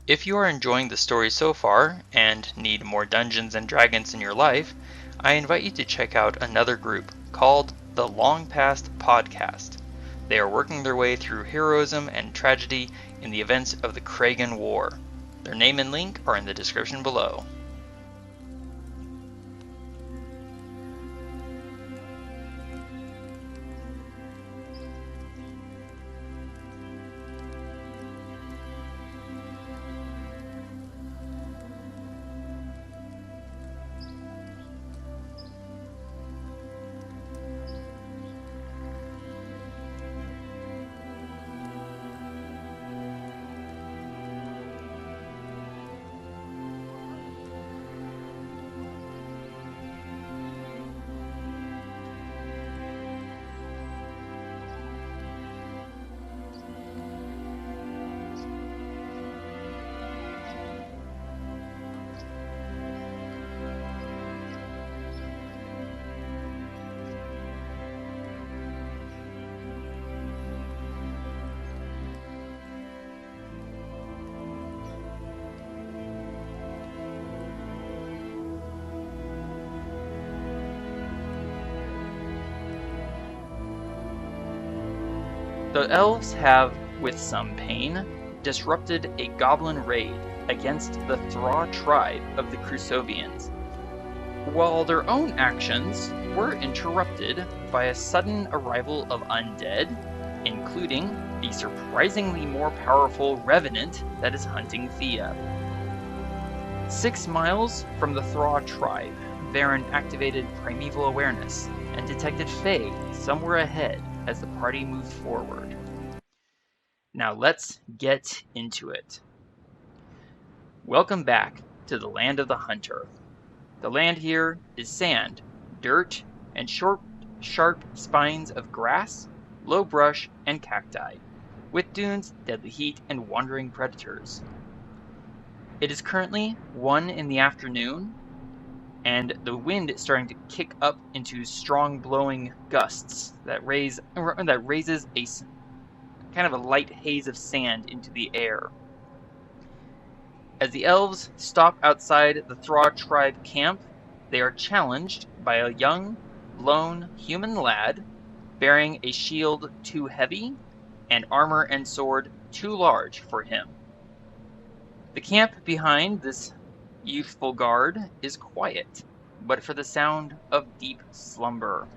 If you are enjoying the story so far and need more Dungeons and Dragons in your life, I invite you to check out another group called the Long Past Podcast. They are working their way through heroism and tragedy in the events of the Chragan War. Their name and link are in the description below. The elves have, with some pain, disrupted a goblin raid against the Thra Tribe of the Crusovians, while their own actions were interrupted by a sudden arrival of undead, including a surprisingly more powerful revenant that is hunting Thía. 6 miles from the Thra Tribe, Varin activated primeval awareness and detected Fae somewhere ahead as the party moved forward. Now let's get into it. Welcome back to the land of the hunter. The land here is sand, dirt, and short, sharp spines of grass, low brush, and cacti, with dunes, deadly heat, and wandering predators. It is currently 1 in the afternoon, and the wind is starting to kick up into strong blowing gusts that raises a kind of a light haze of sand into the air. As the elves stop outside the Thra Tribe camp, they are challenged by a young, lone human lad bearing a shield too heavy and armor and sword too large for him. The camp behind this youthful guard is quiet, but for the sound of deep slumber.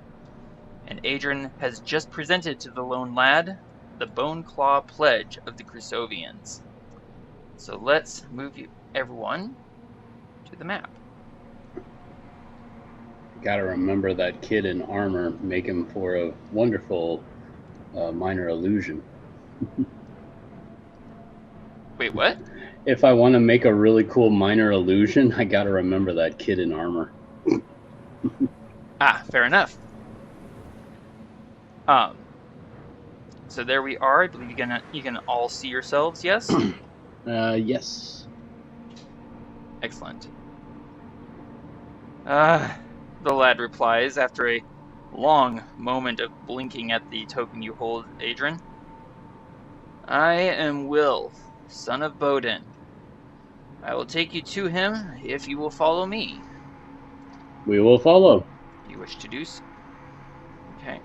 And Adran has just presented to the lone lad the Bone Claw Pledge of the Crusovians. So let's move everyone to the map. Gotta remember that kid in armor, make him for a wonderful minor illusion. Wait, what? If I want to make a really cool minor illusion, I gotta remember that kid in armor. Fair enough. So there we are. I believe you can all see yourselves, yes? Yes. Excellent. The lad replies after a long moment of blinking at the token you hold, Adran. I am Will, son of Bodin. I will take you to him if you will follow me. We will follow. You wish to do so? Okay.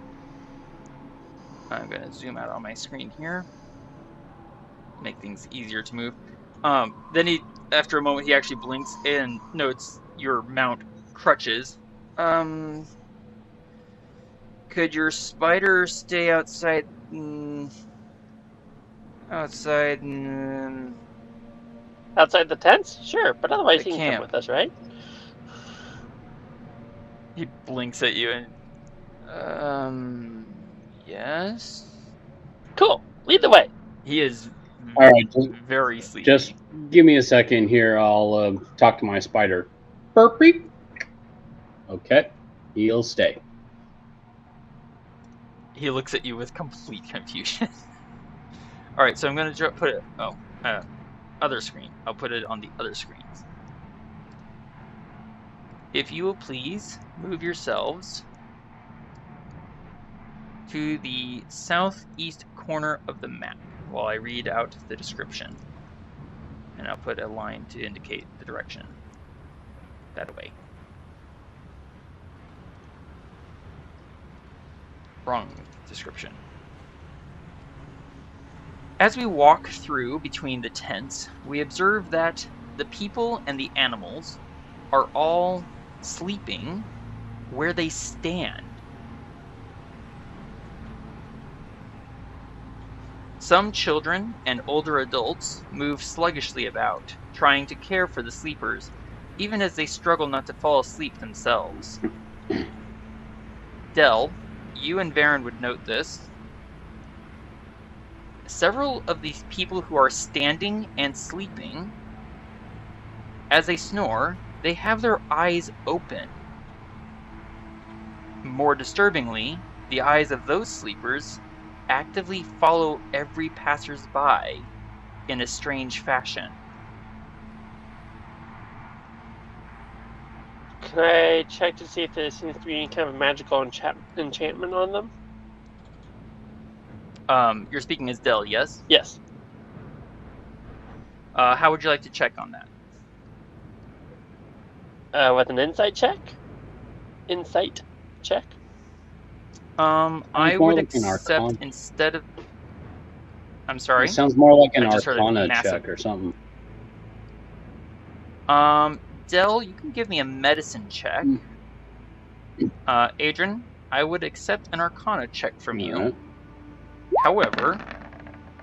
I'm going to zoom out on my screen here. Make things easier to move. Then after a moment, he actually blinks and notes your mount crutches. Could your spider stay outside? Outside the tents? Sure, but otherwise the he can camp. come with us, right? He blinks at you and, yes. Cool. Lead the way. He is All right, very sleepy. Just give me a second here. I'll talk to my spider. Burpee. Okay, he'll stay. He looks at you with complete confusion. All right, so I'm going to put it. Other screen. I'll put it on the other screens. If you will please move yourselves to the southeast corner of the map while I read out the description. And I'll put a line to indicate the direction. That way. Wrong description. As we walk through between the tents, we observe that the people and the animals are all sleeping where they stand. Some children and older adults move sluggishly about, trying to care for the sleepers, even as they struggle not to fall asleep themselves. Del, you and Varin would note this. Several of these people who are standing and sleeping, as they snore, they have their eyes open. More disturbingly, the eyes of those sleepers actively follow every passers-by in a strange fashion. Can I check to see if there seems to be any kind of magical enchantment on them? You're speaking as Del, yes? Yes. How would you like to check on that? With an insight check? Insight check? I more would like an accept Arcana. instead of... I'm sorry? It sounds more like an I just heard a Arcana massive- check or something. Del, you can give me a medicine check. Adran, I would accept an Arcana check from you. Alright.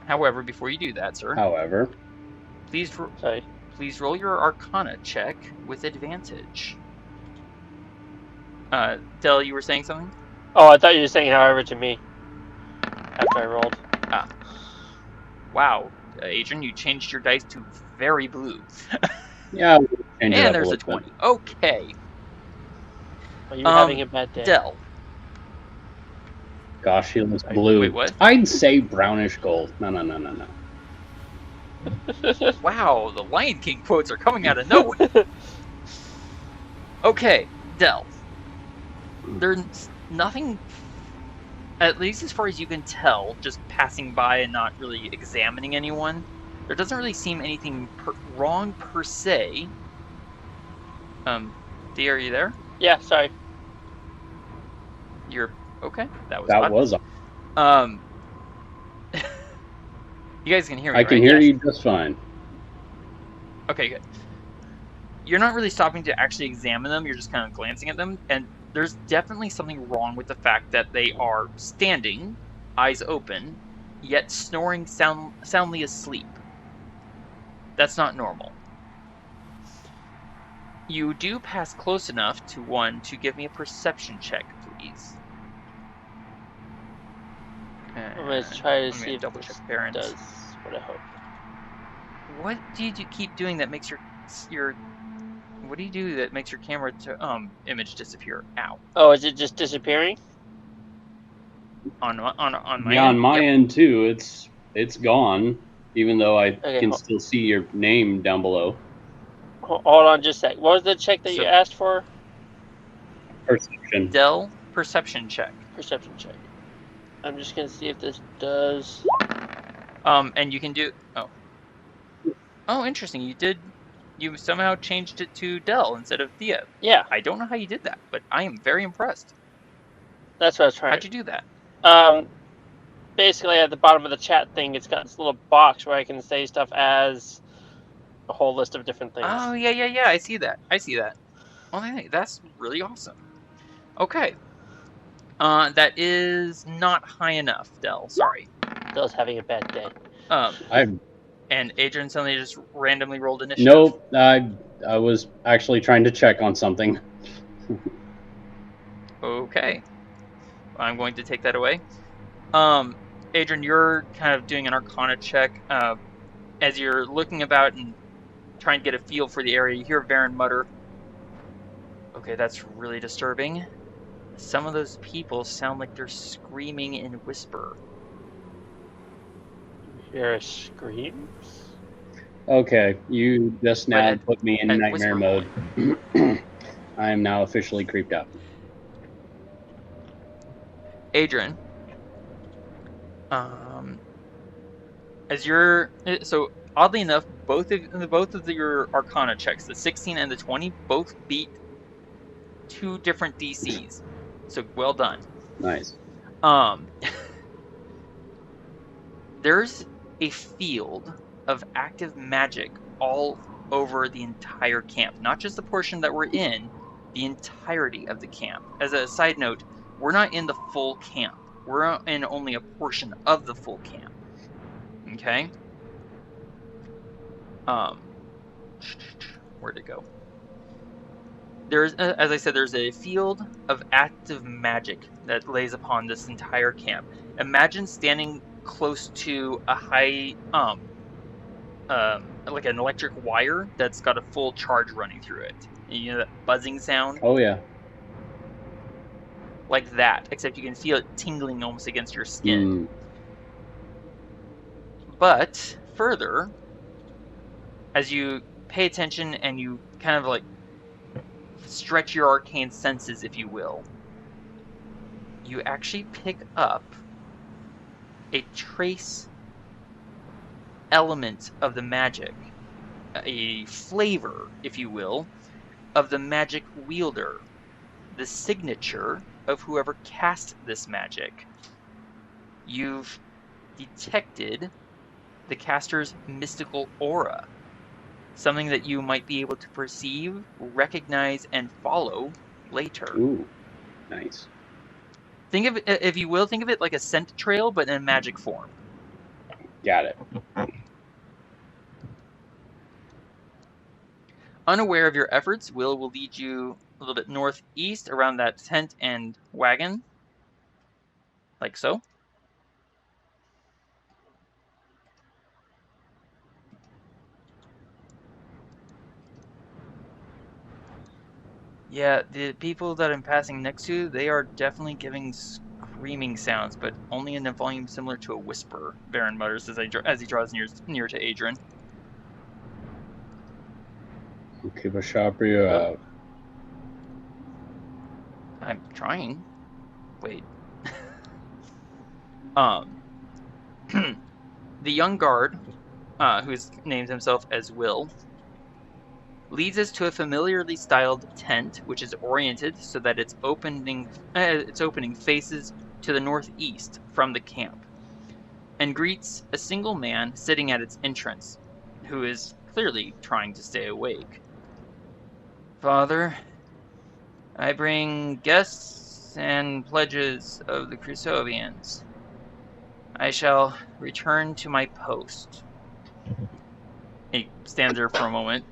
However, before you do that, sir, However, Sorry. please roll your Arcana check with advantage. Del, you were saying something? Oh, I thought you were saying however to me. After I rolled. Wow, Adran, you changed your dice to very blue. yeah. we'll change it up And there's a little 20. bit. Okay, Are you having a bad day? Del. Gosh, he looks blue. Wait, what? I'd say brownish gold. No. Wow, the Lion King quotes are coming out of nowhere. Okay, Del. There's nothing, at least as far as you can tell, just passing by and not really examining anyone, there doesn't really seem anything wrong per se. Thea, are you there? Yeah, sorry. You're okay. That Was odd. You guys can hear me, I can right? hear Yes. you just fine. Okay, good. You're not really stopping to actually examine them, you're just kind of glancing at them, and there's definitely something wrong with the fact that they are standing, eyes open, yet snoring soundly asleep. That's not normal. You do pass close enough to one to give me a perception check, please. I'm going to try to I'm see gonna if double this check Baron's. does what I hope. What do you keep doing that makes your what do you do that makes your camera image disappear? Ow. Oh, is it just disappearing? On my Yeah, end? on my Yep. end too. It's gone, even though I Okay, can hold- still see your name down below. Hold on just a sec. What was the check that So- you asked for? Perception. Del, perception check. Perception check. I'm just going to see if this does... And you can do Oh, interesting. You somehow changed it to Del instead of Thea. Yeah, I don't know how you did that, but I am very impressed. that's what I was trying How'd you do that? Basically, at the bottom of the chat thing, it's got this little box where I can say stuff as a whole list of different things. Oh, yeah. I see that. Well, that's really awesome. Okay. That is not high enough, Del. Sorry. Dell's having a bad day. And Adrian suddenly just randomly rolled initiative. Nope. I was actually trying to check on something. Okay. I'm going to take that away. Adrian, you're kind of doing an Arcana check. As you're looking about and trying to get a feel for the area, you hear Varin mutter, "Okay, that's really disturbing. Some of those people sound like they're screaming in whisper." Hear screams? Okay, you just now But put me in at nightmare whisper mode. I am now officially creeped out. Adrian, as you're so oddly enough, both of your Arcana checks, the 16 and the 20, both beat 2 different DCs. So well done. Nice. There's a field of active magic all over the entire camp, not just the portion that we're in, the entirety of the camp. As a side note, we're not in the full camp. We're in only a portion of the full camp. Okay? Where'd it go? There's, as I said, there's a field of active magic that lays upon this entire camp. Imagine standing close to a high, like an electric wire that's got a full charge running through it. You know that buzzing sound? Oh, yeah. Like that, except you can feel it tingling almost against your skin. But further, as you pay attention and you kind of like stretch your arcane senses, if you will, you actually pick up a trace element of the magic, a flavor, if you will, of the magic wielder, the signature of whoever cast this magic. You've detected the caster's mystical aura, something that you might be able to perceive, recognize, and follow later. Ooh, nice. Think of it, if you will, think of it like a scent trail, but in a magic form. Got it. Unaware of your efforts, Will lead you a little bit northeast around that tent and wagon. Like so. Yeah, the people that I'm passing next to, they are definitely giving screaming sounds, but only in a volume similar to a whisper, Varin mutters as he draws near to Adran. We'll keep a sharp ear out. I'm trying. Wait. The young guard, who names himself as Will, leads us to a familiarly styled tent, which is oriented so that its opening faces to the northeast from the camp, and greets a single man sitting at its entrance, who is clearly trying to stay awake. Father, I bring guests and pledges of the Crusovians. I shall return to my post. He stands there for a moment,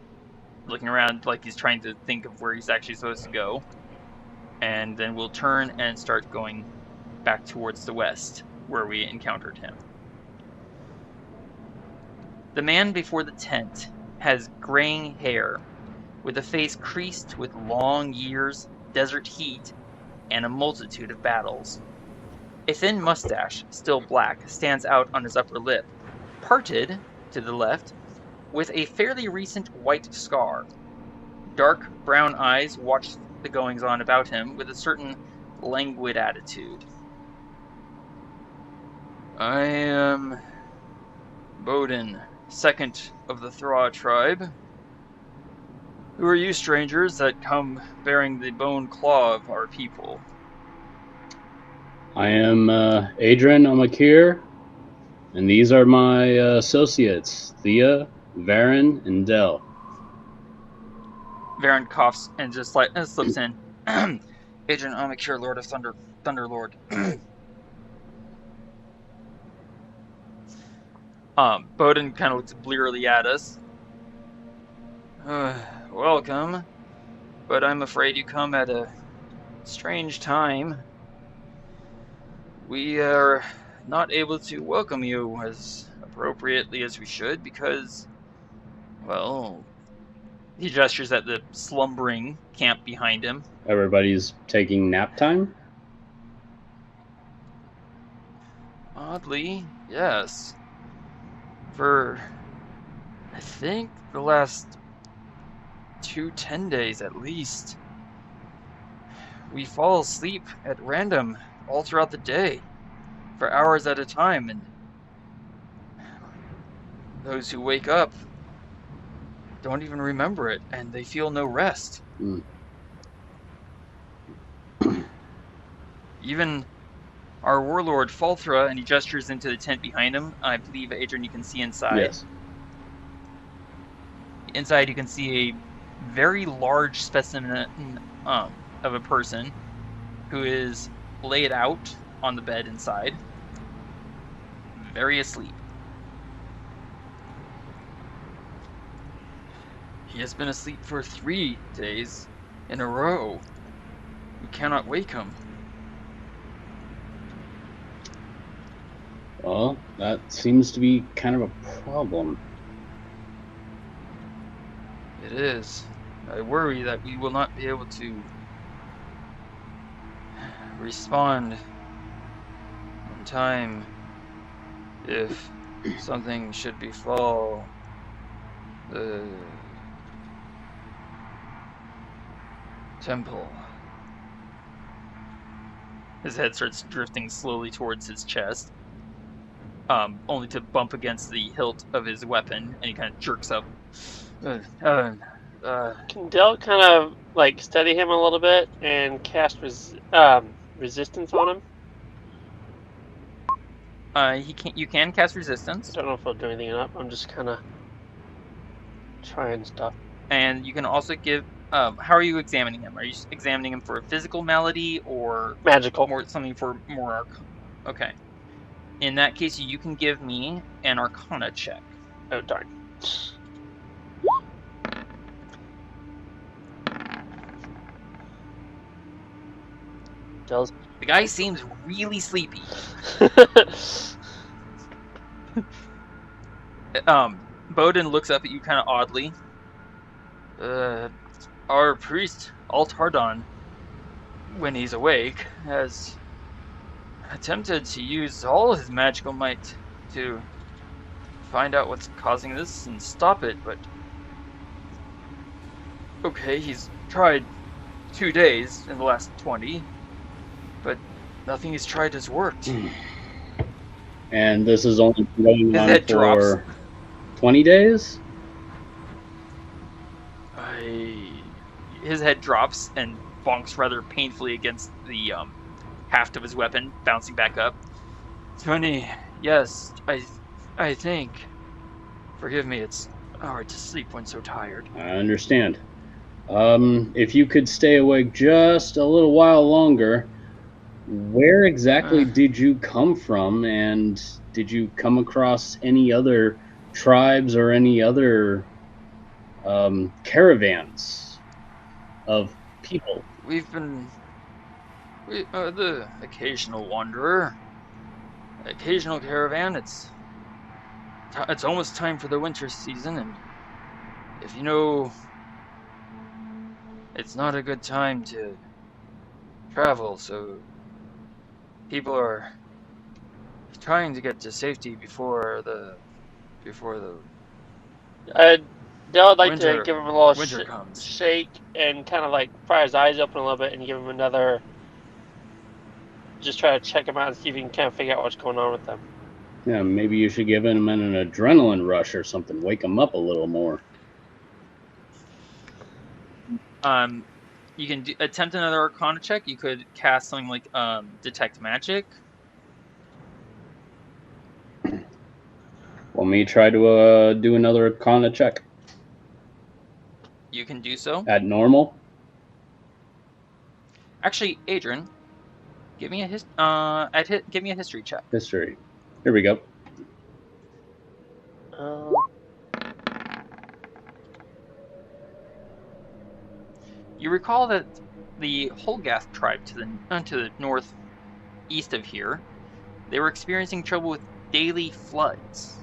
looking around like he's trying to think of where he's actually supposed to go, and then we'll turn and start going back towards the west, where we encountered him. The man before the tent has graying hair, with a face creased with long years, desert heat, and a multitude of battles. A thin mustache, still black, stands out on his upper lip, parted to the left, with a fairly recent white scar. Dark brown eyes watch the goings-on about him with a certain languid attitude. I am Bodin, second of the Thra Tribe. Who are you strangers that come bearing the bone claw of our people? I am Adran Omakir, and these are my associates, Thía, Varin, and Del. Varin coughs and just slips in. Adran Omakir, Lord of Thunder, Thunderlord. Bodin kind of looks blearily at us. Welcome, but I'm afraid you come at a strange time. We are not able to welcome you as appropriately as we should because, well, he gestures at the slumbering camp behind him. Everybody's taking nap time? Oddly, yes. For, I think, the last 10 days at least. We fall asleep at random all throughout the day, for hours at a time, and those who wake up don't even remember it, and they feel no rest. Mm. Even our warlord Thra, and he gestures into the tent behind him. I believe, Adran, you can see inside. Yes. Inside, you can see a very large specimen of a person who is laid out on the bed inside, very asleep. He has been asleep for 3 days in a row. We cannot wake him. Well, that seems to be kind of a problem. It is. I worry that we will not be able to respond in time if something should befall the temple. His head starts drifting slowly towards his chest, only to bump against the hilt of his weapon, and he kind of jerks up. Can Del kind of like steady him a little bit and cast resistance on him? You can cast resistance. I don't know if I'll do anything up. I'm just kind of trying stuff. And you can also give. How are you examining him? Are you examining him for a physical malady or magical? Something for more. Okay. In that case, you can give me an Arcana check. Oh darn. Del's. The guy seems really sleepy. Bowden looks up at you kind of oddly. Our priest, Altardon, when he's awake, has attempted to use all his magical might to find out what's causing this and stop it, but... Okay, he's tried 2 days in the last 20, but nothing he's tried has worked. And this is only going on for drops. 20 days? His head drops and bonks rather painfully against the haft of his weapon, bouncing back up. 20, yes, I think. Forgive me, it's hard to sleep when so tired. I understand. If you could stay awake just a little while longer, where exactly did you come from, and did you come across any other tribes or any other caravans of people? We've been the occasional wanderer, occasional caravan. It's almost time for the winter season, and if you know, it's not a good time to travel, so people are trying to get to safety before the Del would like winter, to give him a little winter comes. shake and kind of like pry his eyes open a little bit and give him another. Just try to check him out and see if you can kind of figure out what's going on with them. Yeah, maybe you should give him an adrenaline rush or something. Wake him up a little more. You can attempt another Arcana check. You could cast something like Detect Magic. Want me to try to do another Arcana check? You can do so. At normal? Actually, Adran, give me a give me a history check. History. Here we go. You recall that the Holgath tribe to the northeast of here, they were experiencing trouble with daily floods.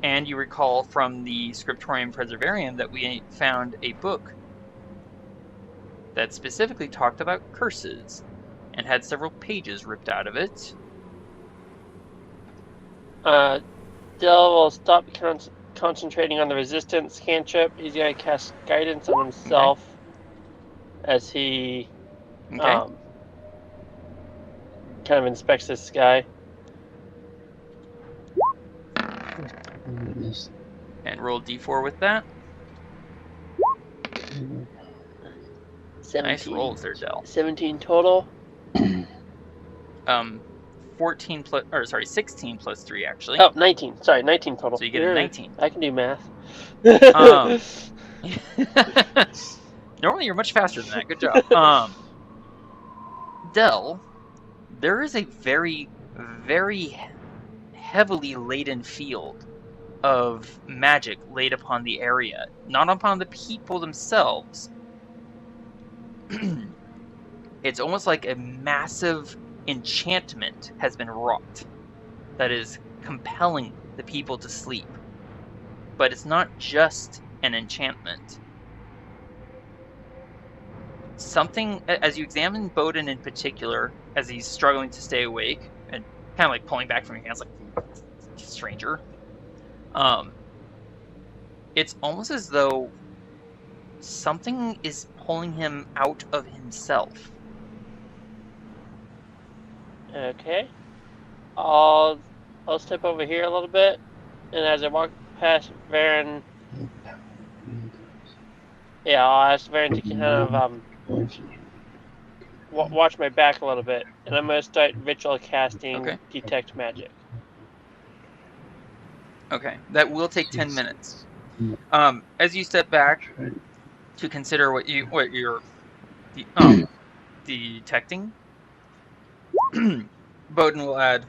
And you recall from the Scriptorium Preservarium that we found a book that specifically talked about curses and had several pages ripped out of it. Del will stop concentrating on the resistance cantrip. He's going to cast guidance on himself as he kind of inspects this guy. Goodness. And roll d4 with that. 17, Nice rolls there, Del. 17 total. 16 plus 3 actually. Oh, 19. Sorry, 19 total. So you get a 19. I can do math. Normally you're much faster than that. Good job. Del, there is a very, very heavily laden field of magic laid upon the area, not upon the people themselves. It's almost like a massive enchantment has been wrought that is compelling the people to sleep. But it's not just an enchantment. Something, as you examine Bowden in particular, as he's struggling to stay awake and kind of like pulling back from your hands, like stranger. It's almost as though something is pulling him out of himself. Okay. I'll step over here a little bit, and as I walk past Varin, I'll ask Varin to kind of watch my back a little bit, and I'm going to start ritual casting Detect Magic. Okay, that will take 10 minutes. As you step back to consider what you're detecting, Bowden will add,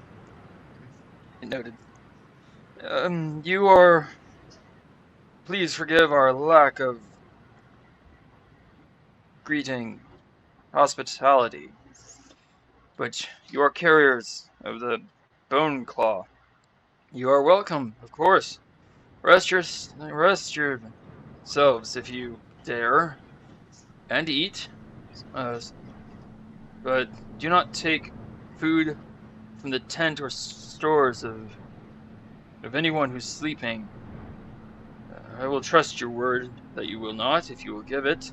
noted, you are, please forgive our lack of greeting, hospitality, but you are carriers of the Bone Claw. You are welcome, of course. Rest yourselves if you dare, and eat, but do not take food from the tent or stores of anyone who's sleeping. I will trust your word that you will not, if you will give it.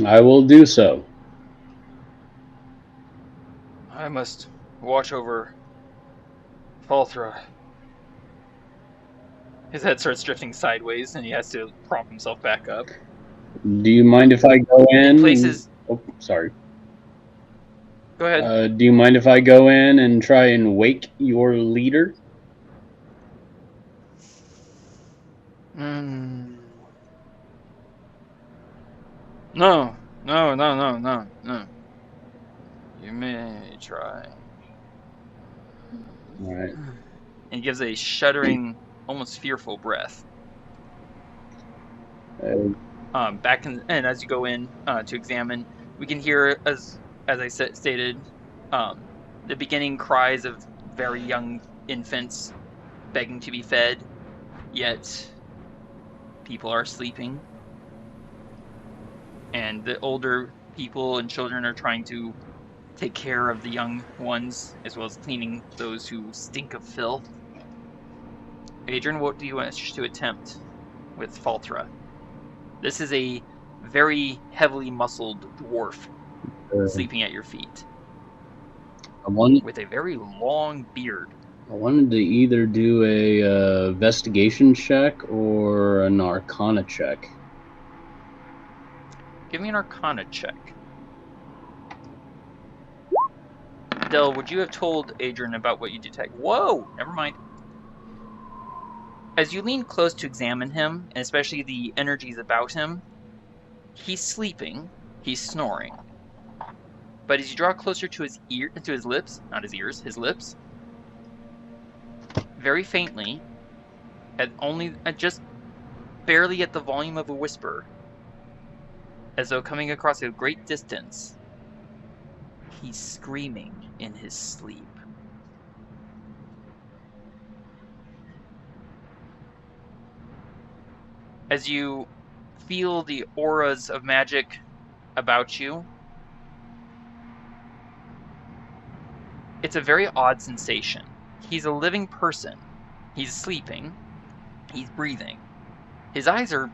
I will do so. I must watch over Thra. His head starts drifting sideways, and he has to prop himself back up. Do you mind if I go in? Oh, sorry. Go ahead. Do you mind if I go in and try and wake your leader? No. You may try. All right. And he gives a shuddering, almost fearful breath. And as you go in to examine, we can hear, as I stated, the beginning cries of very young infants begging to be fed, yet people are sleeping. And the older people and children are trying to take care of the young ones, as well as cleaning those who stink of filth. Adran, what do you wish to attempt with Thra? This is a very heavily muscled dwarf sleeping at your feet, with a very long beard. I wanted to either do a investigation check or an arcana check. Give me an arcana check. Del, would you have told Adran about what you detect? Whoa! Never mind. As you lean close to examine him, and especially the energies about him, he's sleeping, he's snoring. But as you draw closer to his lips, not his ears, his lips, very faintly, at just barely at the volume of a whisper, as though coming across a great distance, he's screaming in his sleep. As you feel the auras of magic about you, it's a very odd sensation. He's a living person. He's sleeping. He's breathing. His eyes are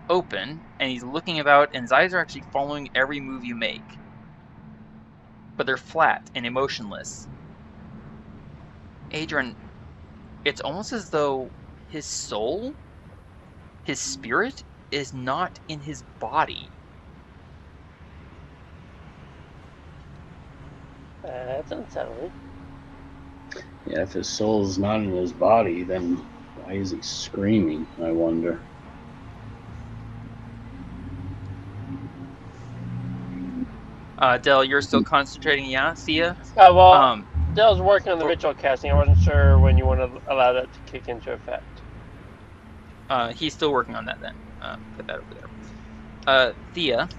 open, and he's looking about, and his eyes are actually following every move you make. But they're flat and emotionless. Adran, it's almost as though his soul, his spirit, is not in his body. That's unsettling. Yeah, if his soul's not in his body, then why is he screaming, I wonder? Del, you're still concentrating, yeah, Thía? Well, Dell's working on the ritual casting. I wasn't sure when you want to allow that to kick into effect. He's still working on that then. Put that over there. Thía,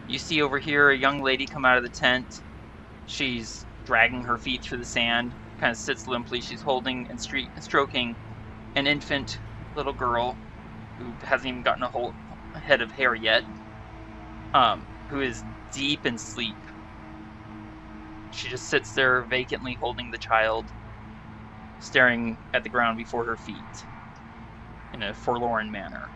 you see over here a young lady come out of the tent. She's dragging her feet through the sand, kind of sits limply. She's holding and stroking an infant little girl who hasn't even gotten a whole head of hair yet, who is deep in sleep. She just sits there vacantly holding the child, staring at the ground before her feet in a forlorn manner.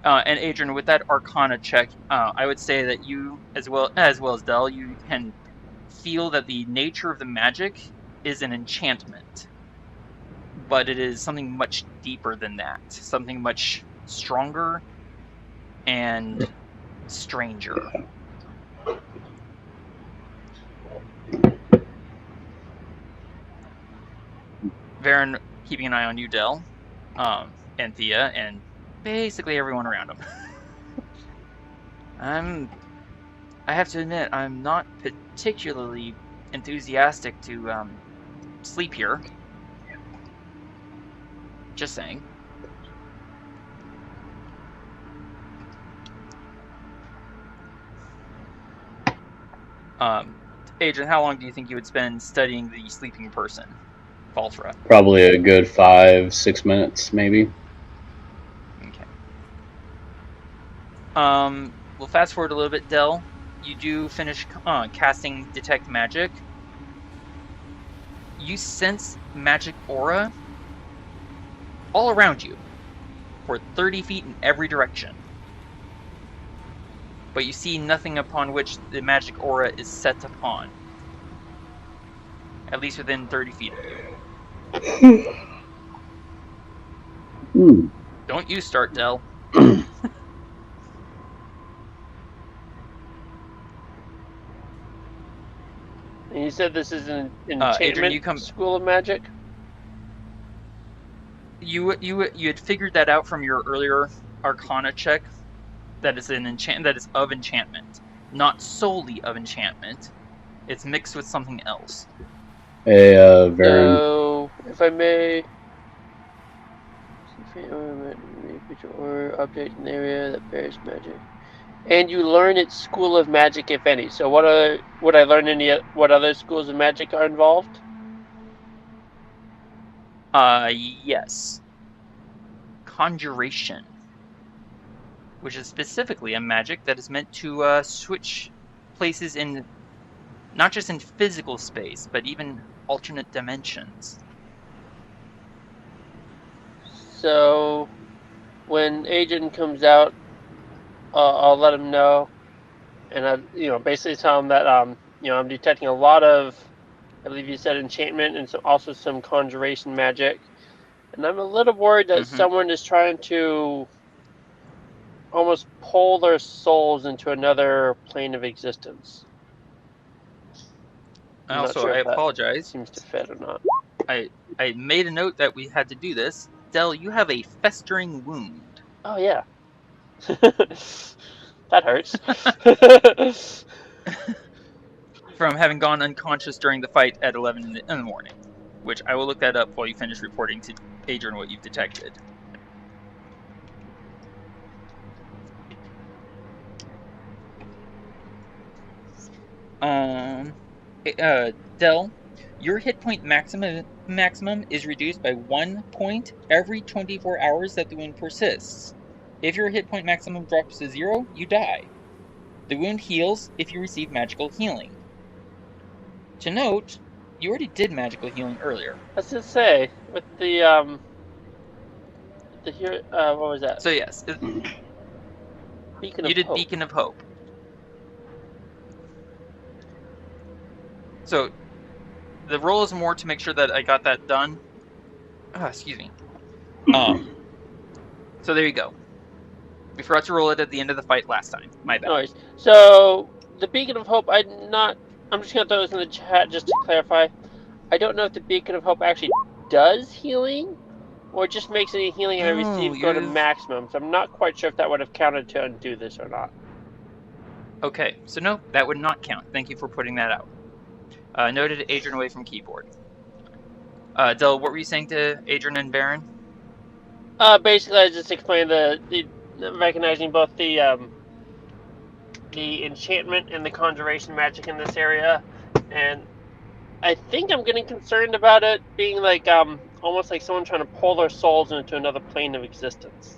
And Adran, with that Arcana check, I would say that you, as well as Del, you can feel that the nature of the magic is an enchantment, but it is something much deeper than that, something much stronger and stranger. Varin keeping an eye on you, Del, and Thía, and basically everyone around him. I have to admit, I'm not particularly enthusiastic to sleep here. Just saying. Adran, how long do you think you would spend studying the sleeping person, Thra? Probably a good 5-6 minutes, maybe. Okay. We'll fast forward a little bit, Del. You do finish casting Detect Magic. You sense magic aura all around you for 30 feet in every direction. But you see nothing upon which the magic aura is set upon. At least within 30 feet of you. Don't you start, Del. And you said this is an enchantment Adran, school of magic? You had figured that out from your earlier Arcana check. That is of enchantment, not solely of enchantment. It's mixed with something else. Hey, Varin. So, if I may, or object in the area that bears magic, and you learn its school of magic, if any. So, would I learn what other schools of magic are involved? Yes. Conjuration, which is specifically a magic that is meant to switch places in, not just in physical space, but even alternate dimensions. So, when Adran comes out, I'll let him know, and I, basically tell him that I'm detecting a lot of, I believe you said enchantment, and also some conjuration magic, and I'm a little worried that someone is trying to almost pull their souls into another plane of existence. I apologize. Seems to fit or not. I made a note that we had to do this. Del, you have a festering wound. Oh yeah. That hurts. From having gone unconscious during the fight at 11 in the morning, which I will look that up while you finish reporting to Adran what you've detected. Del, your hit point maximum is reduced by 1 point every 24 hours that the wound persists. If your hit point maximum drops to 0, you die. The wound heals if you receive magical healing. To note, you already did magical healing earlier. I was gonna say, with the what was that? So yes, Beacon of Hope. Beacon of Hope. So the roll is more to make sure that I got that done. Excuse me. So there you go. We forgot to roll it at the end of the fight last time. My bad. No worries. So the Beacon of Hope, I'm just gonna throw this in the chat just to clarify. I don't know if the Beacon of Hope actually does healing, or just makes any healing I receive go to maximum. So I'm not quite sure if that would have counted to undo this or not. Okay, so no, that would not count. Thank you for putting that out. Noted Adran away from keyboard. Del, what were you saying to Adran and Varin? Basically, I just explained the recognizing both the enchantment and the conjuration magic in this area, and I think I'm getting concerned about it being like almost like someone trying to pull their souls into another plane of existence.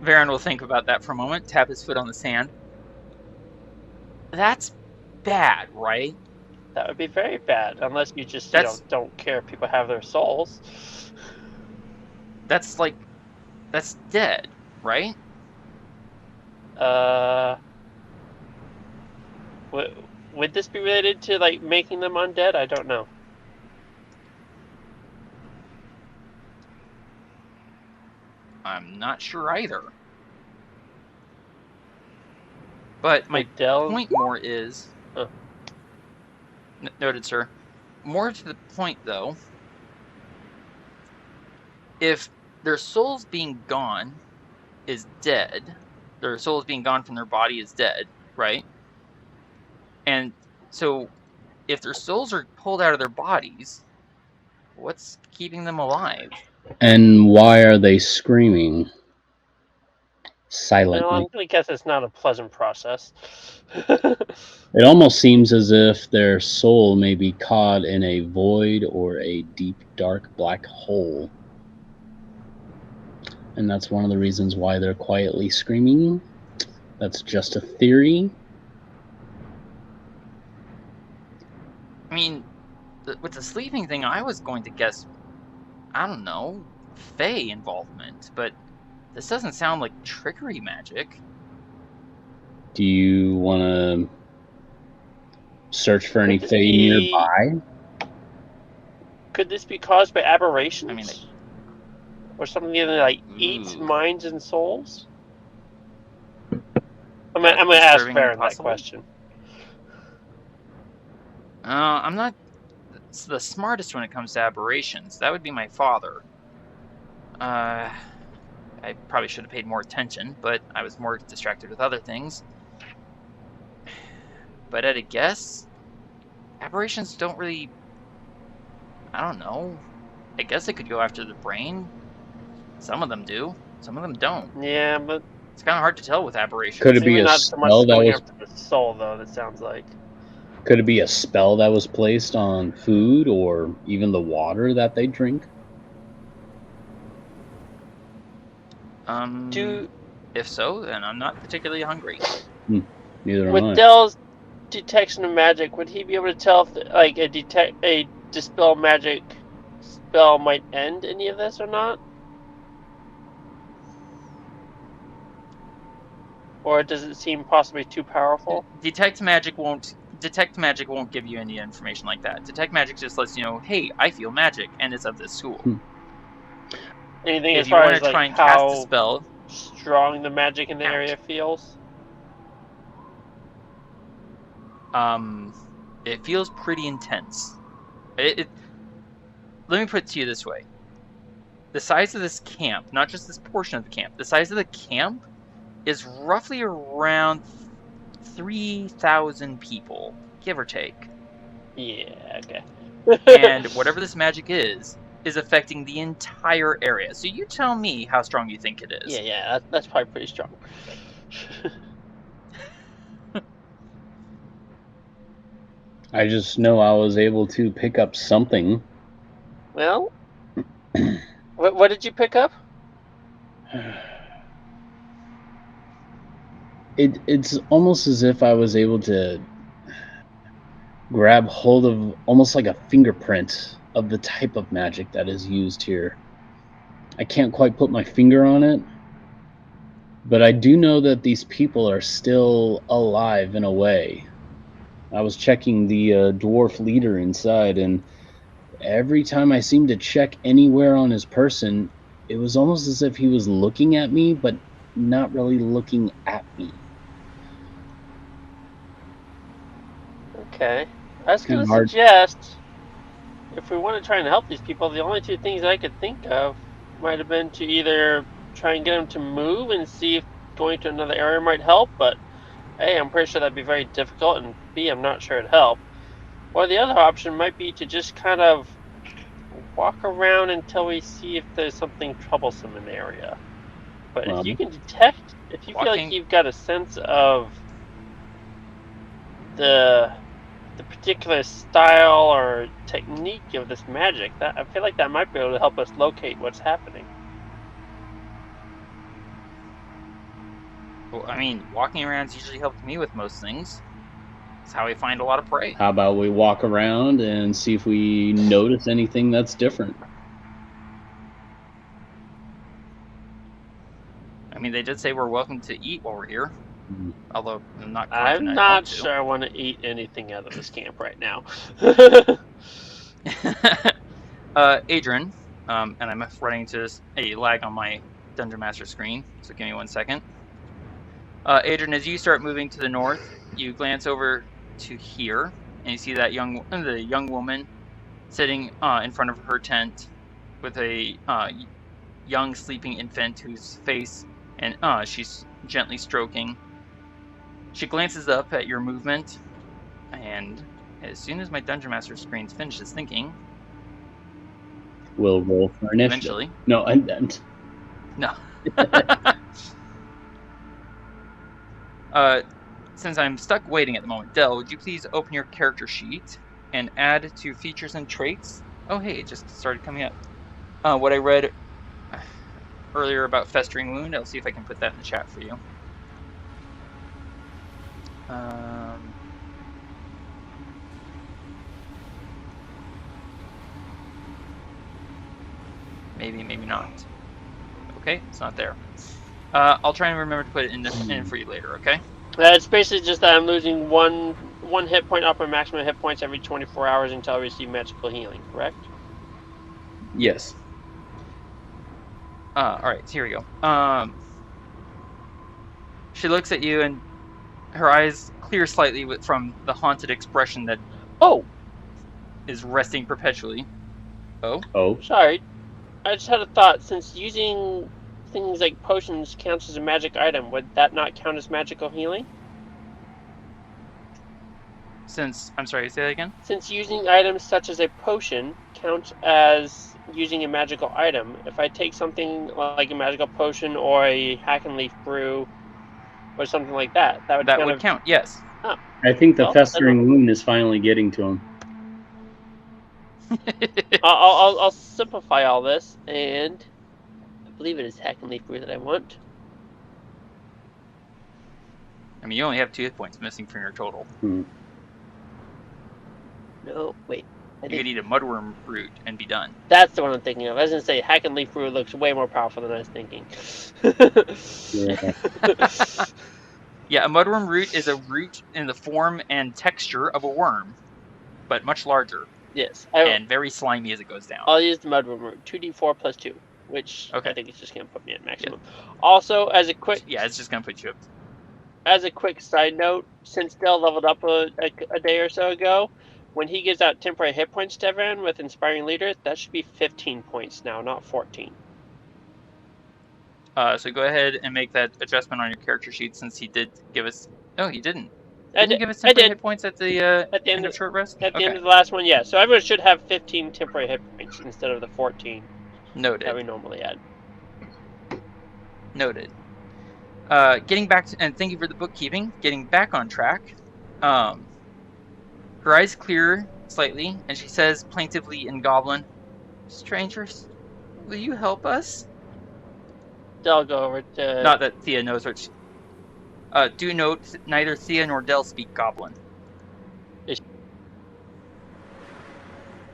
Varin will think about that for a moment, tap his foot on the sand. That's bad, right? That would be very bad, unless you just don't care if people have their souls. That's dead, right? Would this be related to like making them undead? I don't know. I'm not sure either. But my point more is... Noted, sir. More to the point, though, if their souls being gone is dead, their souls being gone from their body is dead, right? And so if their souls are pulled out of their bodies, what's keeping them alive? And why are they screaming silently? Well, I'm going to guess it's not a pleasant process. It almost seems as if their soul may be caught in a void or a deep, dark, black hole. And that's one of the reasons why they're quietly screaming. That's just a theory. I mean, with the sleeping thing, I was going to guess, I don't know, Fae involvement, but this doesn't sound like trickery magic. Do you want to search for any Fae nearby? Could this be caused by aberrations? I mean, or something that like eats minds and souls? I'm going to ask Varin that question. I'm not the smartest when it comes to aberrations. That would be my father. I probably should have paid more attention, but I was more distracted with other things. But at a guess, aberrations don't really... I don't know. I guess they could go after the brain. Some of them do. Some of them don't. Yeah, but... It's kind of hard to tell with aberrations. Could it be a spell that was... after the soul, though, that sounds like. Could it be a spell that was placed on food or even the water that they drink? If so, then I'm not particularly hungry. Neither am I. With Dell's detection of magic, would he be able to tell if like a dispel magic spell might end any of this or not? Or does it seem possibly too powerful? Detect magic won't give you any information like that. Detect magic just lets you know, hey, I feel magic, and it's of this school. Anything if as far you want as to like try and how cast a spell, strong the magic in the area feels? It feels pretty intense. Let me put it to you this way. The size of this camp, not just this portion of the camp, the size of the camp is roughly around 3,000 people, give or take. Yeah, okay. And whatever this magic is affecting the entire area. So you tell me how strong you think it is. Yeah, that's probably pretty strong. I just know I was able to pick up something. Well, what did you pick up? It's almost as if I was able to grab hold of almost like a fingerprint of the type of magic that is used here. I can't quite put my finger on it, but I do know that these people are still alive in a way. I was checking the dwarf leader inside, and every time I seemed to check anywhere on his person, it was almost as if he was looking at me, but not really looking at me. Okay. I was going Kinda to hard. suggest, if we want to try and help these people, the only two things I could think of might have been to either try and get them to move and see if going to another area might help, but A, I'm pretty sure that'd be very difficult, and B, I'm not sure it'd help. Or the other option might be to just kind of walk around until we see if there's something troublesome in the area. But if you can detect, if you feel like you've got a sense of the particular style or technique of this magic, that I feel like that might be able to help us locate what's happening. Well, I mean, walking around's usually helped me with most things. It's how I find a lot of prey. How about we walk around and see if we notice anything that's different? I mean, they did say we're welcome to eat while we're here. Although I'm not sure I want to eat anything out of this camp right now. Adran, and I'm running into a lag on my Dungeon Master screen, so give me 1 second. Adran, as you start moving to the north, you glance over to here, and you see that the young woman sitting in front of her tent with a young sleeping infant whose face and she's gently stroking. She glances up at your movement, and as soon as my Dungeon Master screen finishes thinking, we'll roll for initiative. Eventually. No, No. Since I'm stuck waiting at the moment, Del, would you please open your character sheet and add to features and traits? Oh, hey, it just started coming up. What I read earlier about Festering Wound, I'll see if I can put that in the chat for you. Maybe not. Okay, it's not there. I'll try and remember to put it in for you later, okay? It's basically just that I'm losing one hit point off my maximum hit points every 24 hours until I receive magical healing, correct? Yes. Alright, so here we go. She looks at you and her eyes clear slightly from the haunted expression that is resting perpetually. Oh. Sorry. I just had a thought. Since using things like potions counts as a magic item, would that not count as magical healing? I'm sorry, say that again? Since using items such as a potion counts as using a magical item, if I take something like a magical potion or a hack and leaf brew or something like that, that would count, yes. Oh. I think the Festering Wound is finally getting to him. I'll simplify all this, and I believe it is hack and leaf brew that I want. I mean, you only have 2 hit points missing from your total. No, wait. You need a mudworm root and be done. That's the one I'm thinking of. I was going to say hack and leaf brew looks way more powerful than I was thinking. Yeah, a mudworm root is a root in the form and texture of a worm, but much larger. Yes. And very slimy as it goes down. I'll use the mudworm root, 2d4 plus 2, which I think is just going to put me at maximum. Yeah. Also, as a quick... Yeah, it's just going to put you up. As a quick side note, since Dell leveled up a day or so ago, when he gives out temporary hit points to everyone with Inspiring Leader, that should be 15 points now, not 14. So go ahead and make that adjustment on your character sheet since he did give us... Oh, he didn't. Didn't he give us temporary hit points at the end of short rest? At the end of the last one, yeah. So everyone should have 15 temporary hit points instead of the 14 Noted. that we normally add. Noted. Getting back to... And thank you for the bookkeeping. Getting back on track. Her eyes clear slightly, and she says plaintively in Goblin, "Strangers, will you help us?" Del, go over to... Not that Thea knows what do note, neither Thea nor Del speak Goblin.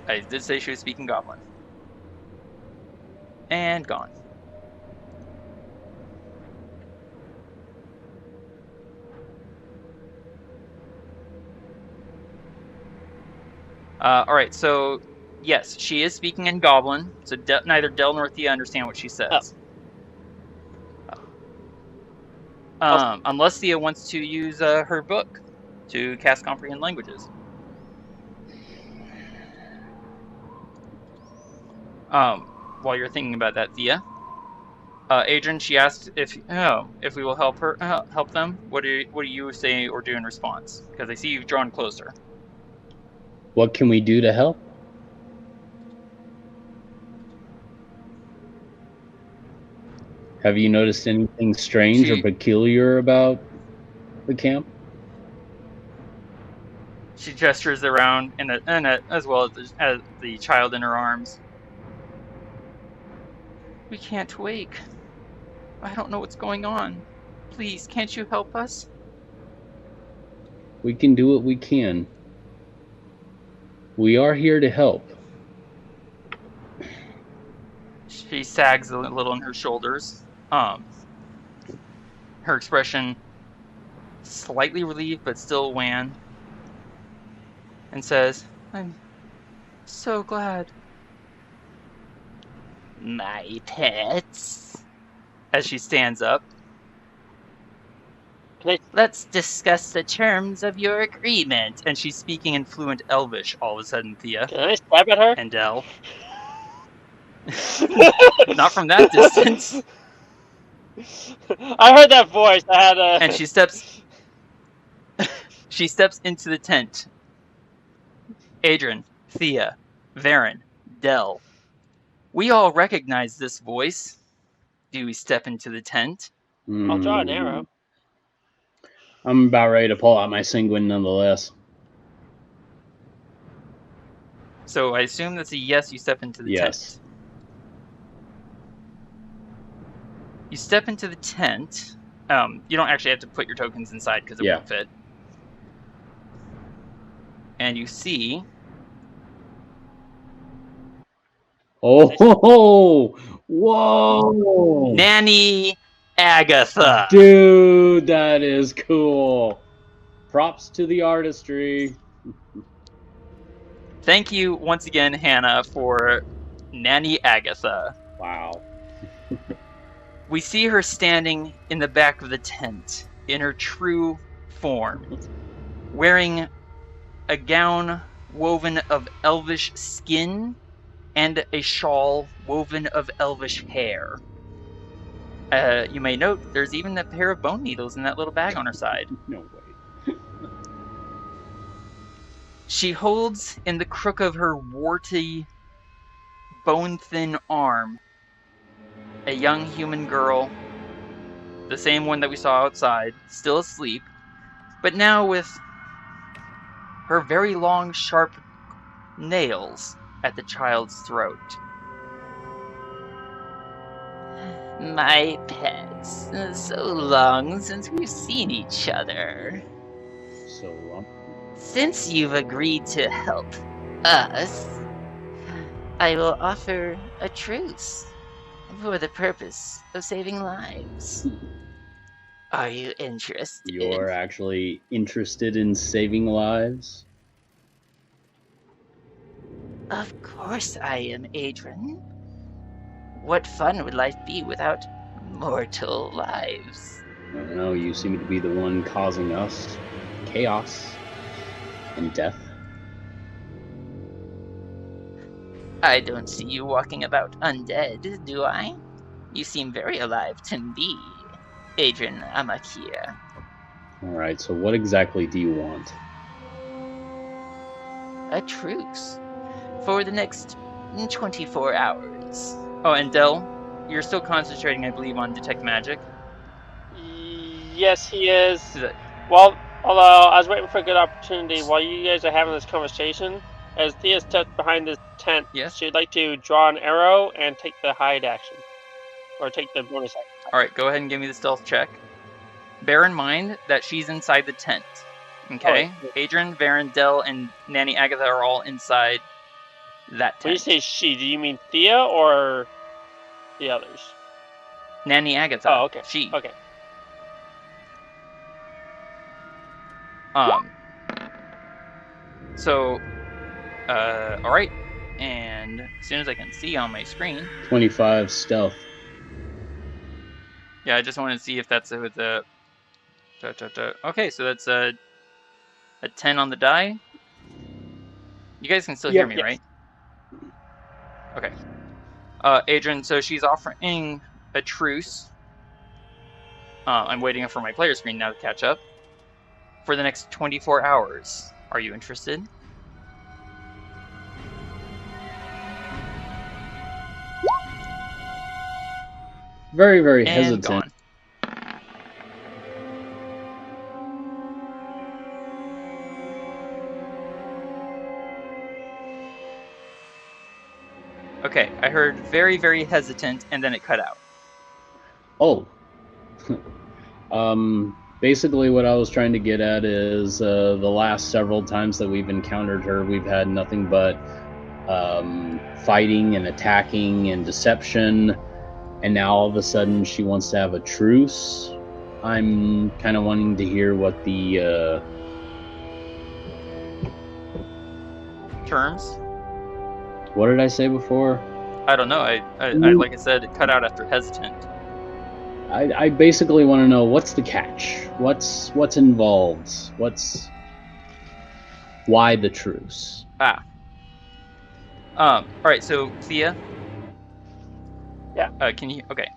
I did say she was speaking Goblin. And gone. Alright, so yes, she is speaking in Goblin, so neither Del nor Thea understand what she says. Unless Thea wants to use her book to cast Comprehend Languages. While you're thinking about that, Thea, Adran, she asked if we will help them. What do you say or do in response? Because I see you've drawn closer. What can we do to help? Have you noticed anything strange or peculiar about the camp? She gestures around as well as the child in her arms. We can't wake. I don't know what's going on. Please, can't you help us? We can do what we can. We are here to help. She sags a little in her shoulders. Her expression slightly relieved but still wan. And says, I'm so glad. My pets. As she stands up. Let's discuss the terms of your agreement. And she's speaking in fluent Elvish all of a sudden, Thea. Can I stab at her? And Del. Not from that distance. I heard that voice. I had a... And she steps into the tent. Adran, Thea, Varin, Del. We all recognize this voice. Do we step into the tent? I'll draw an arrow. I'm about ready to pull out my sanguine nonetheless. So I assume that's a yes, you step into the tent. You step into the tent. You don't actually have to put your tokens inside because it won't fit. And you see... Oh, whoa! Nanny Agatha! Dude, that is cool. Props to the artistry. Thank you once again, Hannah, for Nanny Agatha. Wow. We see her standing in the back of the tent in her true form, wearing a gown woven of elvish skin and a shawl woven of elvish hair. You may note there's even a pair of bone needles in that little bag on her side. No way. She holds in the crook of her warty, bone-thin arm a young human girl, the same one that we saw outside, still asleep, but now with her very long, sharp nails at the child's throat. My pets, so long since we've seen each other. So long. Since you've agreed to help us, I will offer a truce for the purpose of saving lives. Are you interested? You're actually interested in saving lives? Of course I am, Adran. What fun would life be without mortal lives? I don't know, you seem to be the one causing us chaos and death. I don't see you walking about undead, do I? You seem very alive to me, Adran Amakia. Alright, so what exactly do you want? A truce. For the next 24 hours. Oh, and Del, you're still concentrating, I believe, on Detect Magic. Yes, he is. Well, although I was waiting for a good opportunity while you guys are having this conversation, as Thea steps behind this tent, she'd like to draw an arrow and take the hide action. Or take the bonus action. Alright, go ahead and give me the stealth check. Bear in mind that she's inside the tent. Okay? Oh, Adran, Varin, Del, and Nanny Agatha are all inside that tent. When you say she, do you mean Thea or the others? Nanny Agatha. Oh, okay. She. Okay. So All right. And as soon as I can see on my screen. 25 stealth. Yeah, I just wanted to see if that's with the. Okay, so that's a 10 on the die. You guys can still hear me, Yes. right? Okay. Adran, so she's offering a truce. I'm waiting for my player screen now to catch up. For the next 24 hours. Are you interested? Very, very And hesitant. gone. Okay, I heard very, very hesitant, and then it cut out. Oh. Basically what I was trying to get at is the last several times that we've encountered her, we've had nothing but fighting and attacking and deception, and now all of a sudden she wants to have a truce. I'm kind of wanting to hear what the Terms? what did I say before? I don't know. I like I said, it cut out after hesitant. I basically want to know what's the catch, what's involved, why the truce. All right. So Thía. Yeah. Can you? Okay.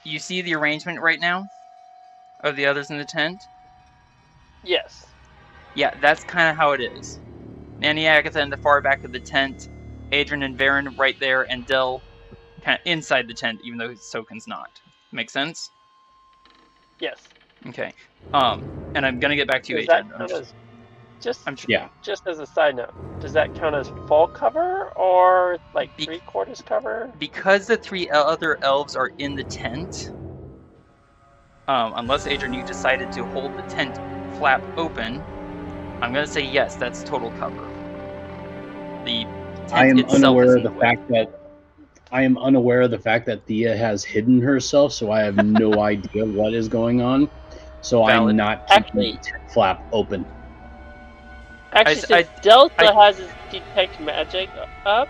You see the arrangement right now of the others in the tent? Yes. Yeah, that's kind of how it is. Nanny Agatha in the far back of the tent, Adran and Varin right there, and Del kind of inside the tent, even though Soken's not. Make sense? Yes. Okay. And I'm gonna get back to you, Does that Adran. count as just as a side note? Does that count as full cover or like 3/4 cover? Because the 3 other elves are in the tent, unless Adran you decided to hold the tent flap open, I'm gonna say yes. That's total cover. The tent I am itself unaware is of the fact that Thía has hidden herself, so I have no idea what is going on. So Valid. I'm not keeping the tent flap open. Actually, since Delta has his detect magic up,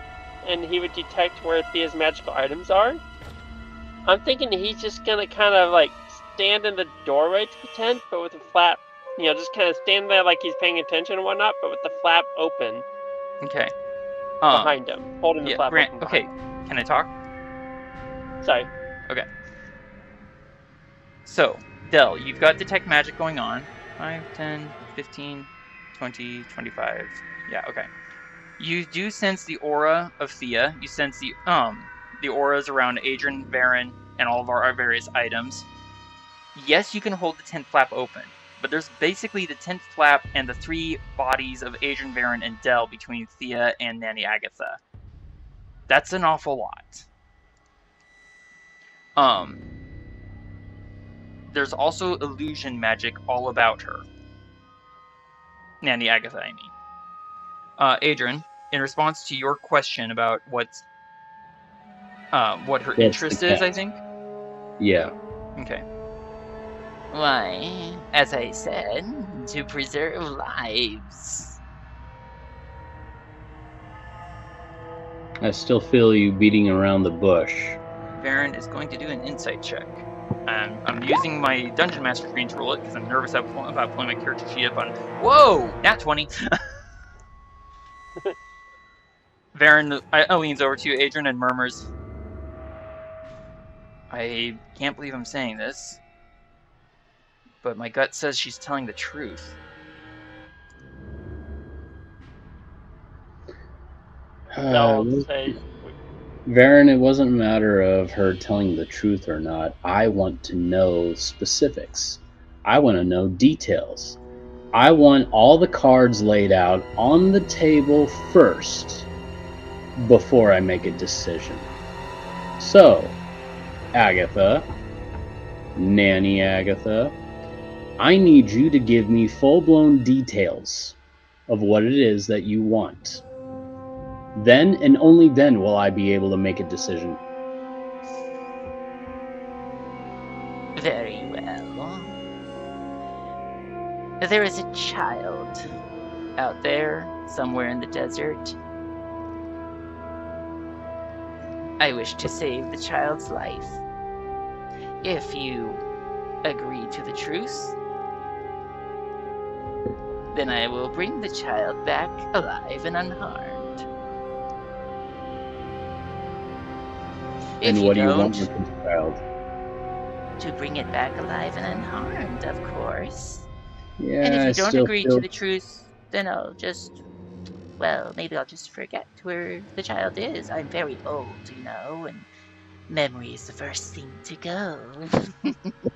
and he would detect where Thea's magical items are, I'm thinking he's just gonna kind of like stand in the doorway to the tent, but with the flap, just kind of stand there like he's paying attention and whatnot, but with the flap open. Okay. Behind him, holding the flap open. Okay, can I talk? Sorry. Okay. So, Del, you've got detect magic going on. 5, 10, 15, 20, 25. Yeah, okay. You do sense the aura of Thía. You sense the auras around Adran, Varin, and all of our various items. Yes, you can hold the tent flap open, but there's basically the tent flap and the 3 bodies of Adran, Varin, and Del between Thía and Nanny Agatha. That's an awful lot. There's also illusion magic all about her. Nanny Agatha, I mean. Adran, in response to your question about what her interest is, I think? Yeah. Okay. Why, as I said, to preserve lives. I still feel you beating around the bush. Varin is going to do an insight check. I'm using my Dungeon Master screen to roll it because I'm nervous about pulling my character sheet up on... Whoa! Nat 20! Varin leans over to you, Adran, and murmurs, I can't believe I'm saying this, but my gut says she's telling the truth. Varin, it wasn't a matter of her telling the truth or not. I want to know specifics. I want to know details. I want all the cards laid out on the table first before I make a decision. So, Agatha, Nanny Agatha, I need you to give me full-blown details of what it is that you want. Then and only then will I be able to make a decision. Very well. There is a child out there somewhere in the desert. I wish to save the child's life. If you agree to the truce, then I will bring the child back alive and unharmed. And what do you want with this child? To bring it back alive and unharmed, of course. Yeah, And if I you don't still agree feel... to the truce, then I'll just... Well, maybe I'll just forget where the child is. I'm very old, you know, and memory is the first thing to go.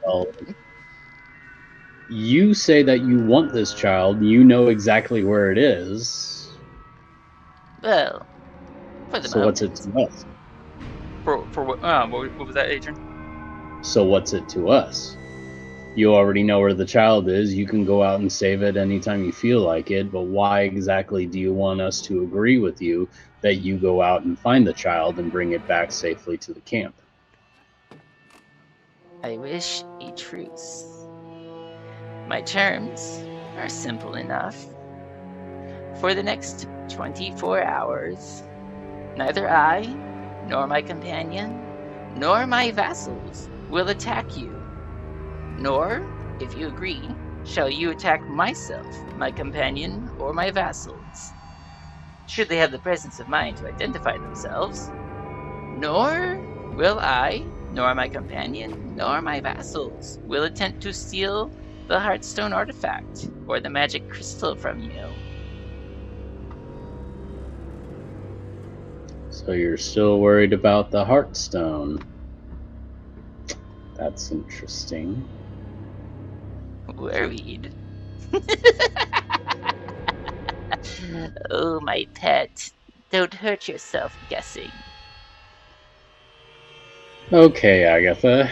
Well, you say that you want this child. You know exactly where it is. Well, for the So moment. what's it to us? For what? What was that, Adran? So what's it to us? You already know where the child is. You can go out and save it anytime you feel like it. But why exactly do you want us to agree with you that you go out and find the child and bring it back safely to the camp? I wish a truce. My terms are simple enough. For the next 24 hours, neither I, nor my companion, nor my vassals will attack you. Nor, if you agree, shall you attack myself, my companion, or my vassals, should they have the presence of mind to identify themselves. Nor will I, nor my companion, nor my vassals will attempt to steal the Heartstone artifact or the magic crystal from you. So you're still worried about the Heartstone. That's interesting. Worried. Oh, my pet. Don't hurt yourself guessing. Okay, Agatha.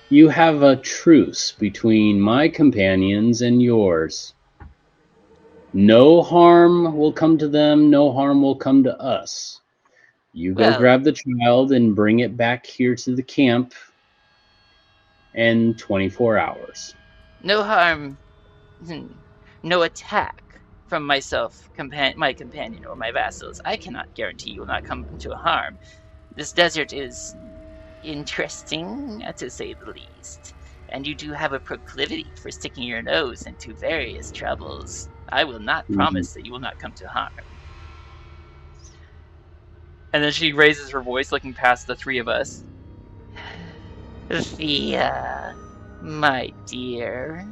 You have a truce between my companions and yours. No harm will come to them, no harm will come to us. You go Well- grab the child and bring it back here to the camp in 24 hours. No harm, no attack from myself, my companion, or my vassals. I cannot guarantee you will not come to harm. This desert is interesting, to say the least, and you do have a proclivity for sticking your nose into various troubles. I will not promise that you will not come to harm. And then she raises her voice, looking past the three of us. Thía, my dear,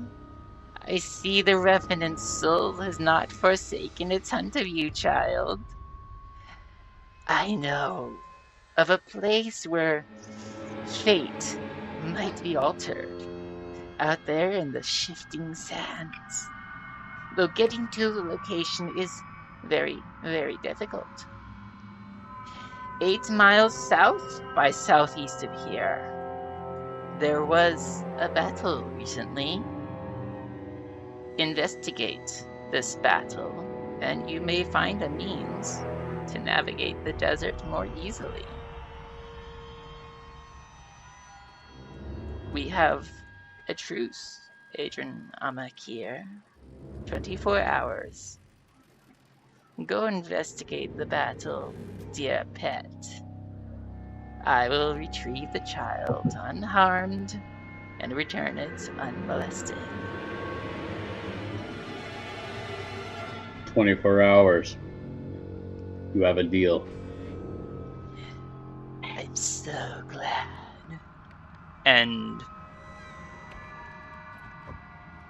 I see the revenant soul has not forsaken its hunt of you, child. I know of a place where fate might be altered, out there in the shifting sands. Though getting to the location is very, very difficult. 8 miles south by southeast of here. There was a battle recently. Investigate this battle, and you may find a means to navigate the desert more easily. We have a truce, Adran Amakir. 24 hours. Go investigate the battle, dear pet. I will retrieve the child unharmed and return it unmolested. 24 hours. You have a deal. I'm so glad. And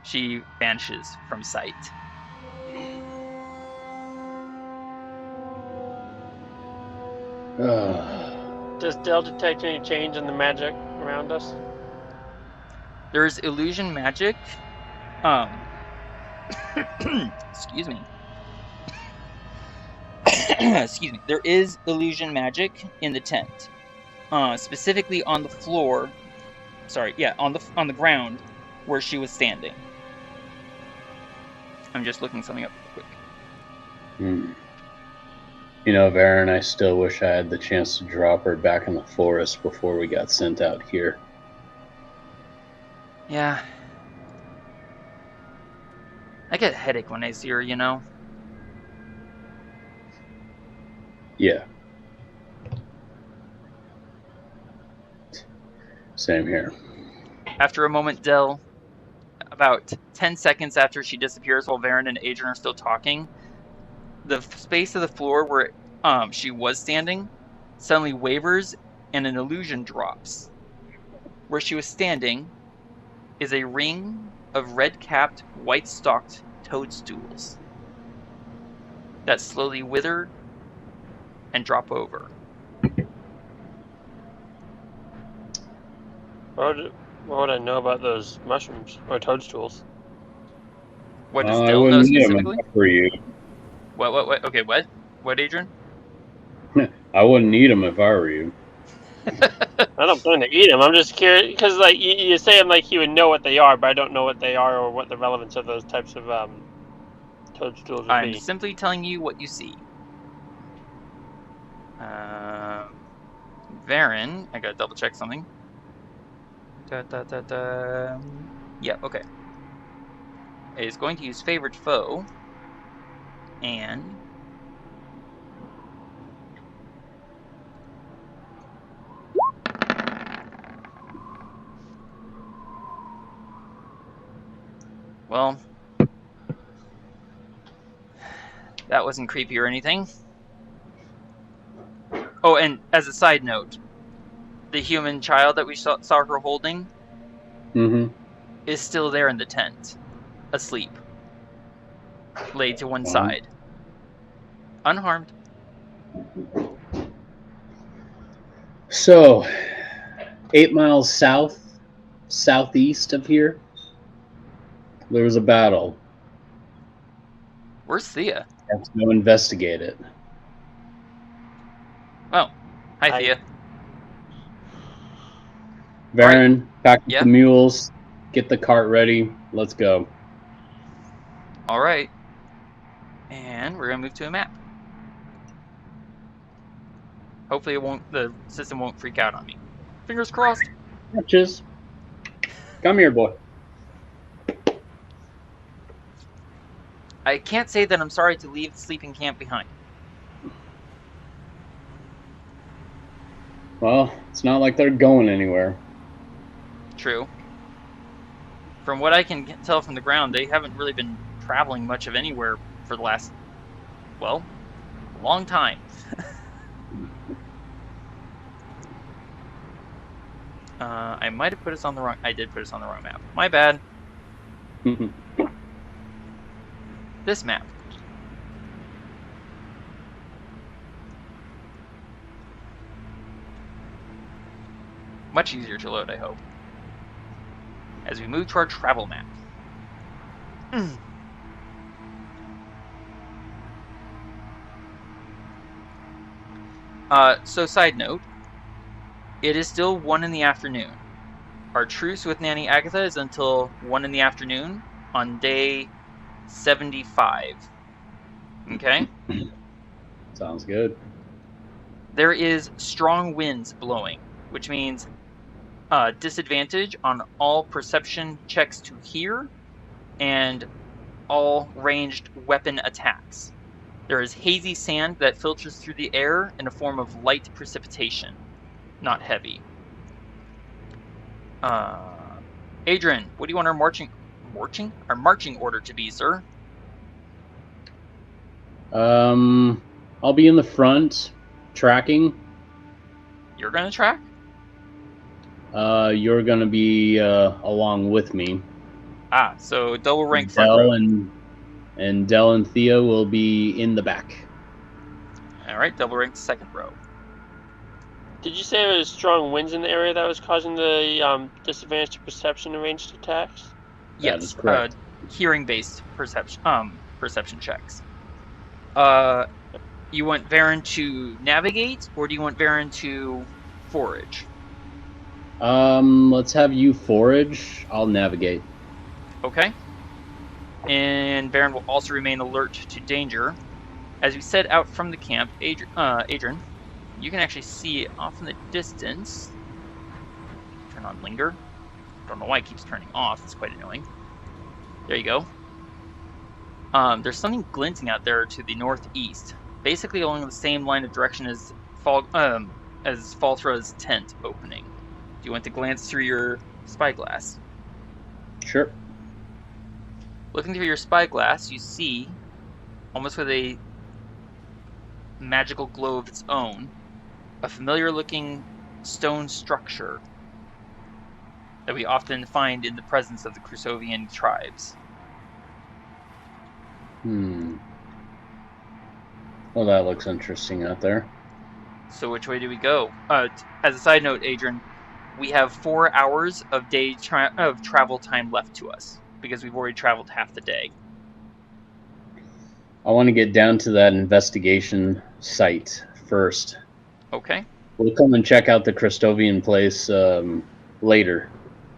she vanishes from sight. Does Dell detect any change in the magic around us? There's illusion magic. Excuse me. Excuse me. There is illusion magic in the tent, specifically on the floor. Sorry, yeah, on the ground where she was standing. I'm just looking something up real quick. You know, Varin, I still wish I had the chance to drop her back in the forest before we got sent out here. Yeah. I get a headache when I see her, you know? Yeah. Same here. After a moment, Dell, about 10 seconds after she disappears while Varin and Adran are still talking, the space of the floor where she was standing suddenly wavers and an illusion drops. Where she was standing is a ring of red-capped, white-stalked toadstools that slowly wither and drop over. What would I know about those mushrooms or toadstools? What does I Dell know wouldn't need specifically? them for you. What? Okay, what? What, Adrian? I wouldn't eat them if I were you. I don't plan to eat them. I'm just curious because, like, you're saying like he would know what they are, but I don't know what they are or what the relevance of those types of toadstools would I'm be. simply telling you what you see. Varin, I gotta double check something. Yeah, okay. Is going to use favorite foe, and well, that wasn't creepy or anything. Oh, and as a side note, the human child that we saw her holding is still there in the tent, asleep, laid to one side, unharmed. So, 8 miles southeast of here, there was a battle. Where's Thía? Let's go investigate it. Oh, hi Thía. Varin, pack up Yeah. the mules, get the cart ready. Let's go. All right, and we're gonna move to a map. Hopefully, the system won't freak out on me. Fingers crossed. Matches. Come here, boy. I can't say that I'm sorry to leave the sleeping camp behind. Well, it's not like they're going anywhere. True. From what I can tell from the ground, they haven't really been traveling much of anywhere for the last, well, long time. I might have put us on the wrong... I did put us on the wrong map. My bad. This map. Much easier to load, I hope. As we move to our travel map. So side note, it is still 1 in the afternoon. Our truce with Nanny Agatha is until 1 in the afternoon on day 75. Okay? Sounds good. There is strong winds blowing, which means disadvantage on all perception checks to hear and all ranged weapon attacks. There is hazy sand that filters through the air in a form of light precipitation, not heavy. Adran, what do you want our marching order to be, sir? I'll be in the front, tracking. You're gonna track? You're gonna be along with me. Ah, so double rank front row. Dell and Thía will be in the back. All right, double rank second row. Did you say there was strong winds in the area that was causing the disadvantage to perception and ranged attacks? Yes, that is correct. Hearing-based perception checks. You want Varin to navigate, or do you want Varin to forage? Let's have you forage. I'll navigate. Okay. And Varin will also remain alert to danger. As we set out from the camp, Adran, you can actually see off in the distance. Turn on linger. Don't know why it keeps turning off. It's quite annoying. There you go. There's something glinting out there to the northeast. basically along the same line of direction as Falthra's tent opening. Do you want to glance through your spyglass? Sure. Looking through your spyglass, you see, almost with a magical glow of its own, a familiar-looking stone structure that we often find in the presence of the Crusovian tribes. Well, that looks interesting out there. So which way do we go? As a side note, Adran, we have 4 hours of travel time left to us, because we've already traveled half the day. I want to get down to that investigation site first. Okay. We'll come and check out the Crusovian place later.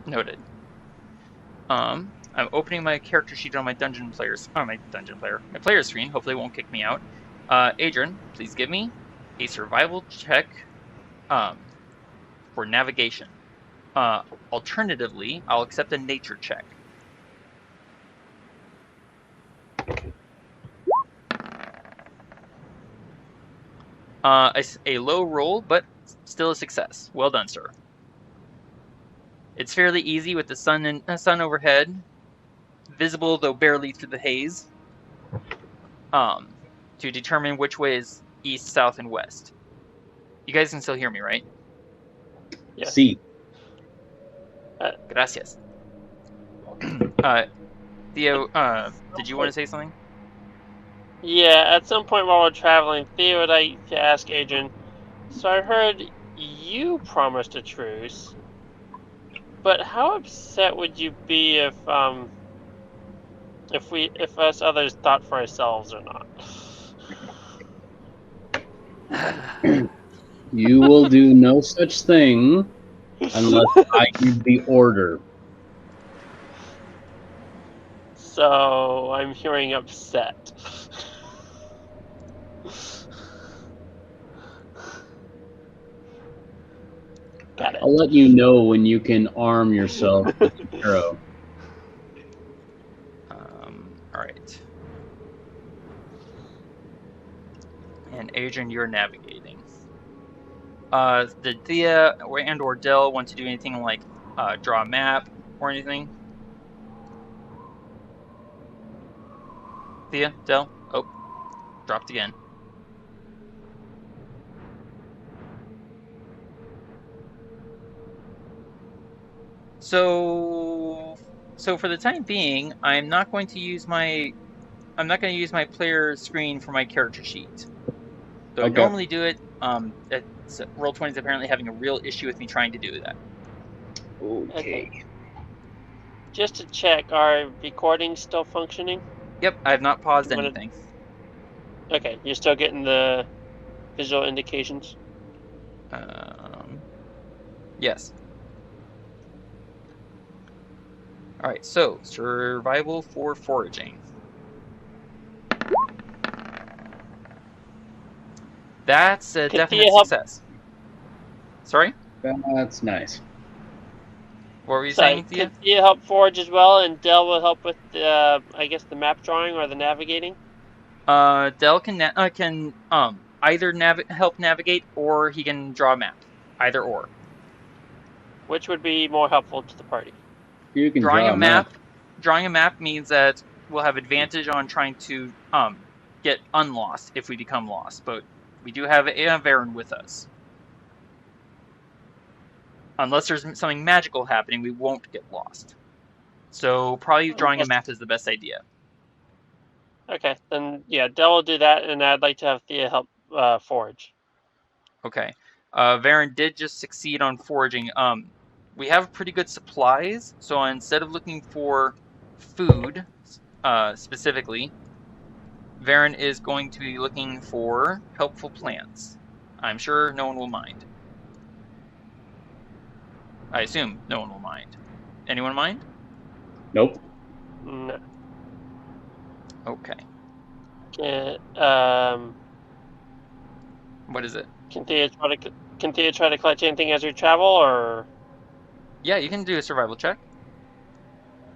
Noted. I'm opening my character sheet on my player screen. Hopefully it won't kick me out. Adran, please give me a survival check for navigation. Alternatively, I'll accept a nature check. A low roll, but still a success. Well done, sir. It's fairly easy with the sun overhead, visible though barely through the haze, to determine which way is east, south, and west. You guys can still hear me, right? Yeah. See. Gracias. Theo, did you want to say something? Yeah, at some point while we're traveling, Thea would like to ask Adran, so I heard you promised a truce, but how upset would you be if us others thought for ourselves or not? You will do no such thing unless I give the order. So I'm hearing upset. Got it. I'll let you know when you can arm yourself with an arrow. Alright. And Adran, you're navigating. Did Thea or Del want to do anything like draw a map or anything? Thea? Del? Oh, dropped again. So for the time being, I'm not going to use my player screen for my character sheet. Though Okay. I normally do it. Roll20 is apparently having a real issue with me trying to do that. Okay. Just to check, are recordings still functioning? Yep, I have not paused I'm gonna- anything. Okay, you're still getting the visual indications? Yes. Alright, so survival for foraging. That's a Could definite Thea help- success. Sorry? That's nice. What were you Sorry, saying, Thea? could Thea help forge as well, and Del will help with the, I guess, the map drawing or the navigating? Del can either help navigate, or he can draw a map. Either or. Which would be more helpful to the party? You can Drawing draw a map. Drawing a map means that we'll have advantage on trying to get unlost if we become lost. But we do have Varin with us. Unless there's something magical happening, we won't get lost. So probably drawing a map is the best idea. Okay, then yeah, Del will do that, and I'd like to have Thea help forge. Okay. Varin did just succeed on foraging. We have pretty good supplies, so instead of looking for food specifically, Varin is going to be looking for helpful plants. I'm sure no one will mind. I assume no one will mind. Anyone mind? Nope. No. Okay. What is it? Can Thea try to collect anything as we travel, or? Yeah, you can do a survival check.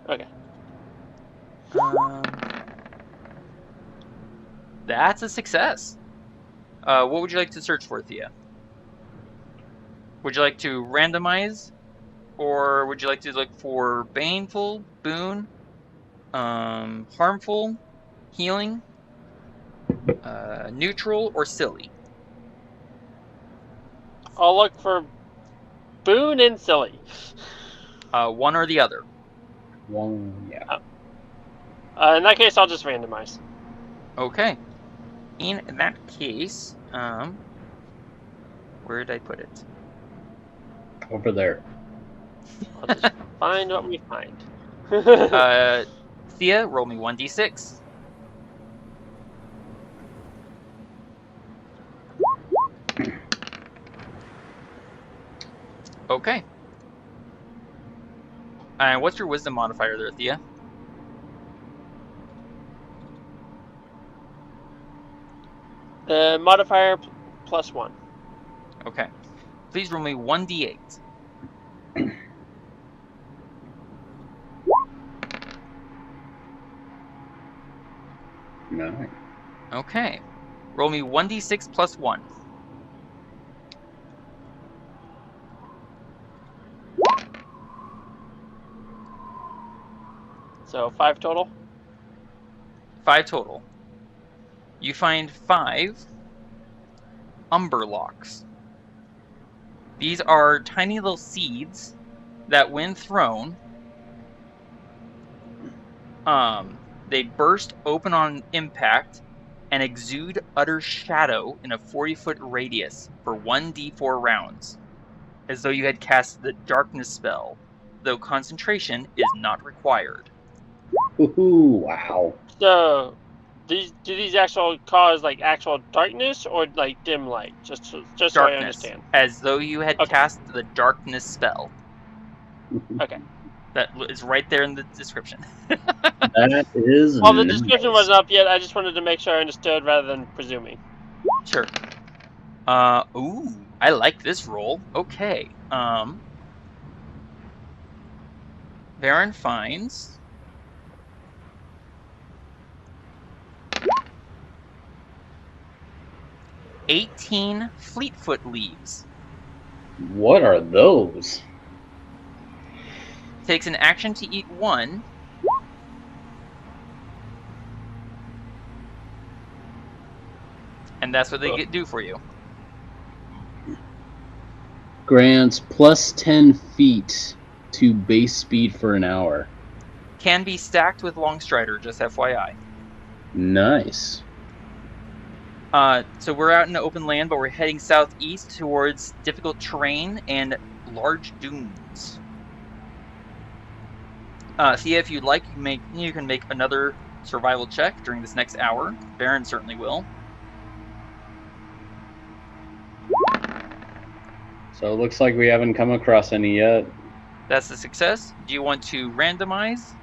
Okay. That's a success. What would you like to search for, Thía? Would you like to randomize, or would you like to look for baneful, boon, harmful, healing, neutral, or silly? I'll look for boon and silly. One or the other. One, yeah. In that case, I'll just randomize. Okay. In that case, where did I put it? Over there. I'll just find what we find. Thía, roll me 1d6. Okay. And what's your wisdom modifier there, Thía? The modifier +1. Okay. Please roll me 1d8. No. Okay. Roll me 1d6 plus 1. So 5 total. 5 total. You find 5 umberlocks. These are tiny little seeds that, when thrown, they burst open on impact and exude utter shadow in a 40-foot radius for 1d4 rounds, as though you had cast the darkness spell, though concentration is not required. Ooh, wow. So, do these actual cause like actual darkness or like dim light? Just so I Darkness, understand. as though you had cast the darkness spell. Okay. That is right there in the description. That is. Well, the description wasn't up yet. I just wanted to make sure I understood rather than presuming. Sure. Ooh, I like this roll. Okay. Varin finds 18 fleetfoot leaves. What are those? Takes an action to eat one. And that's what they do for you. Grants plus 10 feet to base speed for an hour. Can be stacked with Longstrider, just FYI. Nice. So we're out in the open land, but we're heading southeast towards difficult terrain and large dunes. Thía, if you'd like, you can make another survival check during this next hour. Varin certainly will. So it looks like we haven't come across any yet. That's a success. Do you want to randomize?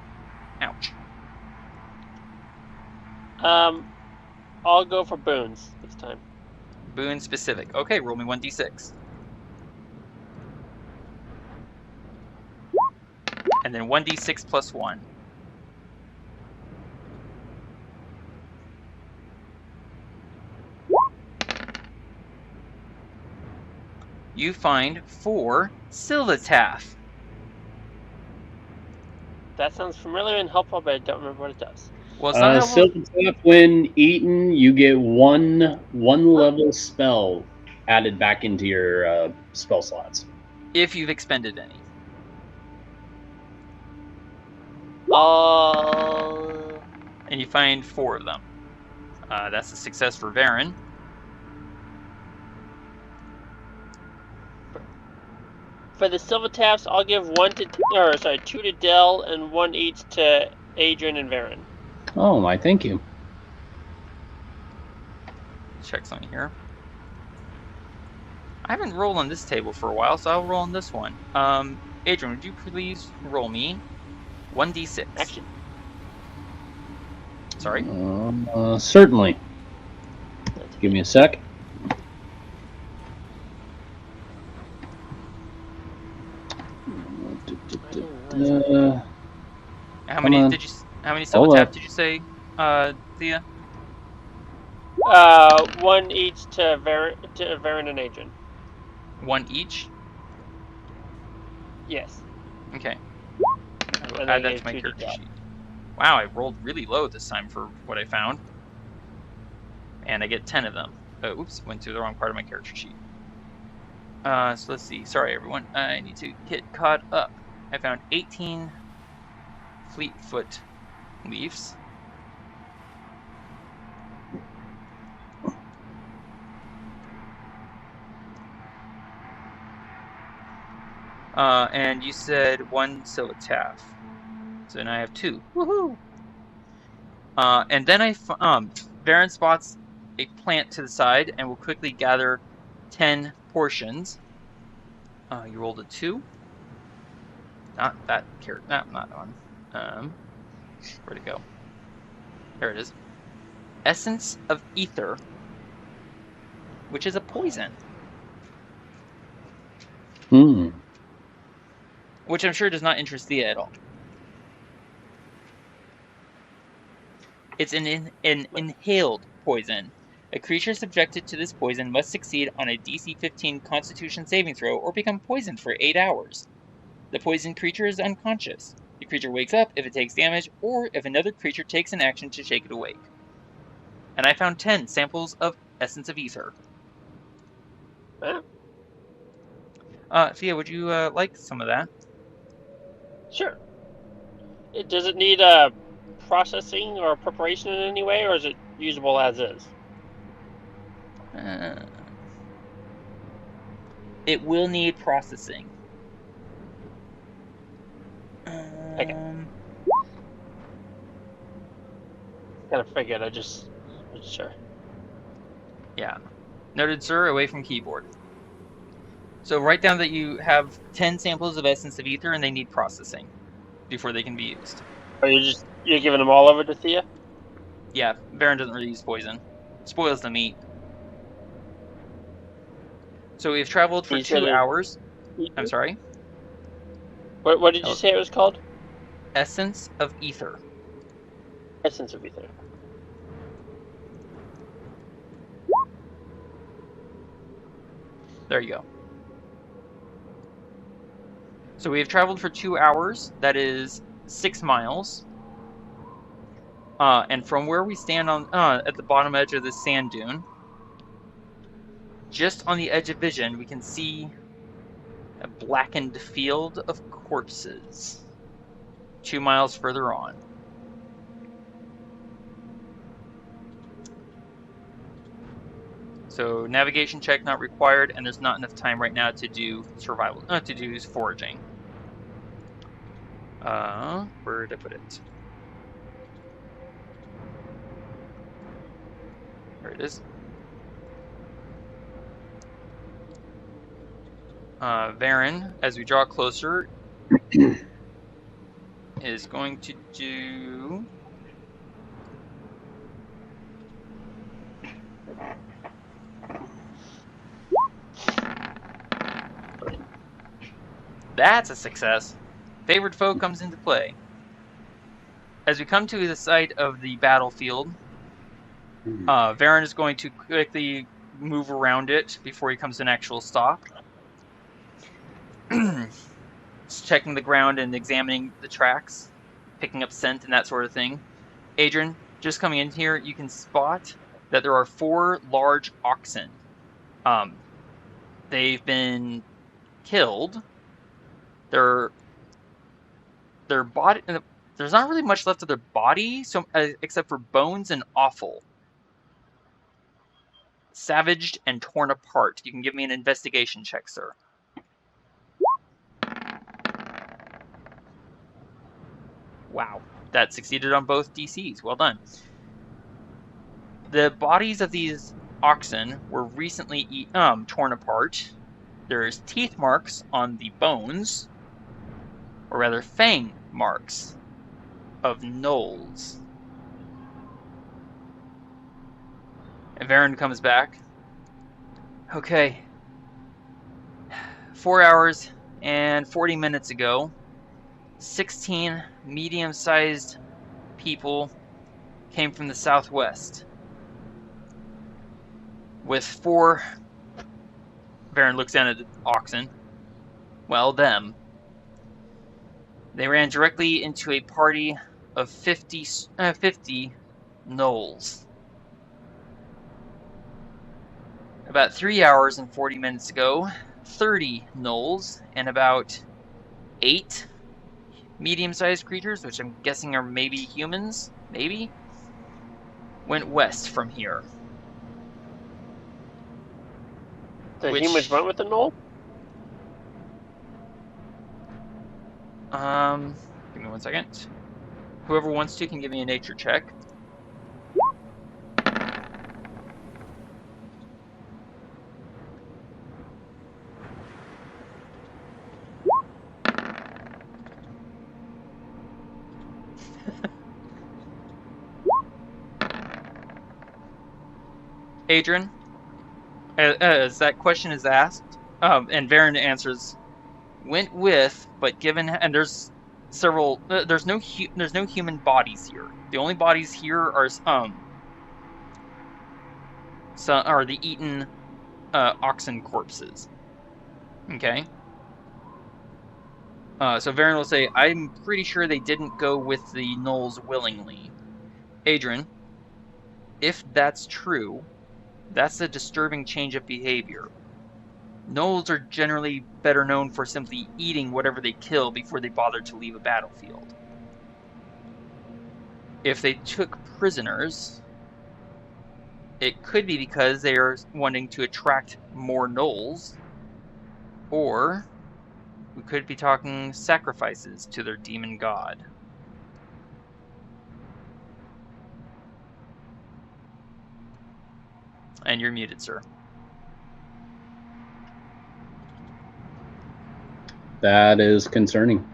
Ouch. I'll go for boons this time. Boon specific. Okay, roll me 1d6. And then 1d6 plus 1. You find 4 Silvataf. That sounds familiar and helpful, but I don't remember what it does. Well, it's not Silvataf, when eaten, you get one level spell added back into your spell slots. if you've expended any. And you find 4 of them. That's a success for Varin. For the Silvataps, I'll give 2 to Dell and 1 each to Adran and Varin. Oh my, thank you. Check something here. I haven't rolled on this table for a while, so I'll roll on this one. Adran, would you please roll me 1d6? Action. Sorry? Certainly. Give me a sec. How many Silvatap did you say, Thía? One each to Varin and Adran. One each? Yes. Okay. And Add then that gave to my 2 character d12. sheet. Wow, I rolled really low this time for what I found. And I get 10 of them. Oops, went to the wrong part of my character sheet. So let's see. Sorry, everyone. I need to get caught up. I found 18 Fleetfoot leaves. And you said 1 Silitaff. So now I have 2. Woohoo! And then Varin spots a plant to the side and will quickly gather 10 portions. You rolled a 2. Not that carrot. Not one. Where'd it go? There it is. Essence of Ether, which is a poison. Which I'm sure does not interest Thea at all. It's an inhaled poison. A creature subjected to this poison must succeed on a DC 15 Constitution saving throw or become poisoned for 8 hours. The poisoned creature is unconscious. The creature wakes up if it takes damage, or if another creature takes an action to shake it awake. And I found 10 samples of Essence of Ether. Thea, would you like some of that? Sure. Does it need processing or preparation in any way, or is it usable as is? It will need processing. Okay. Kind of figured. I just wasn't sure. Yeah. Noted, sir. Away from keyboard. So write down that you have 10 samples of Essence of Ether and they need processing before they can be used. Are you're giving them all over to Thea? Yeah, Varin doesn't really use poison. Spoils the meat. So we've traveled for 2 hours. I'm sorry? What did you say it was called? Essence of Ether. Essence of Ether. There you go. So we have traveled for 2 hours. That is 6 miles. And from where we stand on at the bottom edge of this sand dune, just on the edge of vision, we can see a blackened field of corpses 2 miles further on. So navigation check not required, and there's not enough time right now to do survival, to do foraging. Where did I put it? There it is. Varin, as we draw closer, is going to do... That's a success. Favored foe comes into play. As we come to the site of the battlefield, Varin is going to quickly move around it before he comes to an actual stop. Checking the ground and examining the tracks, picking up scent and that sort of thing. Adran, just coming in here, you can spot that there are 4 large oxen. They've been killed. Their body, there's not really much left of their body, except for bones and offal. Savaged and torn apart. You can give me an investigation check, sir. Wow, that succeeded on both DCs. Well done. The bodies of these oxen were recently torn apart. There's teeth marks on the bones, or rather fang marks of gnolls. And Varin comes back. Okay. 4 hours and 40 minutes ago, 16 medium-sized people came from the southwest. with 4... Varin looks down at the oxen. Well, them. They ran directly into a party of 50 gnolls. About 3 hours and 40 minutes ago, 30 gnolls and about 8 medium-sized creatures, which I'm guessing are maybe humans, went west from here. The humans went with the gnoll? Give me 1 second. Whoever wants to can give me a nature check. Adran, as that question is asked, and Varin answers, went with, but given, and there's several, there's no human bodies here. The only bodies here are the eaten oxen corpses. Okay. So Varin will say, I'm pretty sure they didn't go with the gnolls willingly. Adran, if that's true, that's a disturbing change of behavior. Gnolls are generally better known for simply eating whatever they kill before they bother to leave a battlefield. If they took prisoners, it could be because they are wanting to attract more gnolls, or we could be talking sacrifices to their demon god. And you're muted, sir. That is concerning.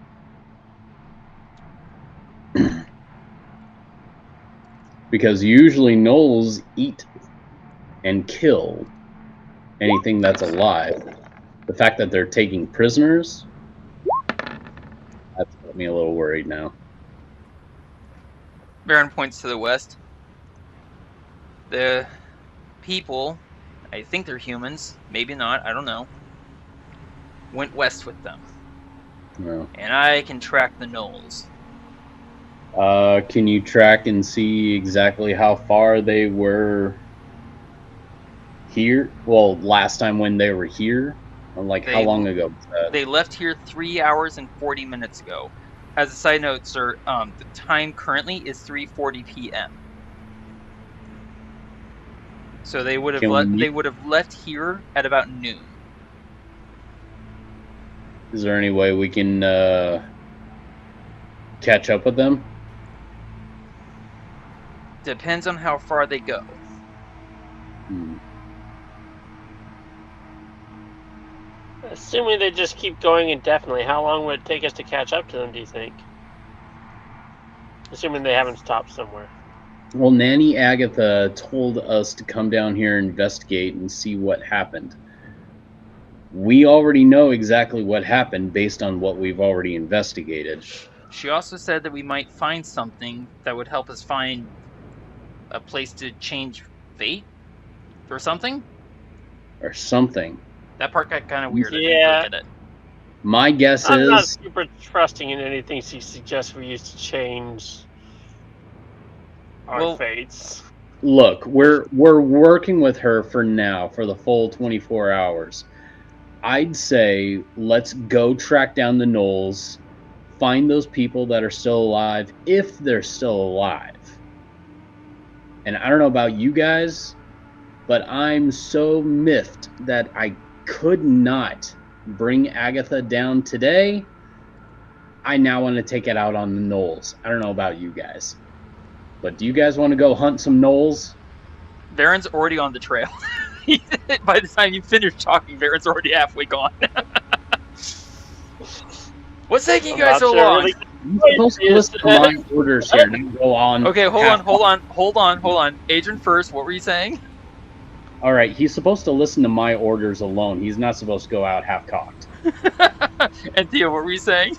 Because usually gnolls eat and kill anything that's alive. The fact that they're taking prisoners, that's got me a little worried now. Varin points to the west. The people, I think they're humans, maybe not, I don't know, went west with them. No. And I can track the gnolls. Can you track and see exactly how far they were here? Well, last time when they were here? Like, how long ago was that? They left here 3 hours and 40 minutes ago. As a side note, sir, the time currently is 3:40 p.m. So they would have left here at about noon. Is there any way we can catch up with them? Depends on how far they go. Assuming they just keep going indefinitely, how long would it take us to catch up to them, do you think? Assuming they haven't stopped somewhere. Well, Nanny Agatha told us to come down here and investigate and see what happened. We already know exactly what happened based on what we've already investigated. She also said that we might find something that would help us find a place to change fate or something. Or something. That part got kind of weird. Yeah. I didn't look at it. My guess I'm not is... super trusting in anything she suggests we use to change our fates. Look, we're working with her for now, for the full 24 hours. I'd say let's go track down the gnolls, find those people that are still alive, if they're still alive. And I don't know about you guys, but I'm so miffed that I could not bring Agatha down today. I now want to take it out on the gnolls. I don't know about you guys, but do you guys want to go hunt some gnolls? Varin's already on the trail. By the time you finish talking, Varin's already halfway gone. What's taking you guys so long? You're supposed to listen to my orders here. Don't go on. Okay, hold on. Adran first. What were you saying? All right, he's supposed to listen to my orders alone. He's not supposed to go out half-cocked. And Thía, what were you saying?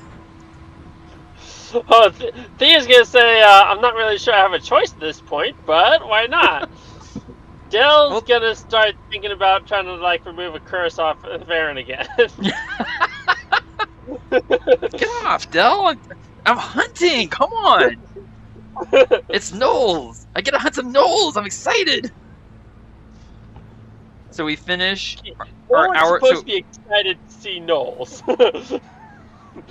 Oh, Thea's gonna say, I'm not really sure I have a choice at this point, but why not? Dell's gonna start thinking about trying to like remove a curse off of Varin again. Get off, Del! I'm hunting! Come on! It's gnolls! I get to hunt some gnolls! I'm excited! So we finish our hour. Supposed to be excited to see gnolls.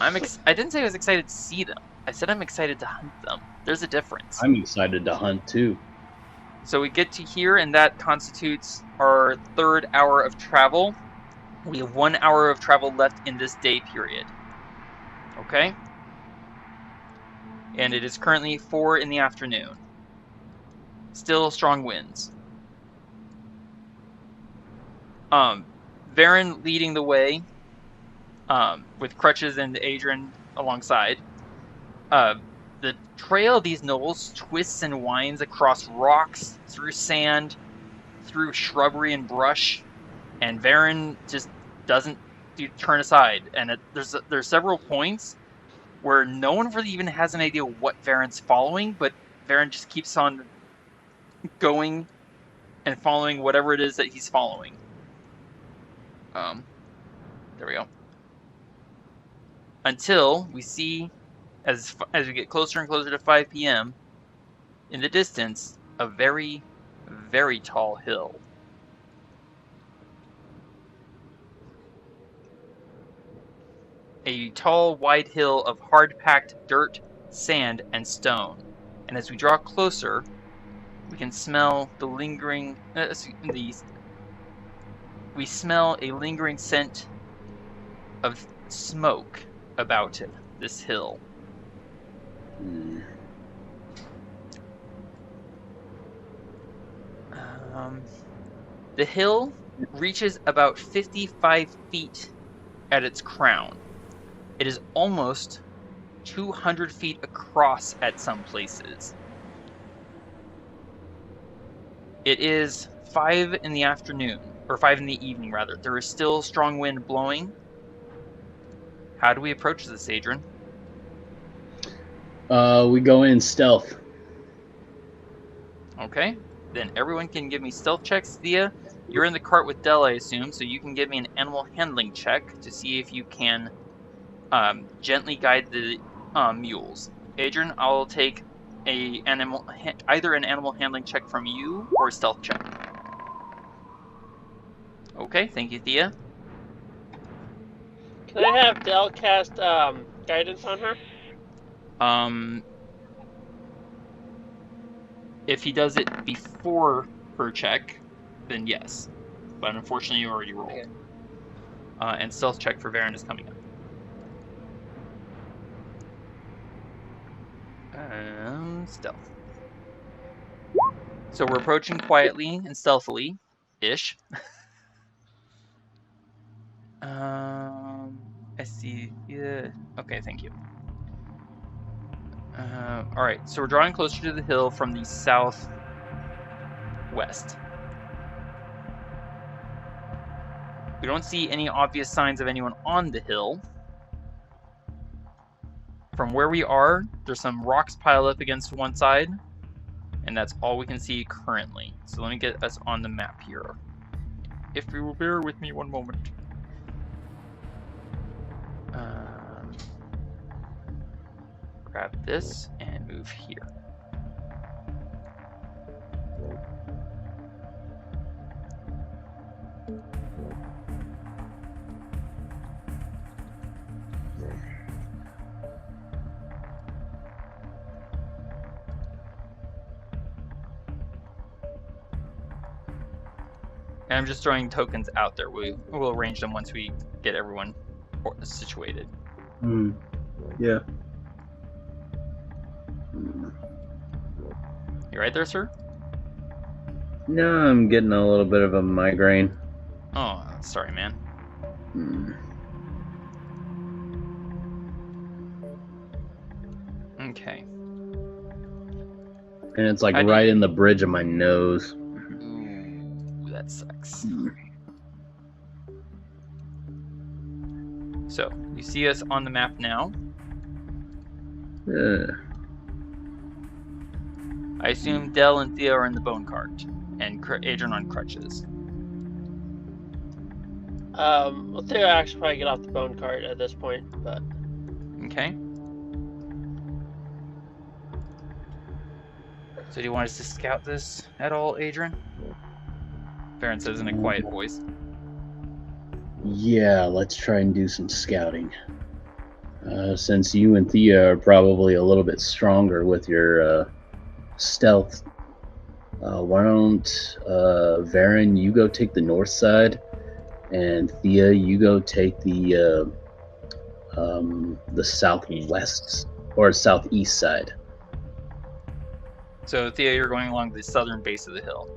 I didn't say I was excited to see them. I said I'm excited to hunt them. There's a difference. I'm excited to hunt too. So we get to here, and that constitutes our 3rd hour of travel. We have 1 hour of travel left in this day period. Okay? And it is currently 4 in the afternoon. Still strong winds. Varin leading the way, with Crutches and Adran alongside. The trail of these gnolls twists and winds across rocks, through sand, through shrubbery and brush, and Varin just doesn't turn aside. And there's several points where no one really even has an idea what Varin's following, but Varin just keeps on going and following whatever it is that he's following. There we go. Until we see, as we get closer and closer to 5 p.m., in the distance, a very, very tall hill. A tall, wide hill of hard-packed dirt, sand, and stone. And as we draw closer, we can smell the lingering... we smell a lingering scent of smoke about this hill. The hill reaches about 55 feet at its crown. It is almost 200 feet across at some places. It is 5 in the afternoon, or 5 in the evening rather. There is still strong wind blowing. How do we approach this, Adran? We go in stealth. Okay, then everyone can give me stealth checks. Thía, you're in the cart with Del, I assume, so you can give me an animal handling check to see if you can gently guide the mules. Adran, I'll take either an animal handling check from you or a stealth check. Okay, thank you, Thía. Can I have Del cast guidance on her? If he does it before her check, then yes. But unfortunately, you already rolled. Okay. And stealth check for Varin is coming up. Stealth. So we're approaching quietly and stealthily-ish. I see. Yeah. Okay, thank you. Alright, so we're drawing closer to the hill from the southwest. We don't see any obvious signs of anyone on the hill. From where we are, there's some rocks piled up against one side, and that's all we can see currently. So let me get us on the map here. If you will bear with me one moment. Grab this and move here. And I'm just throwing tokens out there. We'll arrange them once we get everyone situated. Yeah. You right there, sir? No, I'm getting a little bit of a migraine. Oh, sorry, man. Okay. And it's like right in the bridge of my nose. Ooh, that sucks. So, you see us on the map now. I assume Del and Thía are in the bone cart. and Adran on crutches. Well, Thea should probably get off the bone cart at this point, but Okay. So do you want us to scout this at all, Adran? Varin says in a quiet voice. Yeah, let's try and do some scouting. Since you and Thea are probably a little bit stronger with your stealth, why don't Varin, you go take the north side, and Thea, you go take the southwest or southeast side. So Thea, you're going along the southern base of the hill.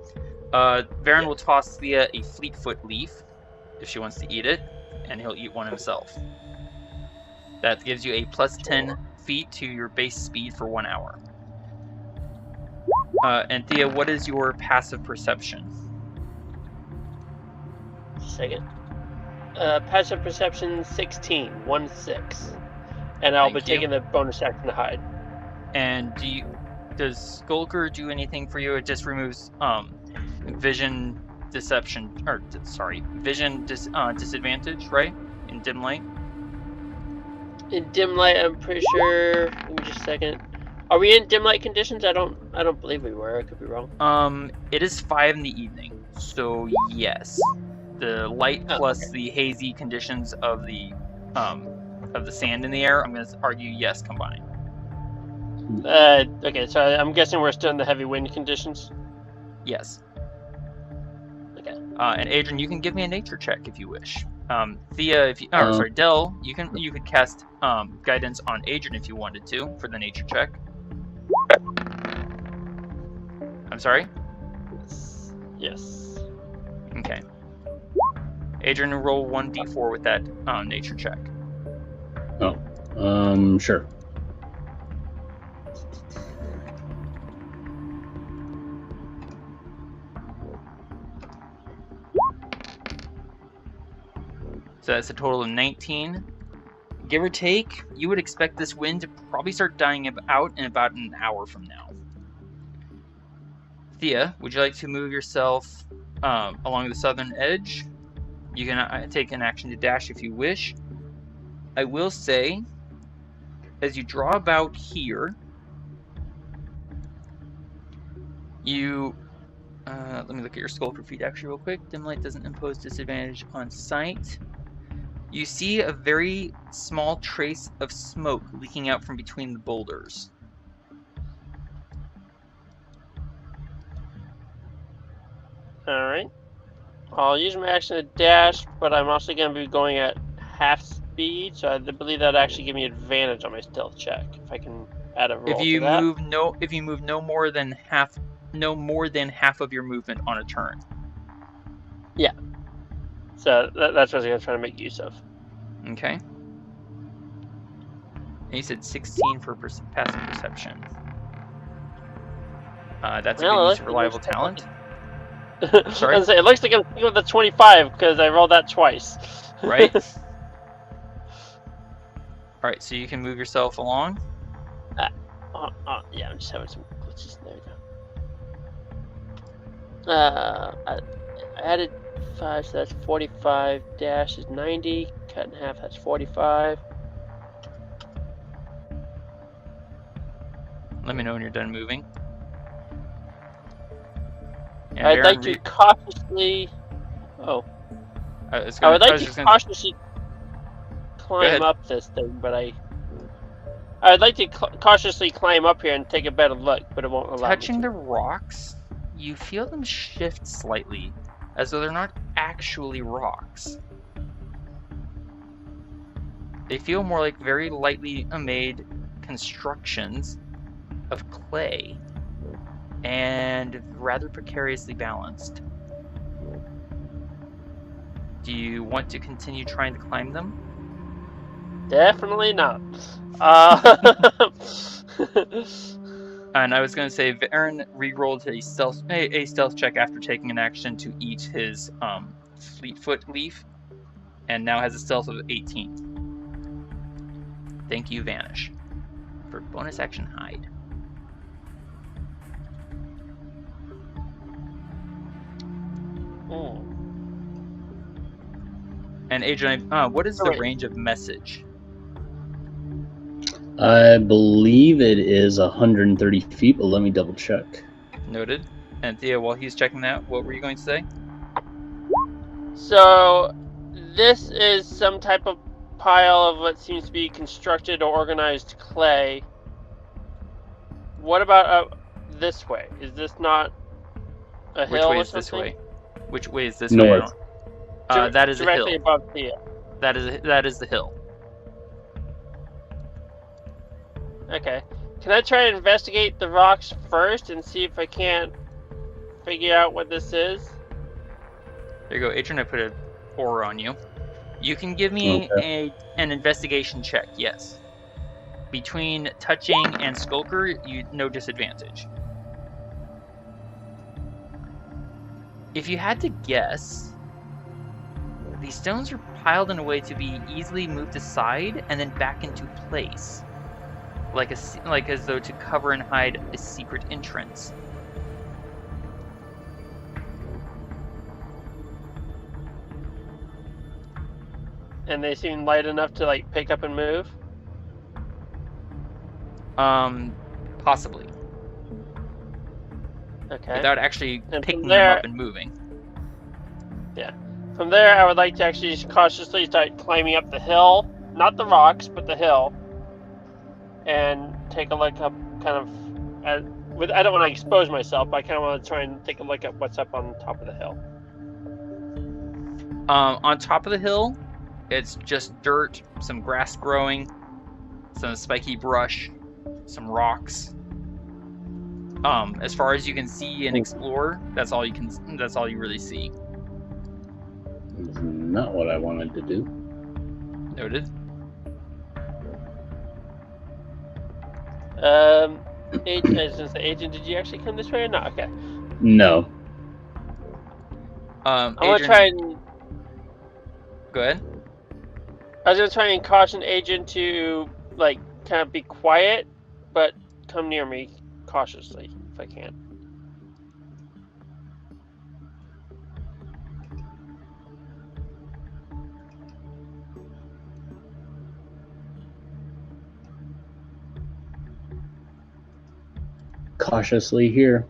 Varin will toss Thea a fleetfoot leaf if she wants to eat it, and he'll eat one himself. That gives you a plus 10 feet to your base speed for 1 hour. And Thea, what is your passive perception? second. Passive perception 16, 1-6. And I'll be taking the bonus action to hide. And does Skulker do anything for you? It just removes vision disadvantage, right? In dim light. In dim light, I'm pretty sure. Give me just a second. Are we in dim light conditions? I don't believe we were. I could be wrong. It is 5 in the evening, so yes, the light plus the hazy conditions of the sand in the air. I'm going to argue yes combined. Okay, so I'm guessing we're still in the heavy wind conditions. Yes. Okay. And Adran, you can give me a nature check if you wish. Thea, Del, you could cast guidance on Adran if you wanted to for the nature check. I'm sorry? Yes. Okay. Adran, roll 1d4 with that nature check. Oh, sure. So that's a total of 19. Give or take, you would expect this wind to probably start dying out in about an hour from now. Thea, would you like to move yourself along the southern edge? You can take an action to dash if you wish. I will say, as you draw about here, you... let me look at your Skulker feat actually real quick. Dim light doesn't impose disadvantage on sight. You see a very small trace of smoke leaking out from between the boulders. Alright. I'll use my action to dash, but I'm also going to be going at half speed, so I believe that actually give me advantage on my stealth check. If I can add a roll If you to that. move no more than half of your movement on a turn. Yeah. So that's what I was going to try to make use of. Okay. And you said 16 for passive perception. That's a good use of reliable talent. Sorry? It looks like I'm thinking with the 25 because I rolled that twice. Right? Alright, so you can move yourself along. Yeah, I'm just having some glitches. There we go. I added 5, so that's 45. Dash is 90. Cut in half, that's 45. Let me know when you're done moving. And I'd Baron like to cautiously... Oh. I would like to cautiously climb up this thing, but I'd like to cautiously climb up here and take a better look, but it won't allow me Touching to. the rocks, you feel them shift slightly, as though they're not actually rocks. They feel more like very lightly made constructions of clay, and rather precariously balanced. Do you want to continue trying to climb them? Definitely not. And I was going to say, Varin re-rolled a stealth check after taking an action to eat his Fleetfoot leaf, and now has a stealth of 18. Thank you, Vanish, for bonus action hide. And Adrian, what is the Wait. range of message? I believe it is 130 feet, but let me double check. Noted. And Thea, while he's checking that, what were you going to say? So, this is some type of pile of what seems to be constructed or organized clay. What about this way? Is this not a Which hill way or is this something? way? Which way is this North. way? That is a directly hill. above Thea. That is the hill. Okay. Can I try and investigate the rocks first and see if I can't figure out what this is? There you go, Adrian. I put an aura on you. You can give me an investigation check. Yes. Between touching and skulker, no disadvantage. If you had to guess, these stones are piled in a way to be easily moved aside and then back into place, like as though to cover and hide a secret entrance. And they seem light enough to like pick up and move? Possibly. Okay. Without actually And picking from them there- up and moving. Yeah. From there, I would like to actually just cautiously start climbing up the hill. Not the rocks, but the hill. And take a look up kind of... I don't want to expose myself, but I kind of want to try and take a look at what's up on top of the hill. On top of the hill, it's just dirt, some grass growing, some spiky brush, some rocks. As far as you can see and explore, that's all you really see. It's not what I wanted to do. Noted. Agent, I was gonna say, Agent, did you actually come this way or not? Okay. No. I want Adrian, to try and... go ahead. I was gonna try and caution Agent to, like, kind of be quiet, but come near me cautiously, if I can. Cautiously here.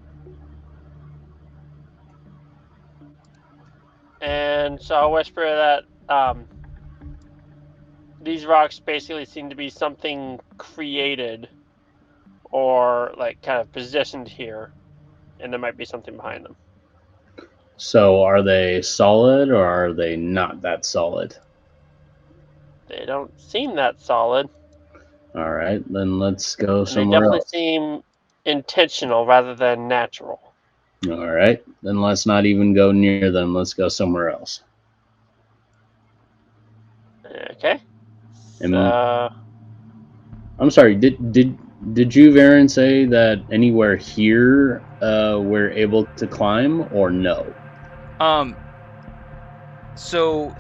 And so I'll whisper that these rocks basically seem to be something created or like kind of positioned here, and there might be something behind them. So are they solid or are they not that solid? They don't seem that solid. All right, then let's go And they somewhere definitely else. seem intentional rather than natural. All right, then let's not even go near them. Let's go somewhere else. Okay. And So, I'm sorry. Did you, Varin, say that anywhere here we're able to climb or no? So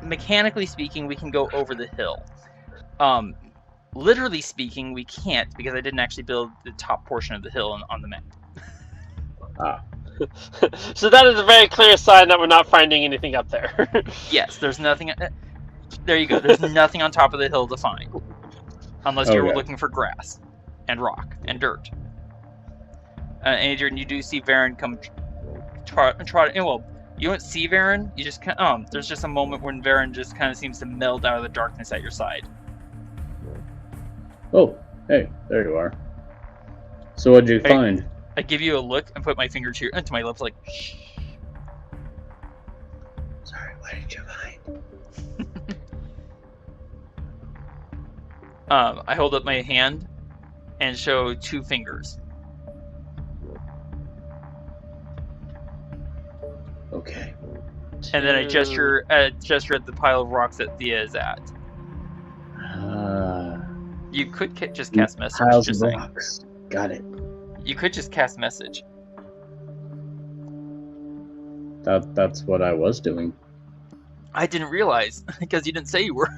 mechanically speaking, we can go over the hill. Literally speaking, we can't because I didn't actually build the top portion of the hill on the map. so that is a very clear sign that we're not finding anything up there. Yes, there's nothing. There you go. There's nothing on top of the hill to find, unless you're Okay. looking for grass, and rock, and dirt. Adrian, you do see Varin come trot. Well, you don't see Varin. You just there's just a moment when Varin just kind of seems to meld out of the darkness at your side. Oh, hey, there you are. So what'd you Hey. find? I give you a look and put my finger to my lips, like shh. Sorry, what did you find? I hold up my hand and show 2 fingers. Okay. And then I gesture at the pile of rocks that Thea is at. You could just cast message. Piles Just of saying. rocks. Got it. You could just cast message. That's what I was doing. I didn't realize because you didn't say you were.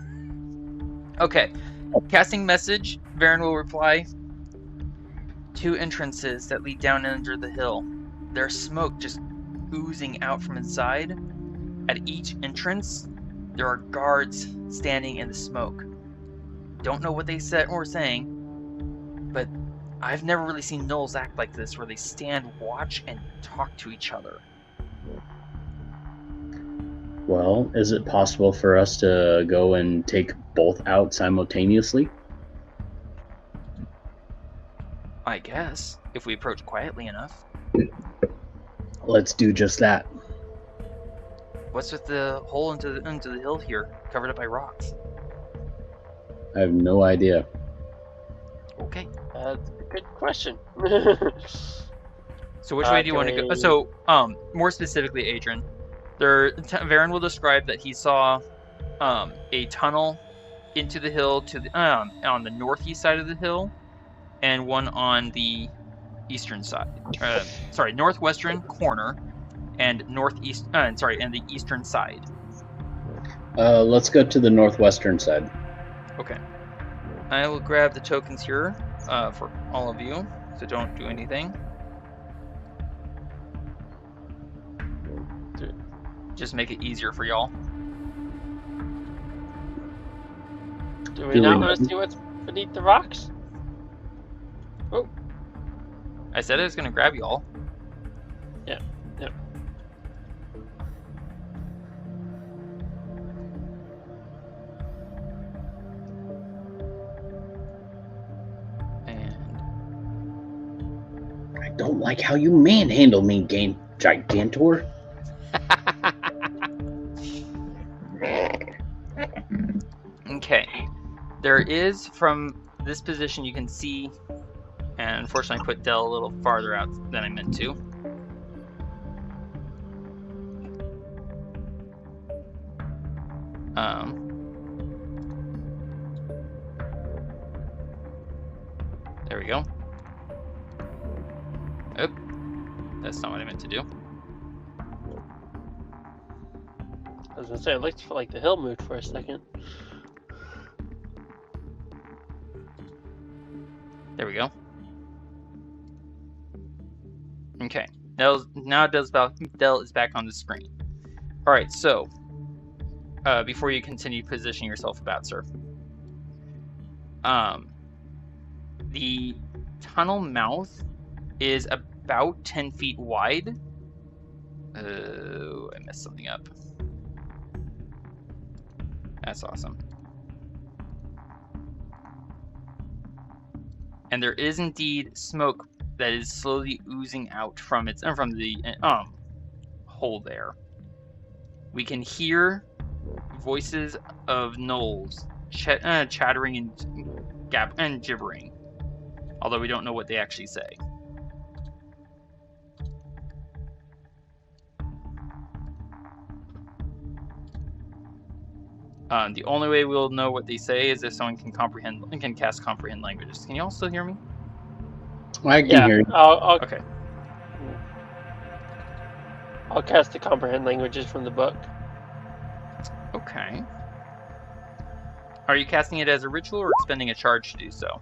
Okay, casting message. Varin will reply. 2 entrances that lead down under the hill. There's smoke just oozing out from inside. At each entrance, there are guards standing in the smoke. Don't know what they said or saying, but I've never really seen gnolls act like this, where they stand, watch, and talk to each other. Well, is it possible for us to go and take both out simultaneously? I guess, if we approach quietly enough. Let's do just that. What's with the hole into the hill here, covered up by rocks? I have no idea. Okay. That's a good question. So which way do you want to go? So, more specifically, Adran, Varin will describe that he saw a tunnel into the hill to the on the northeast side of the hill, and one on the eastern side. Northwestern corner, and northeast. And the eastern side. Let's go to the northwestern side. Okay. I will grab the tokens here for all of you, so don't do anything. Just make it easier for y'all. Do we not want to see what's beneath the rocks? Oh. I said I was going to grab y'all. Yeah. Yep. And I don't like how you manhandle me, Gigantor. okay. There is, from this position, you can see, and unfortunately I put Del a little farther out than I meant to. There we go. Oop. That's not what I meant to do. I was gonna say, it looked like the hill moved for a second. There we go. Okay. Del is back on the screen. Alright, so before you continue positioning yourself about, sir. The tunnel mouth is about 10 feet wide. Oh, I messed something up. That's awesome. And there is indeed smoke that is slowly oozing out from the hole there. We can hear voices of gnolls chattering and gibbering, although we don't know what they actually say. The only way we'll know what they say is if someone can cast comprehend languages. Can you all still hear me? I can hear you. Okay. I'll cast the comprehend languages from the book. Okay. Are you casting it as a ritual or expending a charge to do so?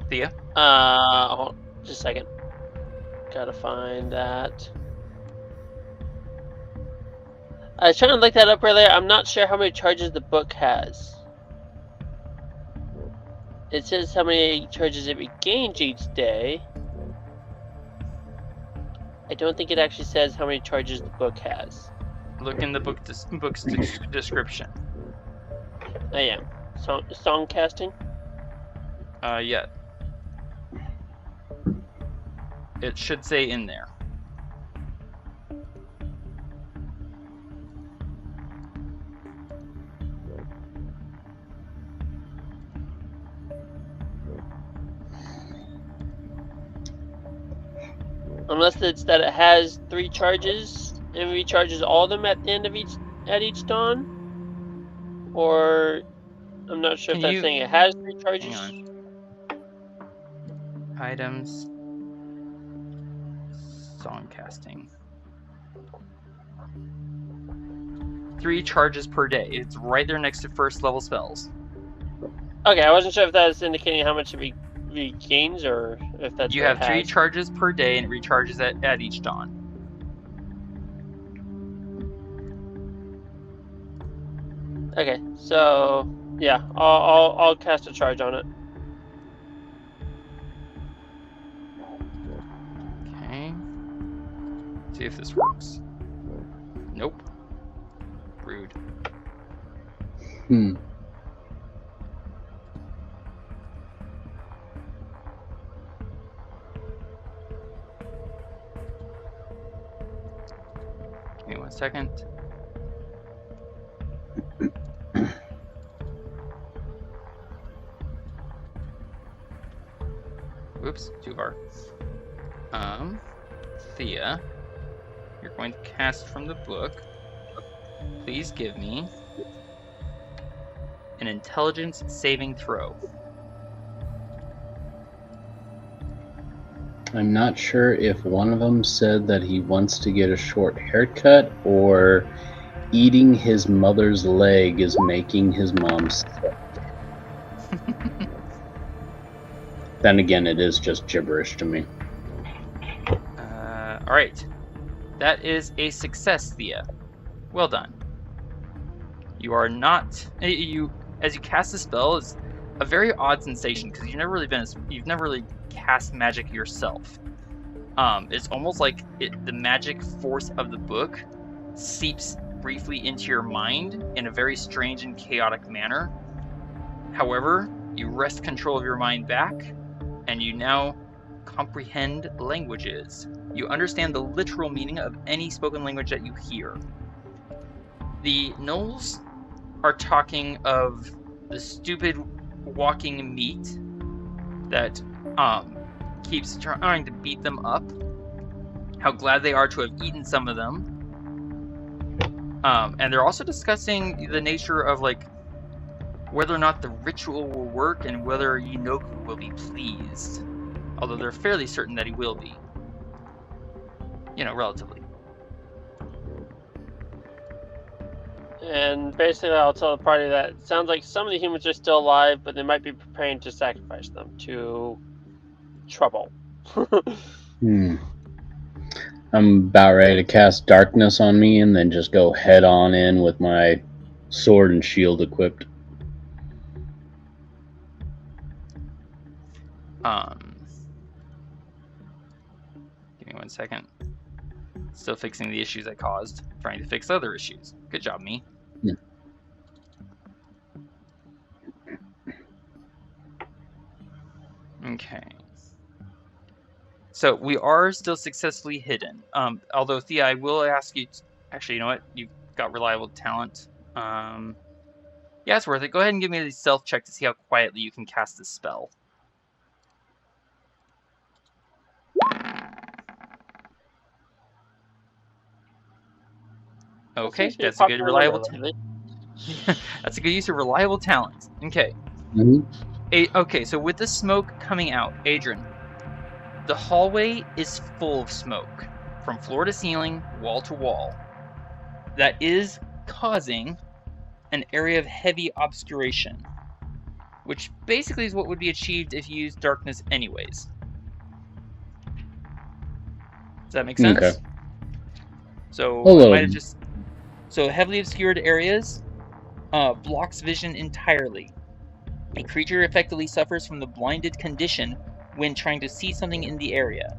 Thea? Hold on, just a second. Gotta find that. I was trying to look that up earlier. I'm not sure how many charges the book has. It says how many charges it regains each day. I don't think it actually says how many charges the book has. Look in the book's description. I am. Song casting? Yeah. It should say in there. Unless it's that it has 3 charges and recharges all of them at the end of each dawn, or I'm not sure if that's saying it has 3 charges. Hang on. Items. Song casting. 3 charges per day. It's right there next to first level spells. Okay, I wasn't sure if that was indicating how much it regains, or if that's You what have it 3 has? charges per day, and it recharges at each dawn. Okay, so yeah, I'll cast a charge on it. Okay. See if this works. Nope. Rude. Hmm. Give me 1 second. Whoops, too far. Thía, you're going to cast from the book. Please give me an intelligence saving throw. I'm not sure if one of them said that he wants to get a short haircut or eating his mother's leg is making his mom sick. Then again, it is just gibberish to me. All right. That is a success, Thía. Well done. You are not as you cast the spell. It's a very odd sensation because you've never really cast magic yourself. It's almost like the magic force of the book seeps briefly into your mind in a very strange and chaotic manner. However, you wrest control of your mind back, and you now comprehend languages. You understand the literal meaning of any spoken language that you hear. The gnolls are talking of the stupid walking meat that keeps trying to beat them up. How glad they are to have eaten some of them. And they're also discussing the nature of whether or not the ritual will work and whether Yenoku will be pleased. Although they're fairly certain that he will be. Relatively. And basically, I'll tell the party that it sounds like some of the humans are still alive, but they might be preparing to sacrifice them to trouble. I'm about ready to cast darkness on me and then just go head on in with my sword and shield equipped. Give me 1 second. Still fixing the issues I caused. Trying to fix other issues. Good job, me. Yeah. Okay. So we are still successfully hidden. Although, Thía, I will ask you... Actually, you know what? You've got reliable talent. Yeah, it's worth it. Go ahead and give me a stealth check to see how quietly you can cast this spell. Okay, that's a good reliable talent. That's a good use of reliable talent. Okay. Okay, so with the smoke coming out, Adran, the hallway is full of smoke from floor to ceiling, wall to wall. That is causing an area of heavy obscuration, which basically is what would be achieved if you used darkness anyways. Does that make sense? Okay. So I might have just... So heavily obscured areas blocks vision entirely. A creature effectively suffers from the blinded condition when trying to see something in the area.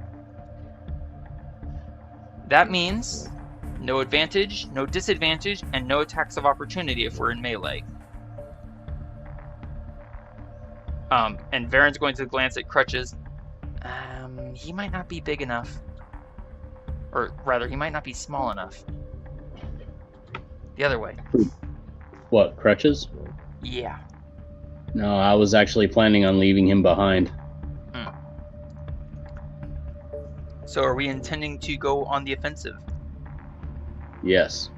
That means no advantage, no disadvantage, and no attacks of opportunity if we're in melee. And Varin's going to glance at Crutches. He might not be big enough. Or rather, he might not be small enough. The other way. What, Crutches? Yeah. No, I was actually planning on leaving him behind. So are we intending to go on the offensive? Yes.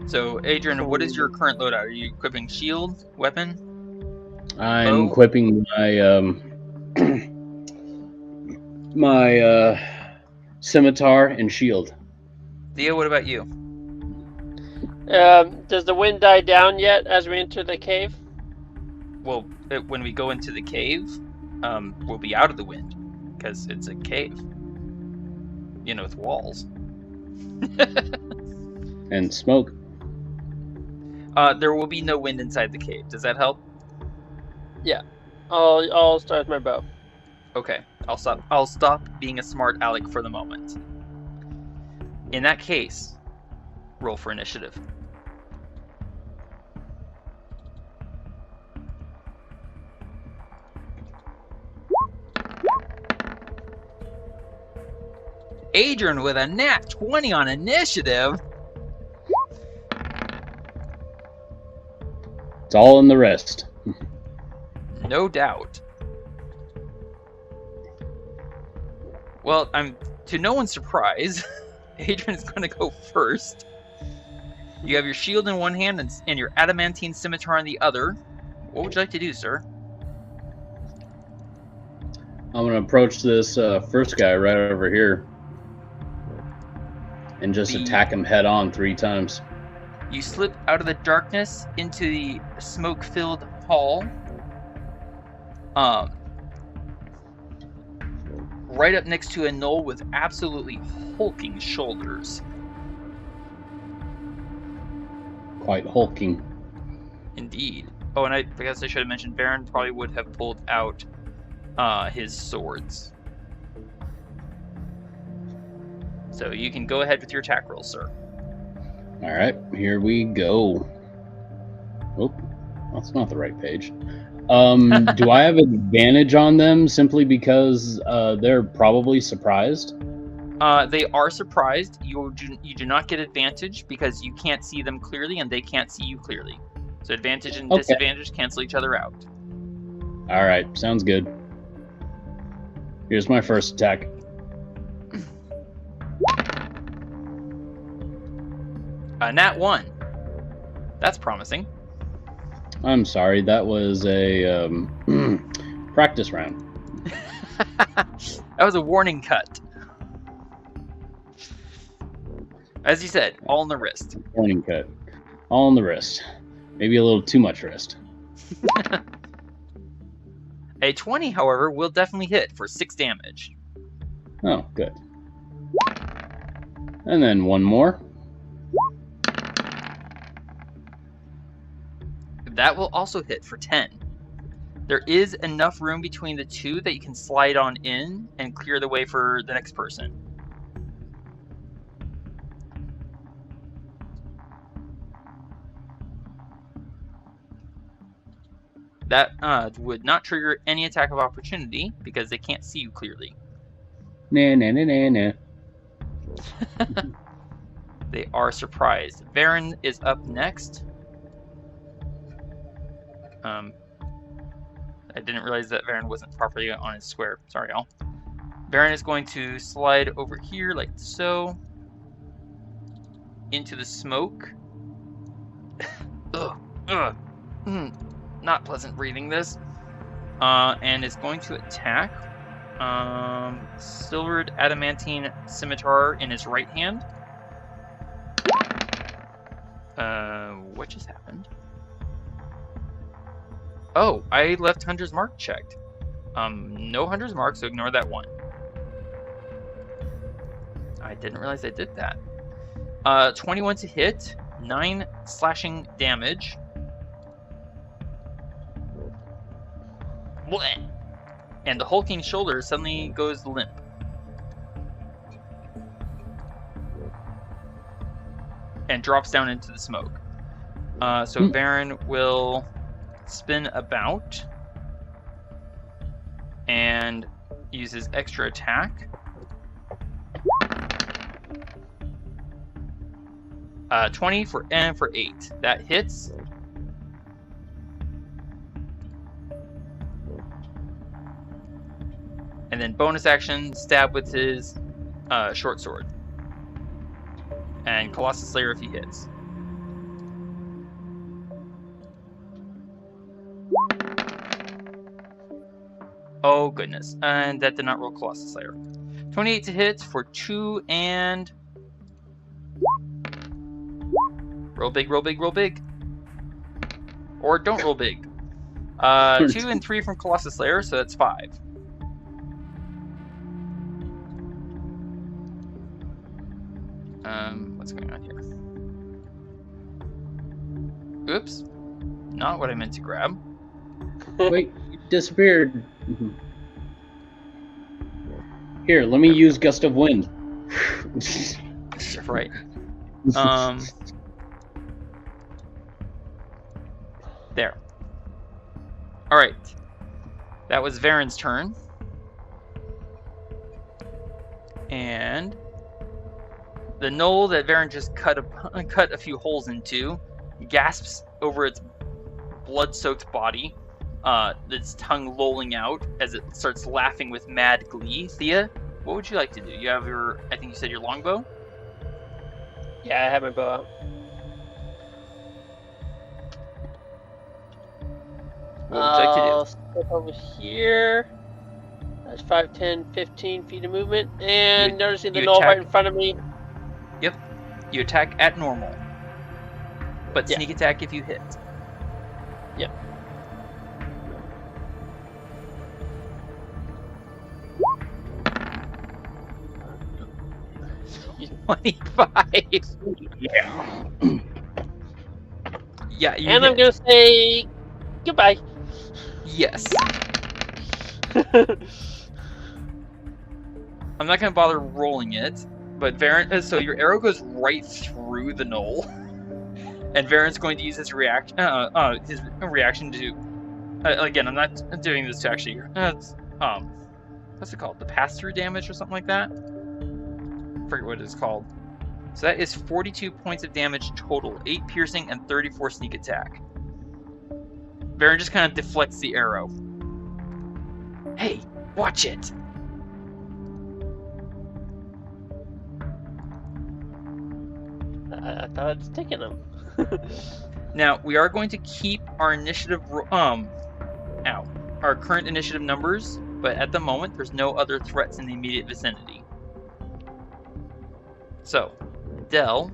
So, Adran, what is your current loadout? Are you equipping shield, weapon? I'm equipping my scimitar and shield. Thía, what about you? Does the wind die down yet as we enter the cave? Well, when we go into the cave, we'll be out of the wind because it's a cave. You know, with walls. And smoke. There will be no wind inside the cave. Does that help? Yeah. I'll start my bow. Okay, I'll stop being a smart aleck for the moment. In that case, roll for initiative. Adran with a nat 20 on initiative. It's all in the wrist. No doubt. Well, to no one's surprise, Adran's going to go first. You have your shield in one hand and your adamantine scimitar in the other. What would you like to do, sir? I'm going to approach this first guy right over here and just attack him head on 3 times. You slip out of the darkness into the smoke-filled hall. Right up next to a gnoll with absolutely hulking shoulders. Quite hulking. Indeed. Oh, and I guess I should have mentioned Varin probably would have pulled out his swords. So you can go ahead with your attack roll, sir. All right, here we go. Oh, that's not the right page. Do I have advantage on them simply because they're probably surprised? They are surprised. You do not get advantage because you can't see them clearly and they can't see you clearly. So advantage and disadvantage cancel each other out. All right, sounds good. Here's my first attack. Nat 1. That's promising. I'm sorry, that was a practice round. That was a warning cut. As you said, all in the wrist. Warning cut. All in the wrist. Maybe a little too much wrist. A 20, however, will definitely hit for 6 damage. Oh, good. And then one more. That will also hit for 10. There is enough room between the two that you can slide on in and clear the way for the next person. That would not trigger any attack of opportunity because they can't see you clearly. Nah. They are surprised. Varin is up next. I didn't realize that Varin wasn't properly on his square. Sorry, y'all. Varin is going to slide over here like so. Into the smoke. Not pleasant breathing this. And is going to attack. Silvered adamantine scimitar in his right hand. What just happened? Oh, I left Hunter's Mark checked. No Hunter's Mark, so ignore that one. I didn't realize I did that. 21 to hit, 9 slashing damage. Blech. And the hulking shoulder suddenly goes limp. And drops down into the smoke. So Varin will spin about and use his extra attack. 20 for 8. That hits. And then bonus action, stab with his short sword. And Colossus Slayer if he hits. Oh goodness, and that did not roll Colossus Slayer. 28 to hit for 2 and... Roll big, roll big, roll big. Or don't roll big. 2 and 3 from Colossus Slayer, so that's 5. What's going on here? Oops. Not what I meant to grab. Wait, you disappeared. Here, let me use Gust of Wind. Right. There. Alright. That was Varin's turn. And the knoll that Varin just cut a few holes into gasps over its blood-soaked body, its tongue lolling out as it starts laughing with mad glee. Thía, what would you like to do? You have your, I think you said your longbow? Yeah, I have my bow out. What would you like to I'll step over here. That's 5, 10, 15 feet of movement. And noticing the you knoll attack- right in front of me. Yep. You attack at normal. But Yeah. sneak attack if you hit. Yep. You 25. Yeah. Yeah, you And hit. I'm going to say goodbye. Yes. I'm not going to bother rolling it, but Varin, so your arrow goes right through the knoll, and Varin's going to use his reaction to. Again, I'm not doing this to actually. What's it called? The pass-through damage or something like that. I forget what it's called. So that is 42 points of damage total, 8 piercing and 34 sneak attack. Varin just kind of deflects the arrow. Hey, watch it! I thought it's taking him. Now, we are going to keep our initiative, our current initiative numbers, but at the moment, there's no other threats in the immediate vicinity. So, Del,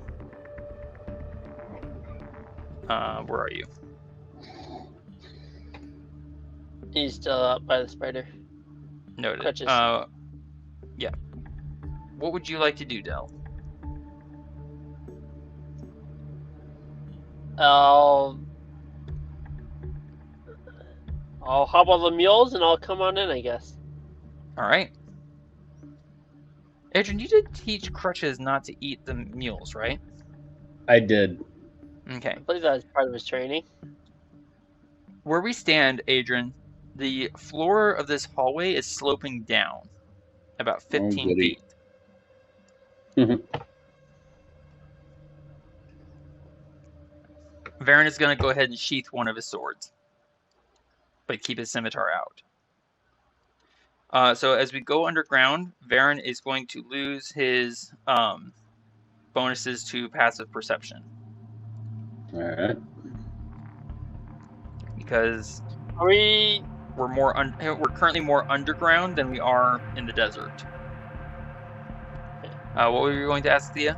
where are you? He's still up by the spider. Noted. Crutches. Yeah. What would you like to do, Del? I'll hop on the mules and I'll come on in, I guess. Alright. Adran, you did teach Crutches not to eat the mules, right? I did. Okay. I believe that was part of his training. Where we stand, Adran, the floor of this hallway is sloping down about 15 goody. feet. Varin is going to go ahead and sheath one of his swords, but keep his scimitar out. So as we go underground, Varin is going to lose his bonuses to passive perception. Alright. Because we're currently more underground than we are in the desert. What were you going to ask, Thía?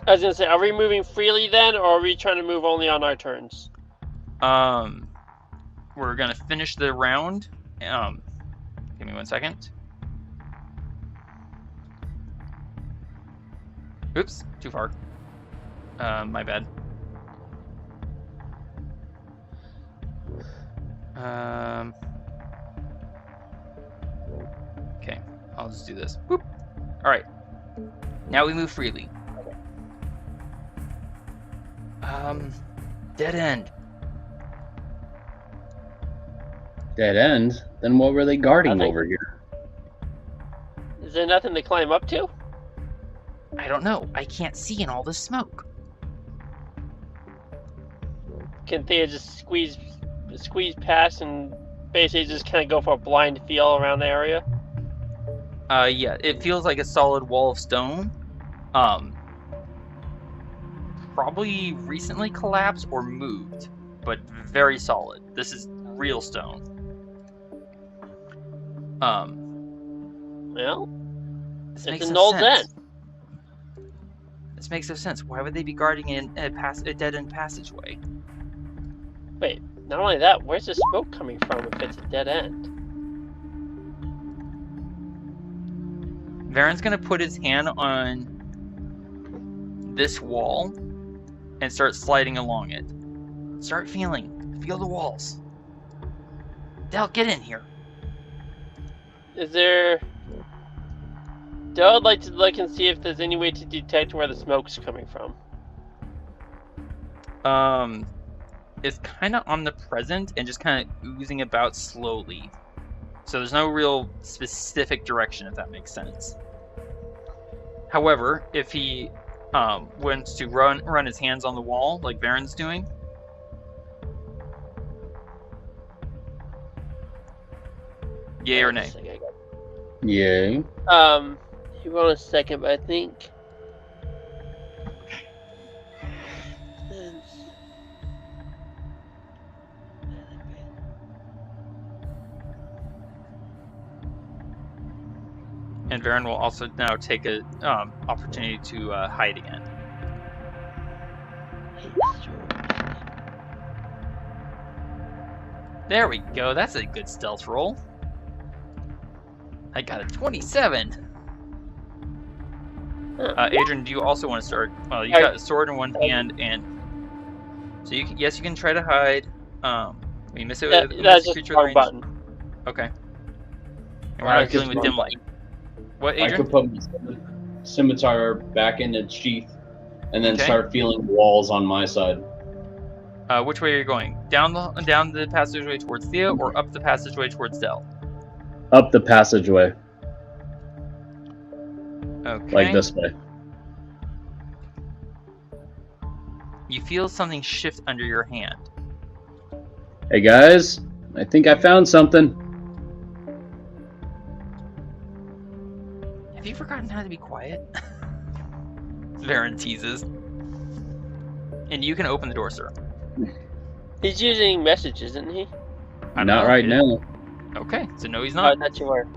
I was gonna say, are we moving freely then, or are we trying to move only on our turns? We're gonna finish the round. Give me 1 second. Oops, too far. My bad. Okay, I'll just do this. Boop. All right. Now we move freely. Dead end. Dead end? Then what were they guarding Nothing. over here? Is there nothing to climb up to? I don't know. I can't see in all this smoke. Can Thea just squeeze past and basically just kind of go for a blind feel around the area? Yeah, it feels like a solid wall of stone. Probably recently collapsed or moved, but very solid. This is real stone. Well, This it's makes a no null sense. den. This makes no sense. Why would they be guarding a dead-end passageway? Wait, Not only that, where's the smoke coming from if it's a dead end? Varin's gonna put his hand on this wall and start sliding along it. Start feel the walls. Del, get in here. Is there... I'd like to look and see if there's any way to detect where the smoke's coming from. It's kind of omnipresent and just kind of oozing about slowly. So there's no real specific direction, if that makes sense. However, if he wants to run his hands on the wall like Varin's doing, yay or nay? Yay. You want a second, but I think. And Varin will also now take a opportunity to hide again. There we go. That's a good stealth roll. I got a 27. Adran, do you also want to start? Well, you got a sword in one hand, and so you can, yes, you can try to hide. You miss it with that's a just creature wrong range. button. Okay. And we're not dealing with dim light. What, I could Adran? put my scimitar back in its sheath and then Okay. start feeling walls on my side. Which way are you going? Down the passageway towards Thía, or up the passageway towards Del? Up the passageway, Okay. like this way. You feel something shift under your hand. Hey guys, I think I found something. Have you forgotten how to be quiet? Varin teases. And you can open the door, sir. He's using message, isn't he? I don't Not know. right now. Okay, so no, he's Oh, not. not you are.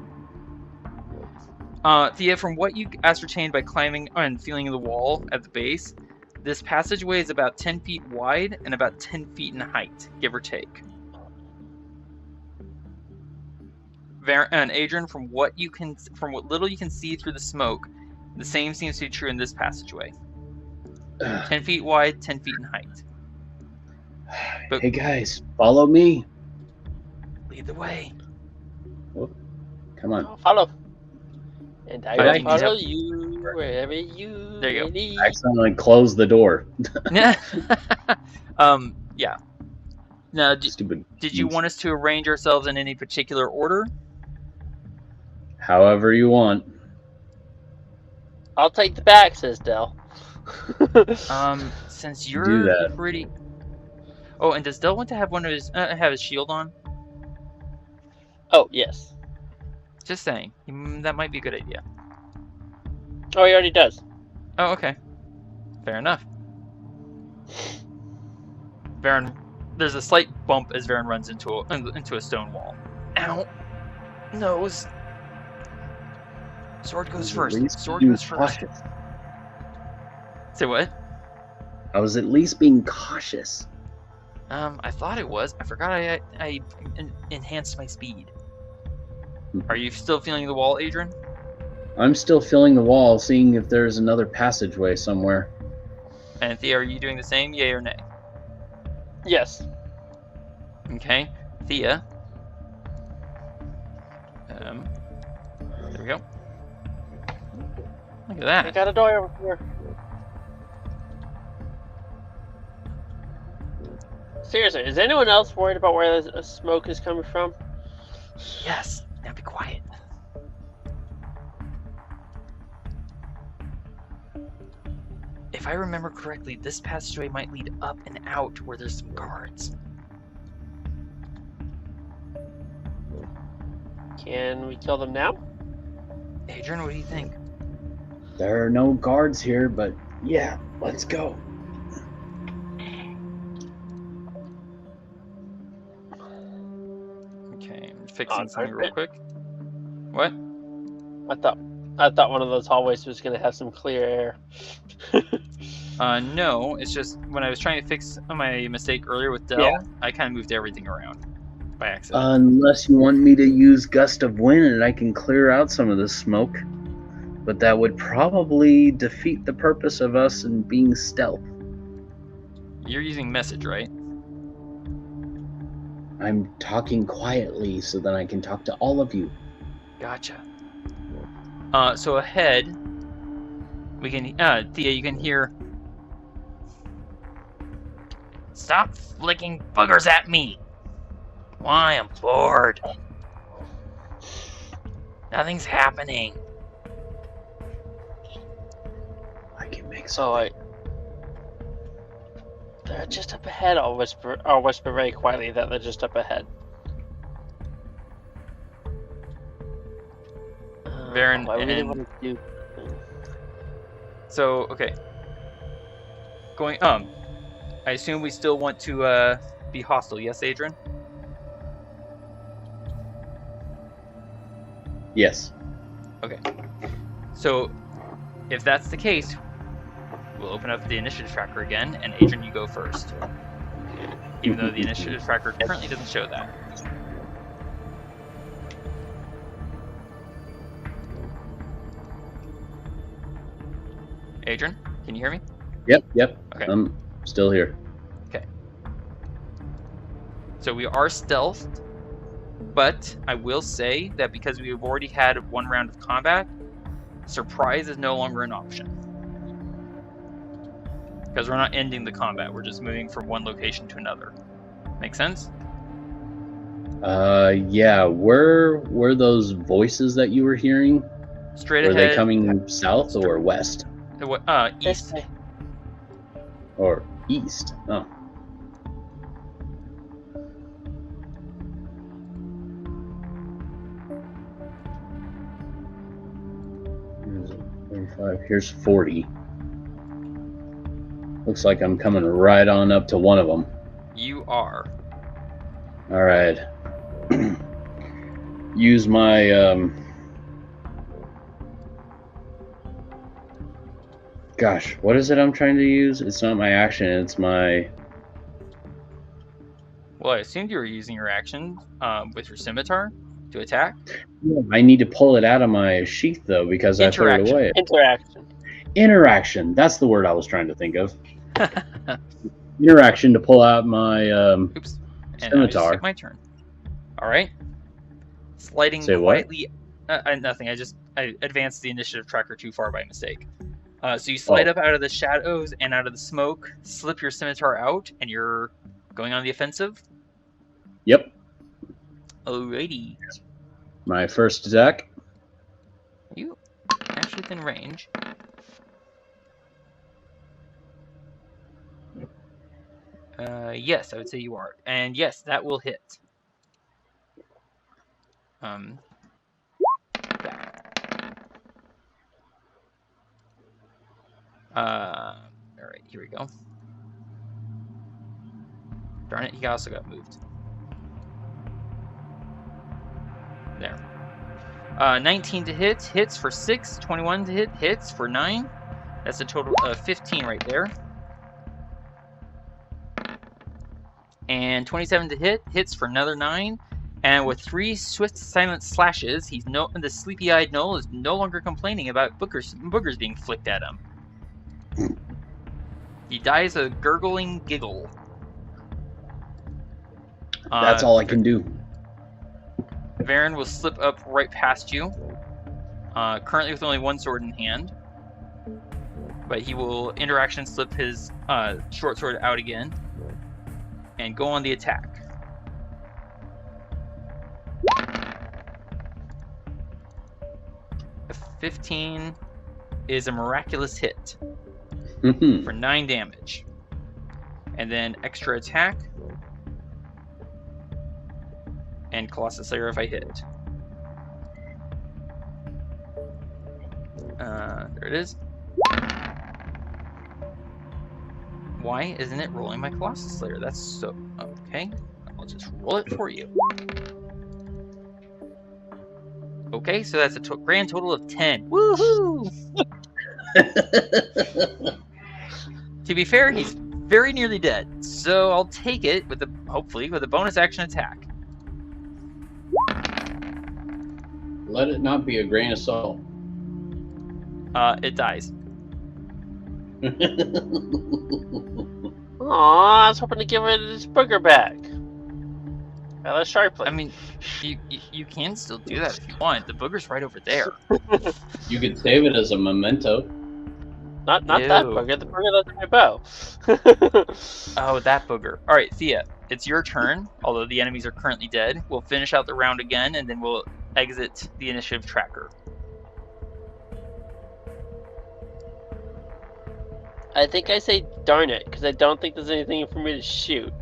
Thía, from what you ascertained by climbing and feeling the wall at the base, this passageway is about 10 feet wide and about 10 feet in height, give or take. And Adran, from what little you can see through the smoke, the same seems to be true in this passageway. 10 feet wide, 10 feet in height. But Hey guys, follow me. lead the way. Come on. I'll follow. And I But will you follow have- you wherever you There you go. lead. I accidentally closed the door. Yeah. Yeah. Now, Stupid. did you want us to arrange ourselves in any particular order? However you want. I'll take the back, says Del. Since Do you're that. pretty. Oh, and does Del want to have one of his have his shield on? Oh, yes. Just saying, that might be a good idea. Oh, he already does. Oh, okay. Fair enough. Varin, there's a slight bump as Varin runs into a stone wall. Ow! Nose. Sword goes At first. least Sword being goes first. cautious. Say what? I was at least being cautious. I thought it was. I forgot I enhanced my speed. Are you still feeling the wall, Adran? I'm still filling the wall, seeing if there's another passageway somewhere. And Thea, are you doing the same? Yay or nay? Yes. Okay. Thea. There we go. Look at I that. got a door over here. Seriously, is anyone else worried about where the smoke is coming from? Yes. Now be quiet. If I remember correctly, this passageway might lead up and out where there's some guards. Can we kill them now? Adran, what do you think? There are no guards here, but yeah, let's go. Okay, I'm fixing something real quick. What? I thought one of those hallways was gonna have some clear air. No, it's just when I was trying to fix my mistake earlier with Dell, Yeah. I kind of moved everything around by accident. Unless you want me to use Gust of Wind and I can clear out some of the smoke. But that would probably defeat the purpose of us in being stealth. You're using message, right? I'm talking quietly so that I can talk to all of you. Gotcha. So ahead, we can, Thea, you can hear. Stop flicking boogers at me! Why, I'm bored. Nothing's happening. I can make So I. They're just up ahead. I'll whisper very quietly that they're just up ahead. Varin I really and- want to do. So, okay. I assume we still want to, be hostile, yes, Adran? Yes. So, if that's the case, we'll open up the initiative tracker again, and Adrian, you go first. Even though the initiative tracker currently doesn't show that. Adrian, can you hear me? Yep. Okay. I'm still here. So we are stealthed, but I will say that because we've already had one round of combat, surprise is no longer an option. Because we're not ending the combat, we're just moving from one location to another. Make sense? Yeah. Were those voices that you were hearing? Straight Were ahead. they coming south or west? East. Or east? Oh. Here's 35. Here's 40. Looks like I'm coming right on up to one of them. You are. All right. Use my Gosh, what is it I'm trying to use? It's not my action. It's my. Well, I assumed you were using your action with your scimitar to attack. I need to pull it out of my sheath though because I threw it Interaction. away. Interaction. Interaction. That's the word I was trying to think of. Interaction to pull out my Oops. And I just scimitar. took my turn. All right. Sliding Say what? quietly. Nothing. I advanced the initiative tracker too far by mistake. So you slide up out of the shadows and out of the smoke, slip your scimitar out, and you're going on the offensive. Yep. Alrighty. My first attack. You actually within range. Yes, I would say you are. And yes, that will hit. Alright, here we go. Darn it, he also got moved. There. 19 to hit, hits for 6. 21 to hit, hits for 9. That's a total of 15 right there. And 27 to hit, hits for another 9. And with 3 swift, silent slashes, the sleepy-eyed gnoll is no longer complaining about boogers being flicked at him. He dies a gurgling giggle. That's all I can do. Varin will slip up right past you, currently with only one sword in hand. But he will interaction slip his short sword out again and go on the attack. A 15 is a miraculous hit for 9 damage. And then extra attack. And Colossus Slayer if I hit. There it is. Why isn't it rolling my Colossus Slayer? That's so... Okay. I'll just roll it for you. Okay, so that's a grand total of 10. Woohoo! To be fair, he's very nearly dead, so I'll take it with hopefully with a bonus action attack. Let it not be a grain of salt. It dies. Aw, I was hoping to give it its booger back. Less sharply. I mean, you can still do that if you want. The booger's right over there. You could save it as a memento. Not that booger, the booger that's my bow. Oh, that booger. All right, Thía, it's your turn. Although the enemies are currently dead, we'll finish out the round again, and then we'll exit the initiative tracker. I think I say darn it, because I don't think there's anything for me to shoot.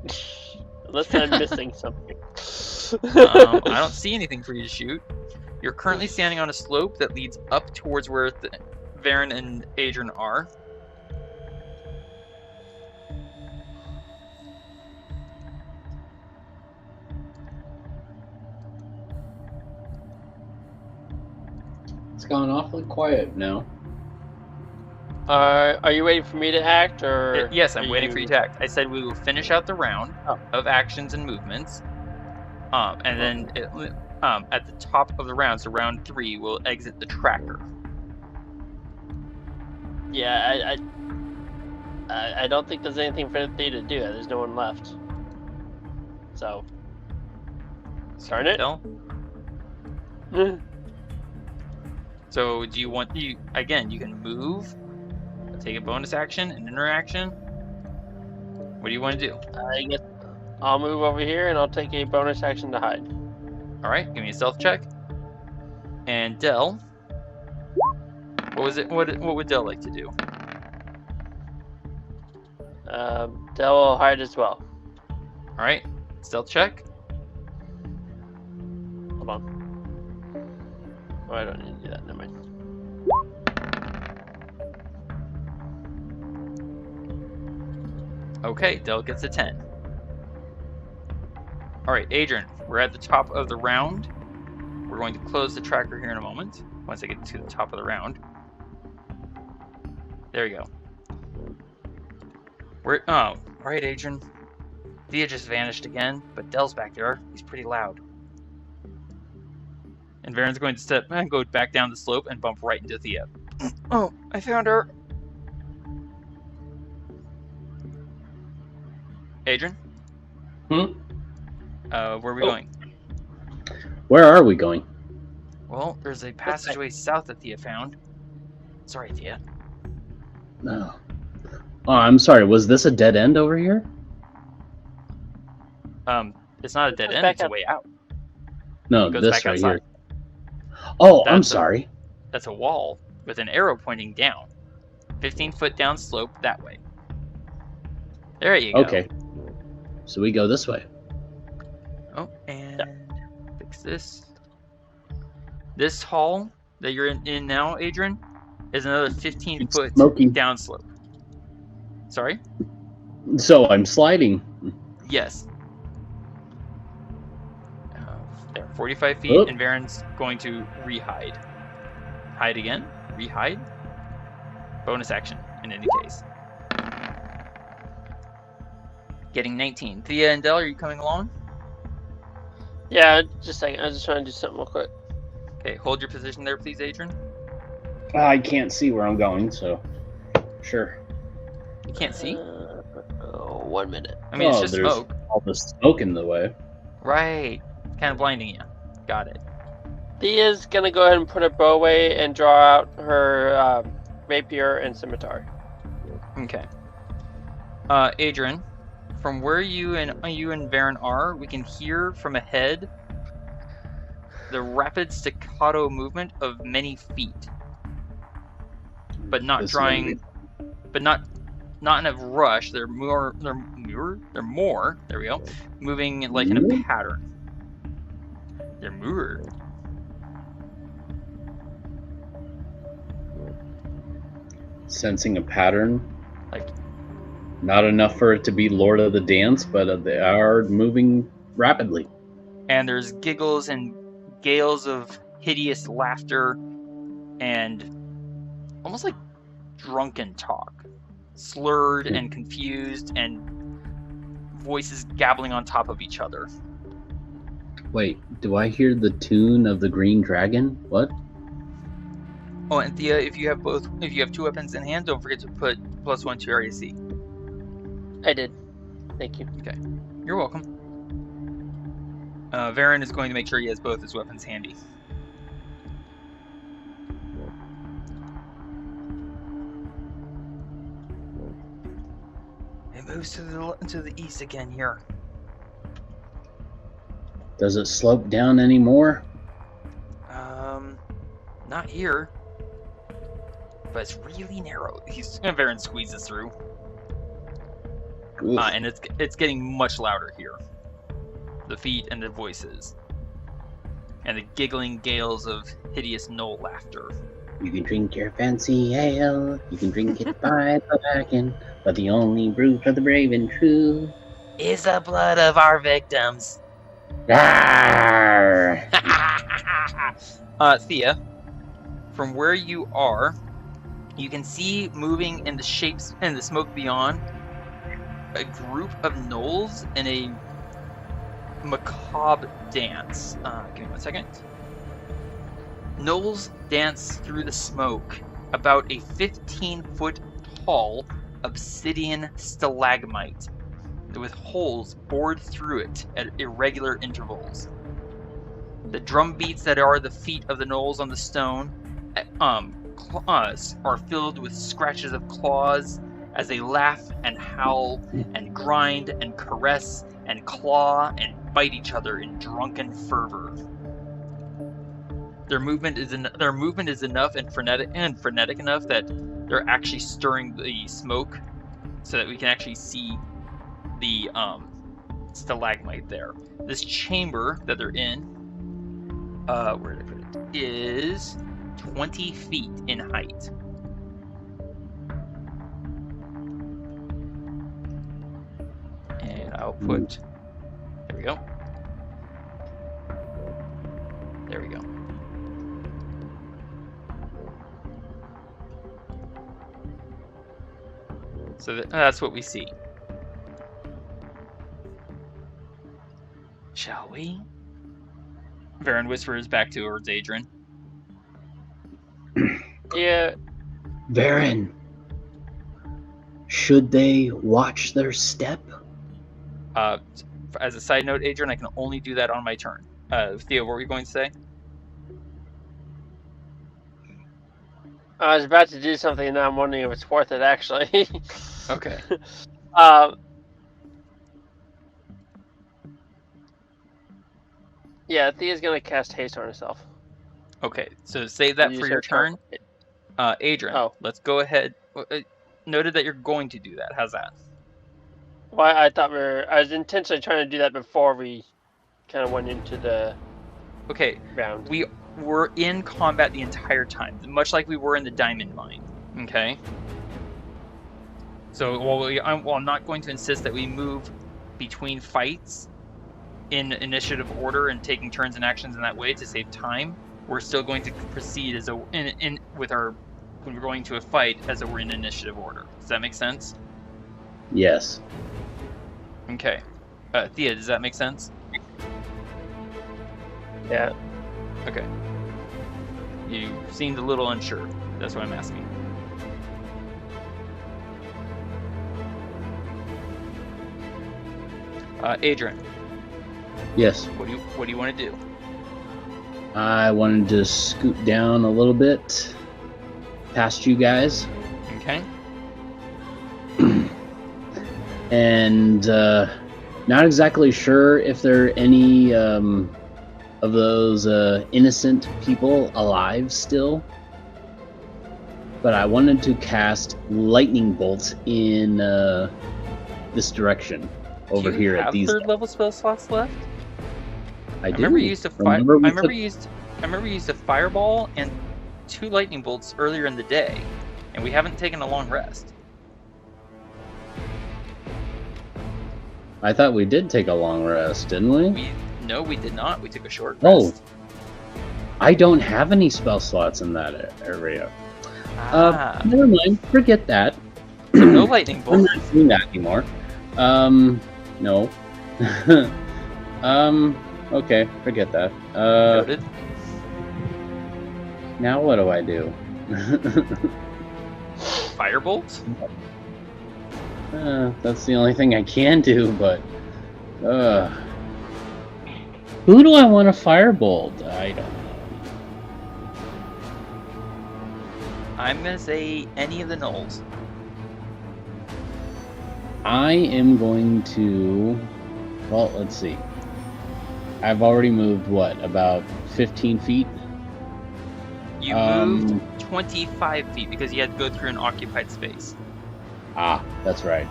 Unless I'm missing something. I don't see anything for you to shoot. You're currently standing on a slope that leads up towards where Varin and Adran are. It's gone awfully quiet now. Are you waiting for me to act, or? Yes, I'm waiting for you to act. I said we will finish out the round of actions and movements, and then at the top of the round, so round 3, we'll exit the tracker. Yeah, I don't think there's anything for Thea to do. There's no one left. So, darn it. So, do you want again? You can move, take a bonus action, an interaction. What do you want to do? I guess I'll move over here and I'll take a bonus action to hide. All right, give me a stealth check. And Del, what was it? What would Del like to do? Del will hide as well. All right, stealth check. Hold on. Oh, I don't need to do that. Never mind. Okay, Del gets a 10. All right, Adran, we're at the top of the round. We're going to close the tracker here in a moment, once I get to the top of the round. There you go. All right, Adran. Thea just vanished again, but Del's back there. He's pretty loud. And Varin's going to go back down the slope and bump right into Thea. Oh, I found her. Adran? Hmm? Where are we going? Where are we going? Well, there's a passageway south that Thea found. Sorry, Thea. No. Oh, I'm sorry. Was this a dead end over here? It's not a dead end, it's a way out. No, goes this back right outside. here. Oh, I'm sorry. That's a wall with an arrow pointing down. 15 foot down slope that way. There you go. Okay. So we go this way. Oh, and fix this. This hall that you're in now, Adran, is another 15 foot down slope. Sorry? So I'm sliding. Yes. There, 45 feet, and Varin's going to re-hide. Hide again. Re-hide. Bonus action, in any case. Getting 19. Thea and Del, are you coming along? Yeah, just a second. I was just trying to do something real quick. Okay, hold your position there, please, Adran. I can't see where I'm going, so sure. You can't see? 1 minute. I mean, it's just there's smoke. all the smoke in the way. Right. Kind of blinding you. Got it. Thea's gonna go ahead and put her bow away and draw out her rapier and scimitar. Okay. Adran, from where you and Varin are, we can hear from ahead the rapid staccato movement of many feet, but not drawing, but not in a rush. They're more. There we go. Moving like in a pattern. They're more. Sensing a pattern. Like, not enough for it to be Lord of the Dance, but they are moving rapidly. And there's giggles and gales of hideous laughter and almost like drunken talk. slurred and confused, and voices gabbling on top of each other. Wait, do I hear the tune of the Green Dragon? What? Oh, and Thea, if you have 2 weapons in hand, don't forget to put +1 to your AC. I did. Thank you. Okay, you're welcome. Varin is going to make sure he has both his weapons handy. It moves to the east again here. Does it slope down anymore? Not here. But it's really narrow. Varin squeezes through. And it's getting much louder here. The feet and the voices. And the giggling gales of hideous gnoll laughter. You can drink your fancy ale, you can drink it by the wagon, but the only brew for the brave and true is the blood of our victims. Arr! Thea, from where you are, you can see moving in the shapes and the smoke beyond a group of gnolls in a macabre dance. Give me 1 second. Gnolls dance through the smoke about a 15-foot tall obsidian stalagmite with holes bored through it at irregular intervals. The drum beats that are the feet of the gnolls on the stone claws are filled with scratches of claws as they laugh and howl and grind and caress and claw and bite each other in drunken fervor. Their movement is enough and frenetic enough that they're actually stirring the smoke so that we can actually see the stalagmite there. This chamber that they're in, where did I put it? Is 20 feet in height. And I'll put, there we go. There we go. So that's what we see. Shall we? Varin whispers back towards Adran. Yeah. Varin, should they watch their step? As a side note, Adran, I can only do that on my turn. Thea, what were you going to say? I was about to do something and now I'm wondering if it's worth it, actually. Okay. Yeah, Thea's gonna cast haste on herself. Okay, so save that for your turn. Adran, let's go ahead. Noted that you're going to do that. How's that? Well, I thought I was intentionally trying to do that before we kind of went into the round. We were in combat the entire time, much like we were in the diamond mine. Okay. So while I'm not going to insist that we move between fights in initiative order and taking turns and actions in that way to save time, we're still going to proceed as when we're going to a fight as we're in initiative order. Does that make sense? Yes. Okay. Thea, does that make sense? Yeah. Okay. You seemed a little unsure. That's what I'm asking. Adran. Yes. What do you want to do? I wanted to scoot down a little bit past you guys. Okay. And not exactly sure if there are any of those innocent people alive still. But I wanted to cast lightning bolts in this direction over here at these. Do you have third level spell slots left? I do. I remember you used a fireball and 2 lightning bolts earlier in the day, and we haven't taken a long rest. I thought we did take a long rest, didn't we? No, we did not. We took a short Oh, rest. I don't have any spell slots in that area. Never mind. Forget that. So no lightning I'm bolt. not doing that anymore. No. Okay, forget that. Noted. Now what do I do? Firebolt. That's the only thing I can do, but... Who do I want to firebolt? I don't know. I'm gonna say any of the gnolls. I am going to... Well, let's see. I've already moved, what, about 15 feet? You moved 25 feet because you had to go through an occupied space. Ah, that's right.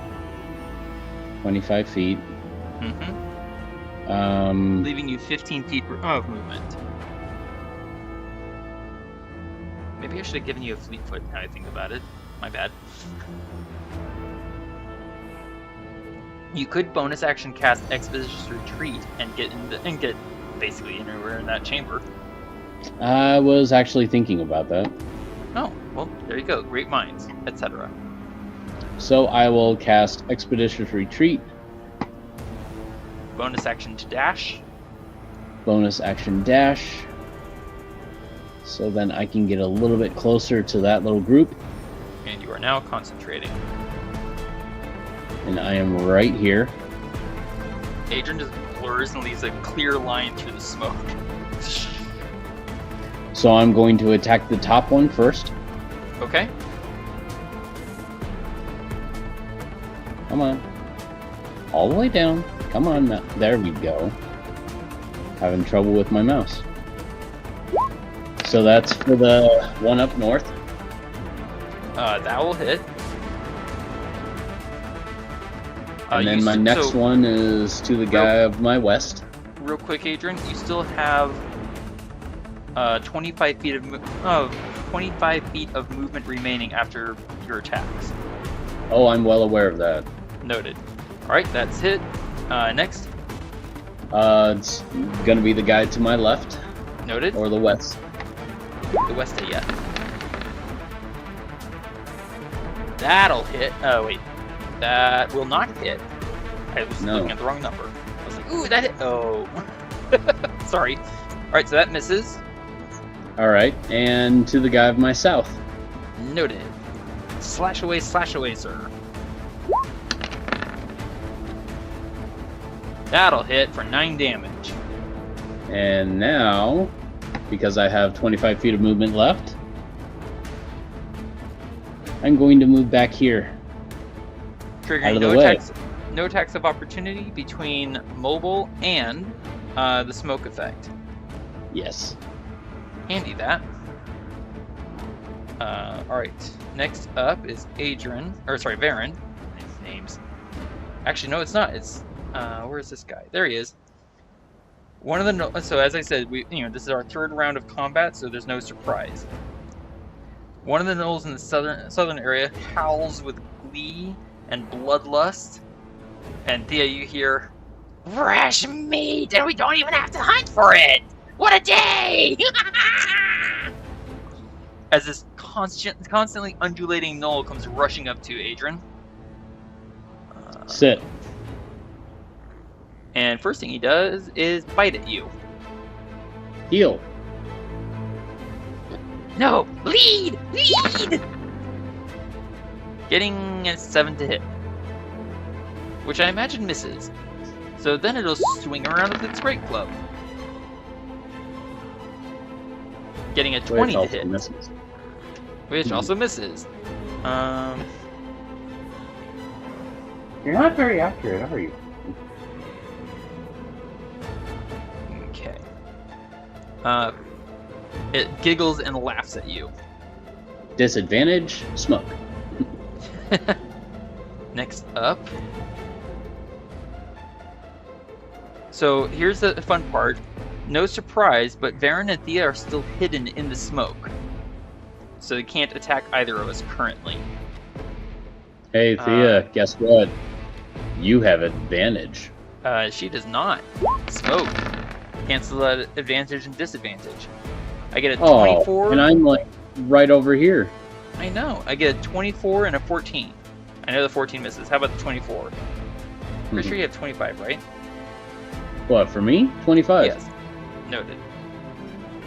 25 feet. Mm-hmm. Leaving you 15 feet of movement. Maybe I should have given you a fleet foot now I think about it. My bad. You could bonus action cast Expeditious Retreat and get basically anywhere in that chamber. I was actually thinking about that. Oh, well, there you go. Great minds, etc. So I will cast Expeditious Retreat. Bonus action to dash. Bonus action dash. So then I can get a little bit closer to that little group. And you are now concentrating. And I am right here. Adran just blurs and leaves a clear line through the smoke. So I'm going to attack the top one first. Okay. Come on. All the way down. Come on. Now. There we go. Having trouble with my mouse. So that's for the one up north. That will hit. And then my next one is to the guy of my west. Real quick, Adran, you still have 25 feet of movement remaining after your attacks. Oh, I'm well aware of that. Noted. All right, that's hit. Next. It's gonna be the guy to my left. Noted. Or the west. The west yet. That'll hit. Oh wait, that will not hit. I was looking at the wrong number. I was like, ooh, that hit. Oh, sorry. All right, so that misses. All right, and to the guy of my south. Noted. Slash away, sir. That'll hit for 9 damage. And now, because I have 25 feet of movement left, I'm going to move back here. Triggering no attacks of opportunity between mobile and the smoke effect. Yes. Handy that. Alright. Next up is Varin. Names. Actually, no, it's not. It's where's this guy? There he is. One of the so as I said, this is our third round of combat, so there's no surprise. One of the gnolls in the southern area howls with glee and bloodlust, and Thía, you hear, "Fresh meat, and we don't even have to hunt for it! What a day!" As this constantly undulating gnoll comes rushing up to Adran. Sit. And first thing he does is bite at you. Heal. No! Lead! Getting a 7 to hit. Which I imagine misses. So then it'll swing around with its great club. Getting a 20 to hit. Misses. Which also misses. You're not very accurate, are you? Okay. It giggles and laughs at you. Disadvantage, smoke. Next up. So here's the fun part. No surprise, but Varin and Thía are still hidden in the smoke. So they can't attack either of us currently. Hey, Thía, guess what? You have advantage. She does not. Smoke. Cancel that advantage and disadvantage. I get a 24. And I'm like right over here. I know. I get a 24 and a 14. I know the 14 misses. How about the 24? Pretty sure you have 25, right? What, for me? 25. Yes. Noted.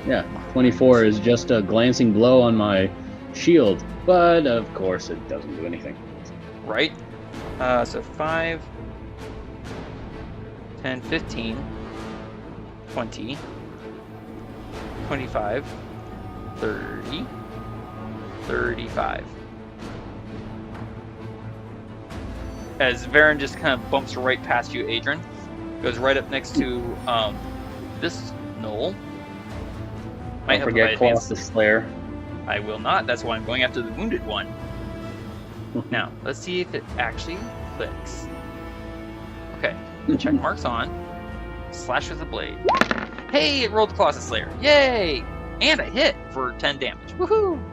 Yeah, 24 is just a glancing blow on my shield, but of course it doesn't do anything. Right? So 5, 10, 15, 20, 25, 30, 35. As Varin just kind of bumps right past you, Adran, goes right up next to this knoll. Don't forget Colossus Slayer. I will not. That's why I'm going after the wounded one. Now, let's see if it actually clicks. Okay, the check mark's on. Slash with the blade. Hey, it rolled the Colossus Slayer. Yay! And I hit for 10 damage. Woohoo!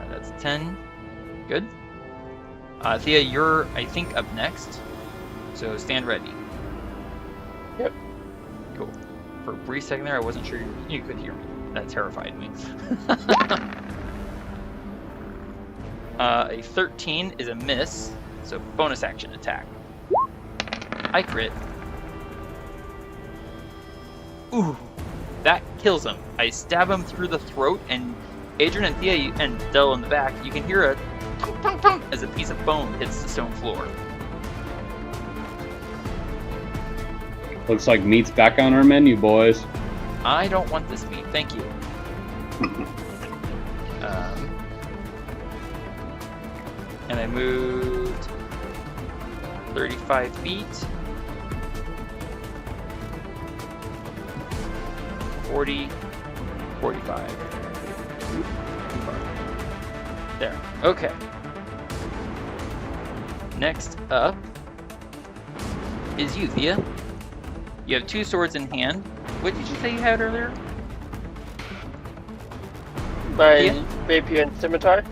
That's 10. Good. Thía, you're, I think, up next. So stand ready. Yep. Cool. For a brief second there, I wasn't sure you could hear me. That terrified me. A 13 is a miss, so bonus action attack. I crit. Ooh, that kills him. I stab him through the throat, and Adran and Thía and Del in the back, you can hear a tonk, tonk, tonk as a piece of bone hits the stone floor. Looks like meat's back on our menu, boys. I don't want this meat, thank you. And I moved 35 feet. 40, 45. There. Okay. Next up is you, Thía. You have 2 swords in hand. What did you say you had earlier? My rapier and scimitar.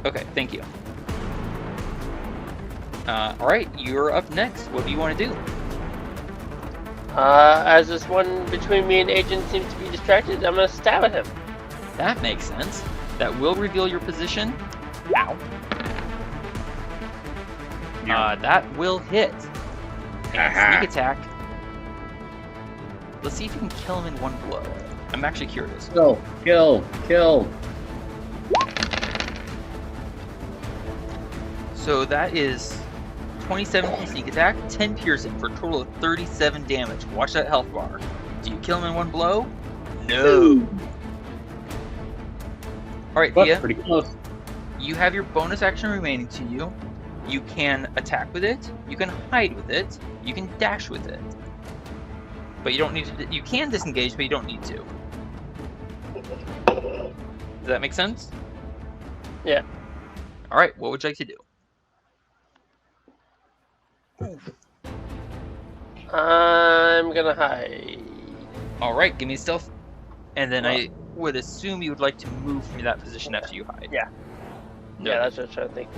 Okay, thank you. Alright, you're up next. What do you want to do? As this one between me and Agent seems to be distracted, I'm gonna stab at him. That makes sense. That will reveal your position. Ow. That will hit. And sneak attack. Let's see if you can kill him in one blow. I'm actually curious. Kill. So that is 27 from sneak attack, 10 piercing for a total of 37 damage. Watch that health bar. Do you kill him in one blow? No. Alright, Thía. Pretty close. You have your bonus action remaining to you. You can attack with it, you can hide with it, you can dash with it. But you don't need to, you can disengage, but you don't need to. Does that make sense? Yeah. Alright, what would you like to do? I'm gonna hide. Alright, give me stealth. And then I would assume you would like to move from that position after you hide. Yeah. No. Yeah, that's what I'm trying to think.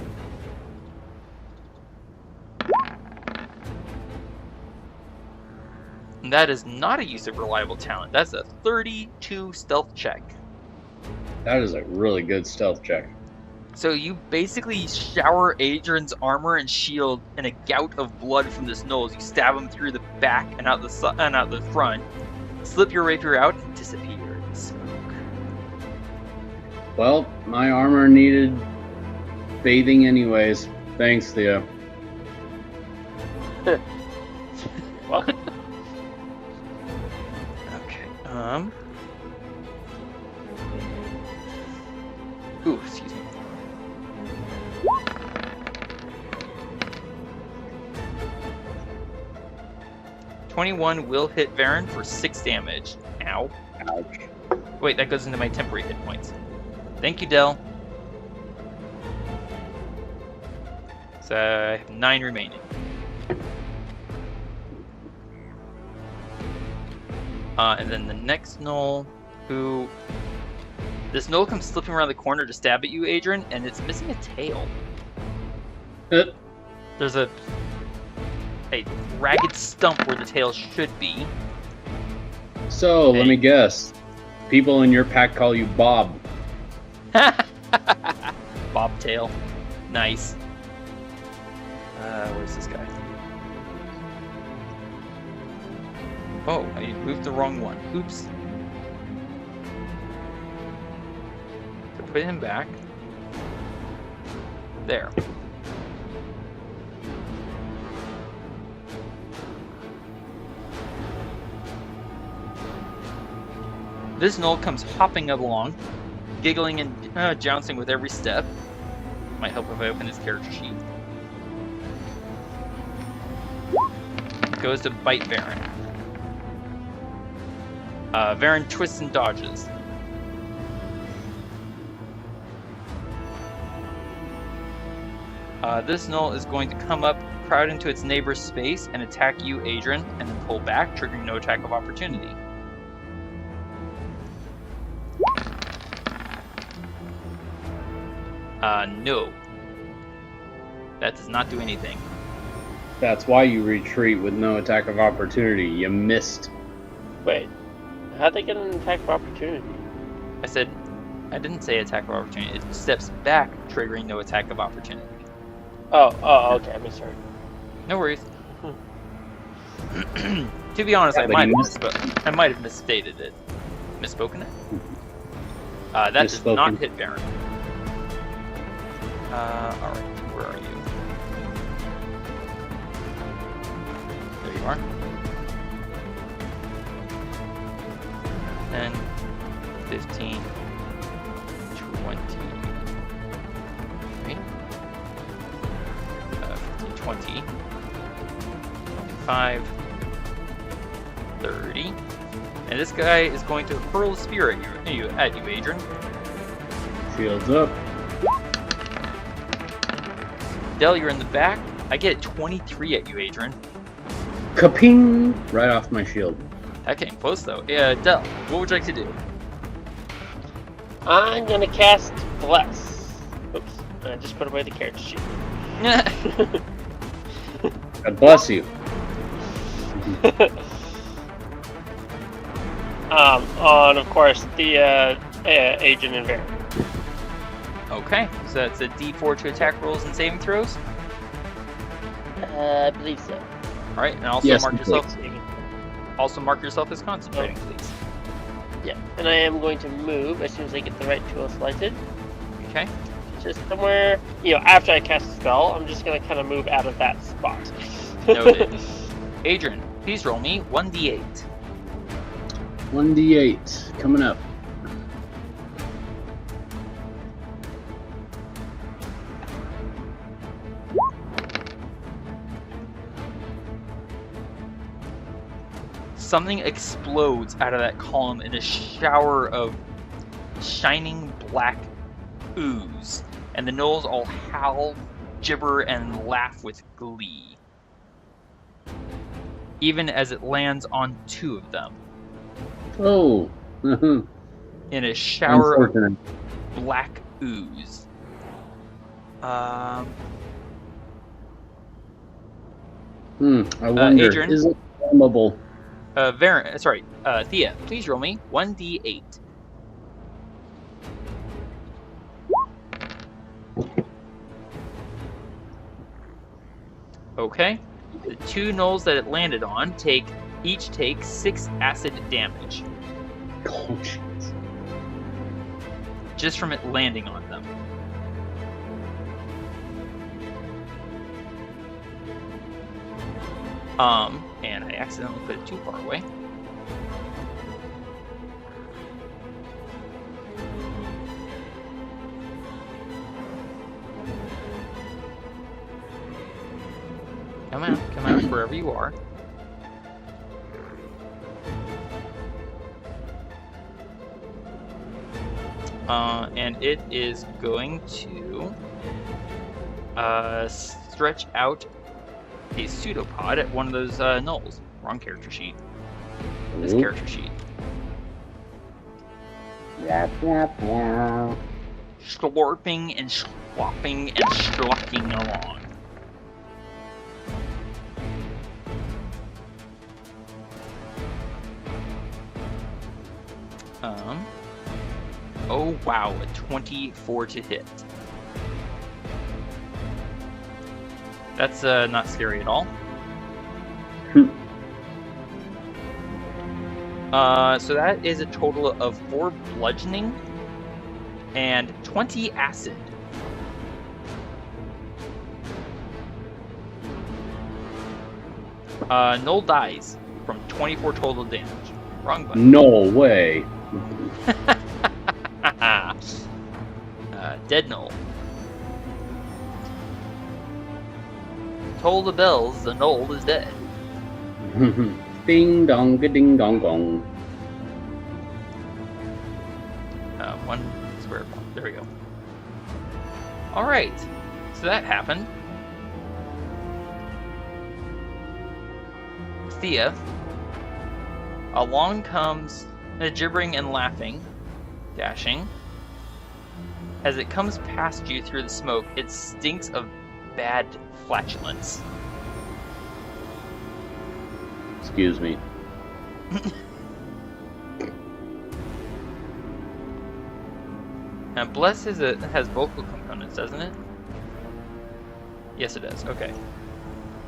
And that is not a use of reliable talent. That's a 32 stealth check. That is a really good stealth check. So you basically shower Adran's armor and shield in a gout of blood from this nose. You stab him through the back and out the front. Slip your rapier out and disappear in the smoke. Well, my armor needed bathing anyways. Thanks, Thía. Well, Okay. Ooh, excuse me. $21 will hit Varin for 6 damage. Ow. Ouch. Wait, that goes into my temporary hit points. Thank you, Del. So I have 9 remaining. And then the next gnoll, who... This gnoll comes slipping around the corner to stab at you, Adran, and it's missing a tail. There's a ragged stump where the tail should be. So, let me guess. People in your pack call you Bob. Bobtail. Nice. Where's this guy? Oh, I moved the wrong one. Oops. So put him back. There. This gnoll comes hopping along, giggling and jouncing with every step. Might help if I open his character sheet. Goes to bite Varin. Varin twists and dodges. This gnoll is going to come up, crowd into its neighbor's space, and attack you, Adran, and then pull back, triggering no attack of opportunity. No. That does not do anything. That's why you retreat with no attack of opportunity. You missed. Wait, how'd they get an attack of opportunity? I didn't say attack of opportunity. It steps back, triggering no attack of opportunity. Oh, okay, I misheard. No worries. To be honest, Yeah, I might have misstated it. Misspoken it? That does not hit Varin. Alright, where are you? There you are. 10, 15, 20. Right? 15, 20. 25. 30. And this guy is going to hurl a spear at you, Adran. Shields up. Del, you're in the back. I get 23 at you, Adran. Kaping! Right off my shield. That came close, though. Del, what would you like to do? I'm gonna cast Bless. Oops, I just put away the character sheet. God bless you. On, of course, the Agent and Varin. Okay, so that's a D4 to attack rolls and saving throws. I believe so. All right, and also Yes, mark please. yourself. Also mark yourself as concentrating, please. Yeah, and I am going to move as soon as I get the right tool selected. Okay. Just somewhere, after I cast a spell, I'm just gonna kind of move out of that spot. Noted. Adran, please roll me 1d8. 1d8 coming up. Something explodes out of that column in a shower of shining black ooze, and the gnolls all howl, gibber, and laugh with glee, even as it lands on two of them. Oh. In a shower of Unfortunate. black ooze. I wonder, Adran? is it flammable? Thía, please roll me 1d8. Okay. The two gnolls that it landed on each take 6 acid damage, Oh, jeez. just from it landing on them. And I accidentally put it too far away. Come out, wherever you are. And it is going to stretch out a pseudopod at one of those gnolls. Wrong character sheet. This Ooh. character sheet. Slurping and slopping and schlucking along. Oh wow, a 24 to hit. That's not scary at all. So that is a total of 4 bludgeoning and 20 acid. Null dies from 24 total damage. Wrong button. No way. Dead Null. Toll the bells, the Null is dead. Ding dong, ding dong gong. 1 square point. There we go. Alright, so that happened. Thía. Along comes gibbering and laughing, dashing. As it comes past you through the smoke, it stinks of bad flatulence. Excuse me. Now, Bless has vocal components, doesn't it? Yes, it does. Okay.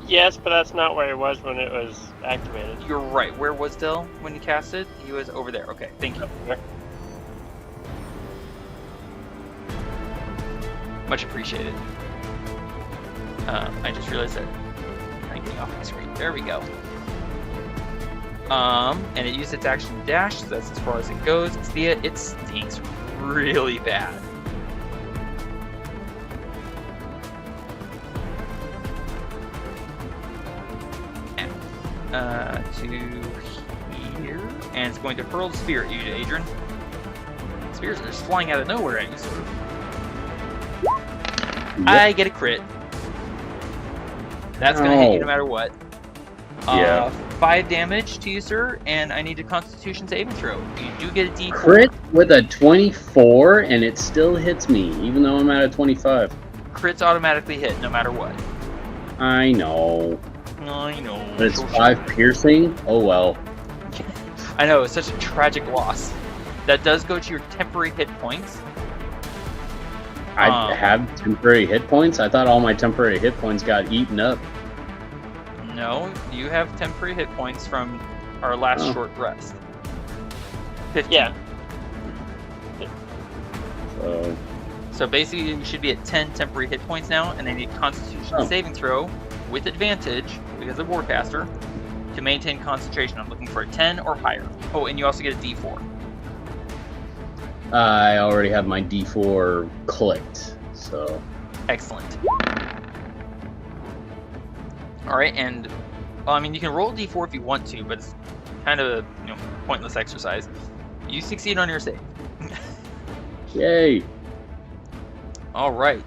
Yes, but that's not where it was when it was activated. You're right. Where was Dill when you cast it? He was over there. Okay, thank you. Much appreciated. I just realized that I'm getting off my screen. There we go. And it used its action to dash, so that's as far as it goes. Thía, it stinks really bad. To here, and it's going to hurl the spear at you, Adran. Spears are just flying out of nowhere at you, sort of. Yep. I get a crit. That's gonna hit you no matter what. Yeah. 5 damage to you, sir, and I need a Constitution saving throw. You do get a D4. Crit with a 24, and it still hits me, even though I'm at a 25. Crits automatically hit, no matter what. I know. I know. But it's 5 piercing? Oh well. I know, it's such a tragic loss. That does go to your temporary hit points. I have temporary hit points? I thought all my temporary hit points got eaten up. No, you have temporary hit points from our last short rest. 15. Yeah. So basically, you should be at 10 temporary hit points now, and I need Constitution saving throw with advantage because of Warcaster to maintain concentration. I'm looking for a 10 or higher. Oh, and you also get a D4. I already have my D4 clicked, so. Excellent. Alright, and, well, I mean, you can roll a D4 if you want to, but it's kind of a pointless exercise. You succeed on your save. Yay! Alright.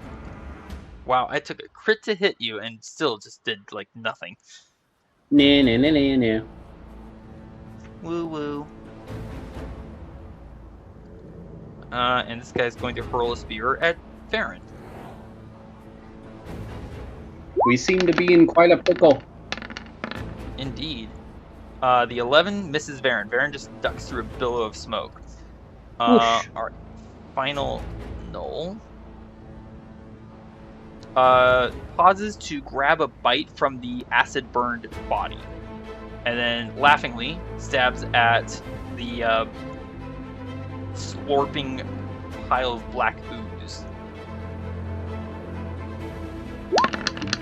Wow, I took a crit to hit you and still just did, like, nothing. Nah, nah, nah, nah, nah. Woo woo. And this guy's going to hurl a spear at Varin. We seem to be in quite a pickle. Indeed. The 11 misses Varin. Varin just ducks through a billow of smoke. Our final Null pauses to grab a bite from the acid-burned body, and then laughingly stabs at the slurping pile of black ooze.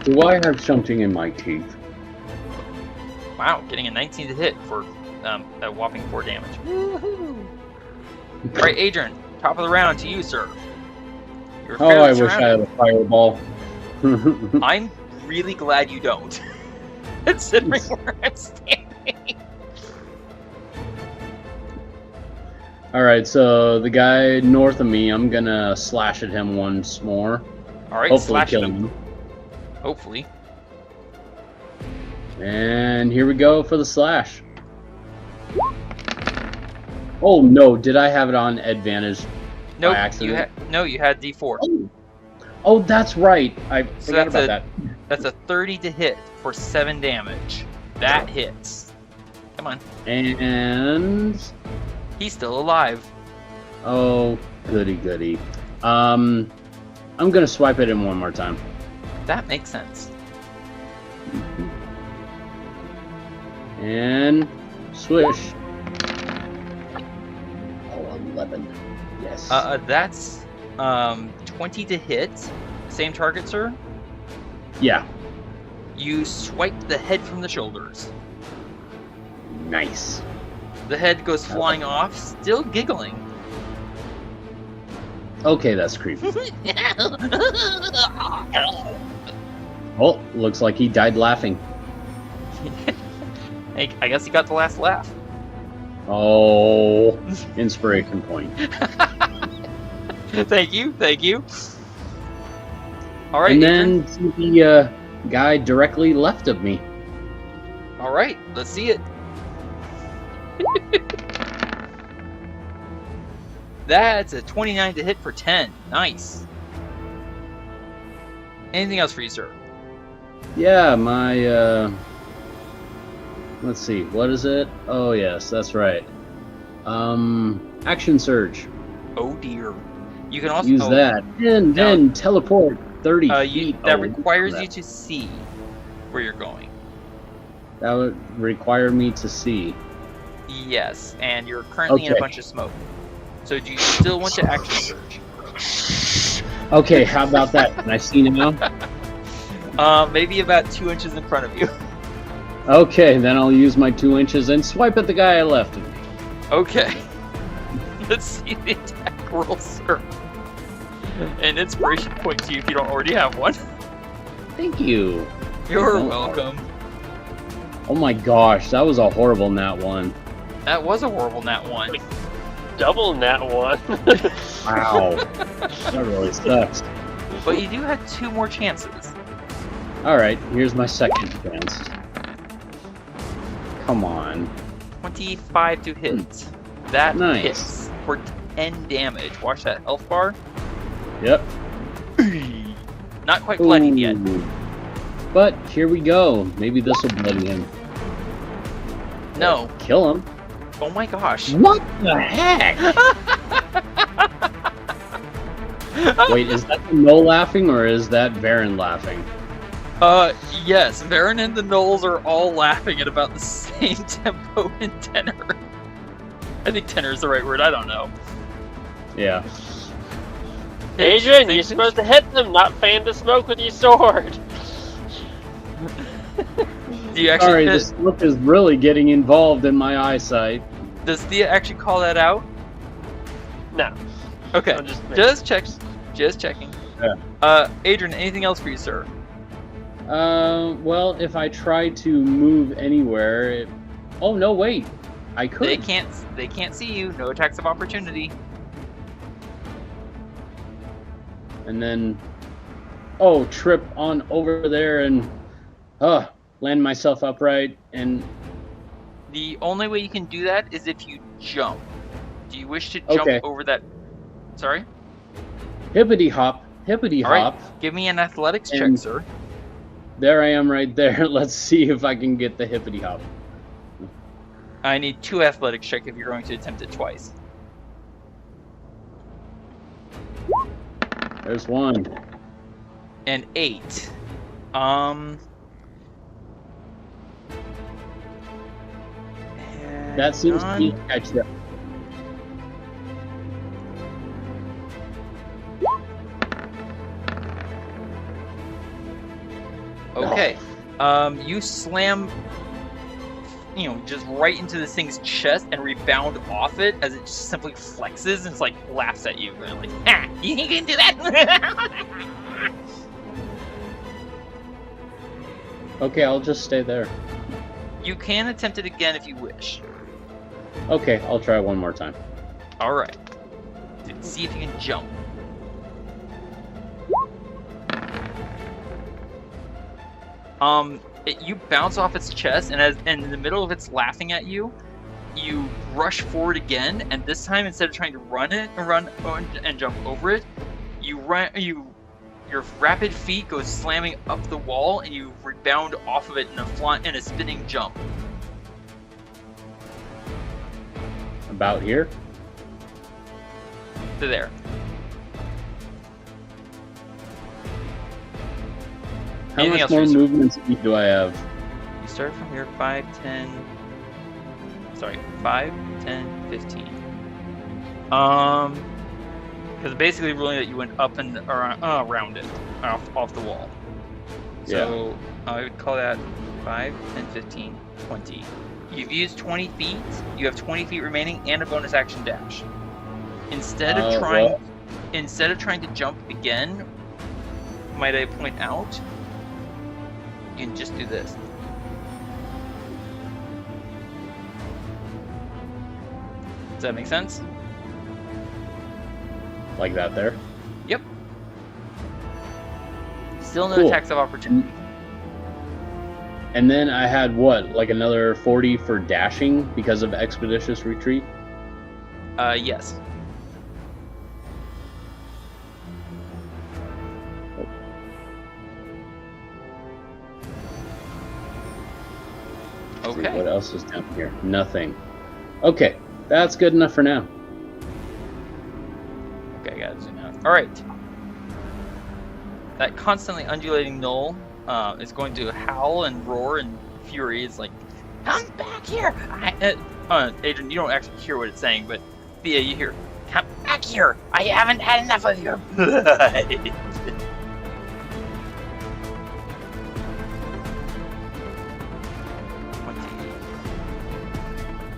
Do I have something in my teeth? Wow, getting a 19 to hit for a whopping 4 damage. Woohoo! Alright, Adran, top of the round to you, sir. You're Oh, I wish I had a fireball. I'm really glad you don't, considering where I'm standing. Alright, so the guy north of me, I'm gonna slash at him once more. Alright, Hopefully slash kill him. him. Hopefully. And here we go for the slash. Oh no, did I have it on advantage Nope, by accident? you had D4. Oh, that's right. I So forgot about that. That's a 30 to hit for 7 damage. That hits. Come on. And He's still alive. Oh, goody. I'm gonna swipe it in one more time. That makes sense. And swish. Oh, 11. Yes. That's 20 to hit. Same target, sir. Yeah. You swipe the head from the shoulders. Nice. The head goes flying off, still giggling. Okay, that's creepy. Oh, looks like he died laughing. Hey, I guess he got the last laugh. Oh, inspiration point. Thank you. All right, And Adran. then to the guy directly left of me. All right, let's see it. That's a 29 to hit for 10. Nice. Anything else for you, sir? Yeah, my, let's see, what is it? Oh, yes, that's right. Action surge. Oh dear. You can also Use that. And now- then teleport 30 feet. that Oh, requires that. you to see where you're going. That would require me to see. Yes, and you're currently in a Okay. bunch of smoke. So do you still want to action surge? Okay, how about that? Can I see now? Maybe about 2 inches in front of you. Okay, then I'll use my 2 inches and swipe at the guy I left of me. Okay. Let's see the attack roll, sir. An inspiration point to you if you don't already have one. Thank you. You're welcome. Oh my gosh, that was a horrible nat 1. That was a horrible nat 1. Double nat 1. Wow. That really sucks. But you do have 2 more chances. Alright, here's my second chance. Come on. 25 to hit. That Nice. hits for 10 damage. Watch that health bar. Yep. Not quite bloodied yet. Ooh. But here we go. Maybe this will bloody him. No. Kill him. Oh my gosh. What the heck? Wait, is that the Null laughing or is that Varin laughing? Yes. Varin and the Gnolls are all laughing at about the same tempo and tenor. I think tenor is the right word. I don't know. Yeah. Adrian, you're supposed to hit them, not fan the smoke with your sword. Do you actually? Sorry, this look is really getting involved in my eyesight. Does Thea actually call that out? No. Okay. I'm Just checking. Yeah. Adrian, anything else for you, sir? Well, if I try to move anywhere, oh no, wait, I could. They can't see you. No attacks of opportunity. And then, trip on over there and, land myself upright and. The only way you can do that is if you jump. Do you wish to jump Okay. over that? Sorry? Hippity hop. All right. Give me an athletics check, And- sir. There I am right there. Let's see if I can get the hippity hop. I need 2 athletics check if you're going to attempt it twice. There's one. And 8. That seems to be none. catch up. Okay. You slam, just right into this thing's chest and rebound off it as it just simply flexes and it's like laughs at you. And like, ha! You think you can do that? Okay, I'll just stay there. You can attempt it again if you wish. Okay, I'll try one more time. All right. See if you can jump. You bounce off its chest, and in the middle of its laughing at you, you rush forward again, and this time instead of trying to run and jump over it, your rapid feet goes slamming up the wall, and you rebound off of it in a spinning jump. About here? to there. How Anything much else, more Rooster? movement speed do I have? You start from here 5, 10. Sorry, 5, 10, 15. Because basically ruling that you went up and around it, off the wall. So I would call that 5, 10, 15, 20. You've used 20 feet. You have 20 feet remaining and a bonus action dash. Instead of trying to jump again, might I point out, you can just do this. Does that make sense? Like that there? Yep. Still no Cool. attacks of opportunity. And then I had what, like another 40 for dashing because of expeditious retreat? Yes. See, Okay. what else is down here? Nothing. Okay, that's good enough for now. Okay, I gotta zoom out. Alright. That constantly undulating knoll is going to howl and roar in fury. It's like, come back here! Adran, you don't actually hear what it's saying, but Thía, you hear, come back here! I haven't had enough of your blood!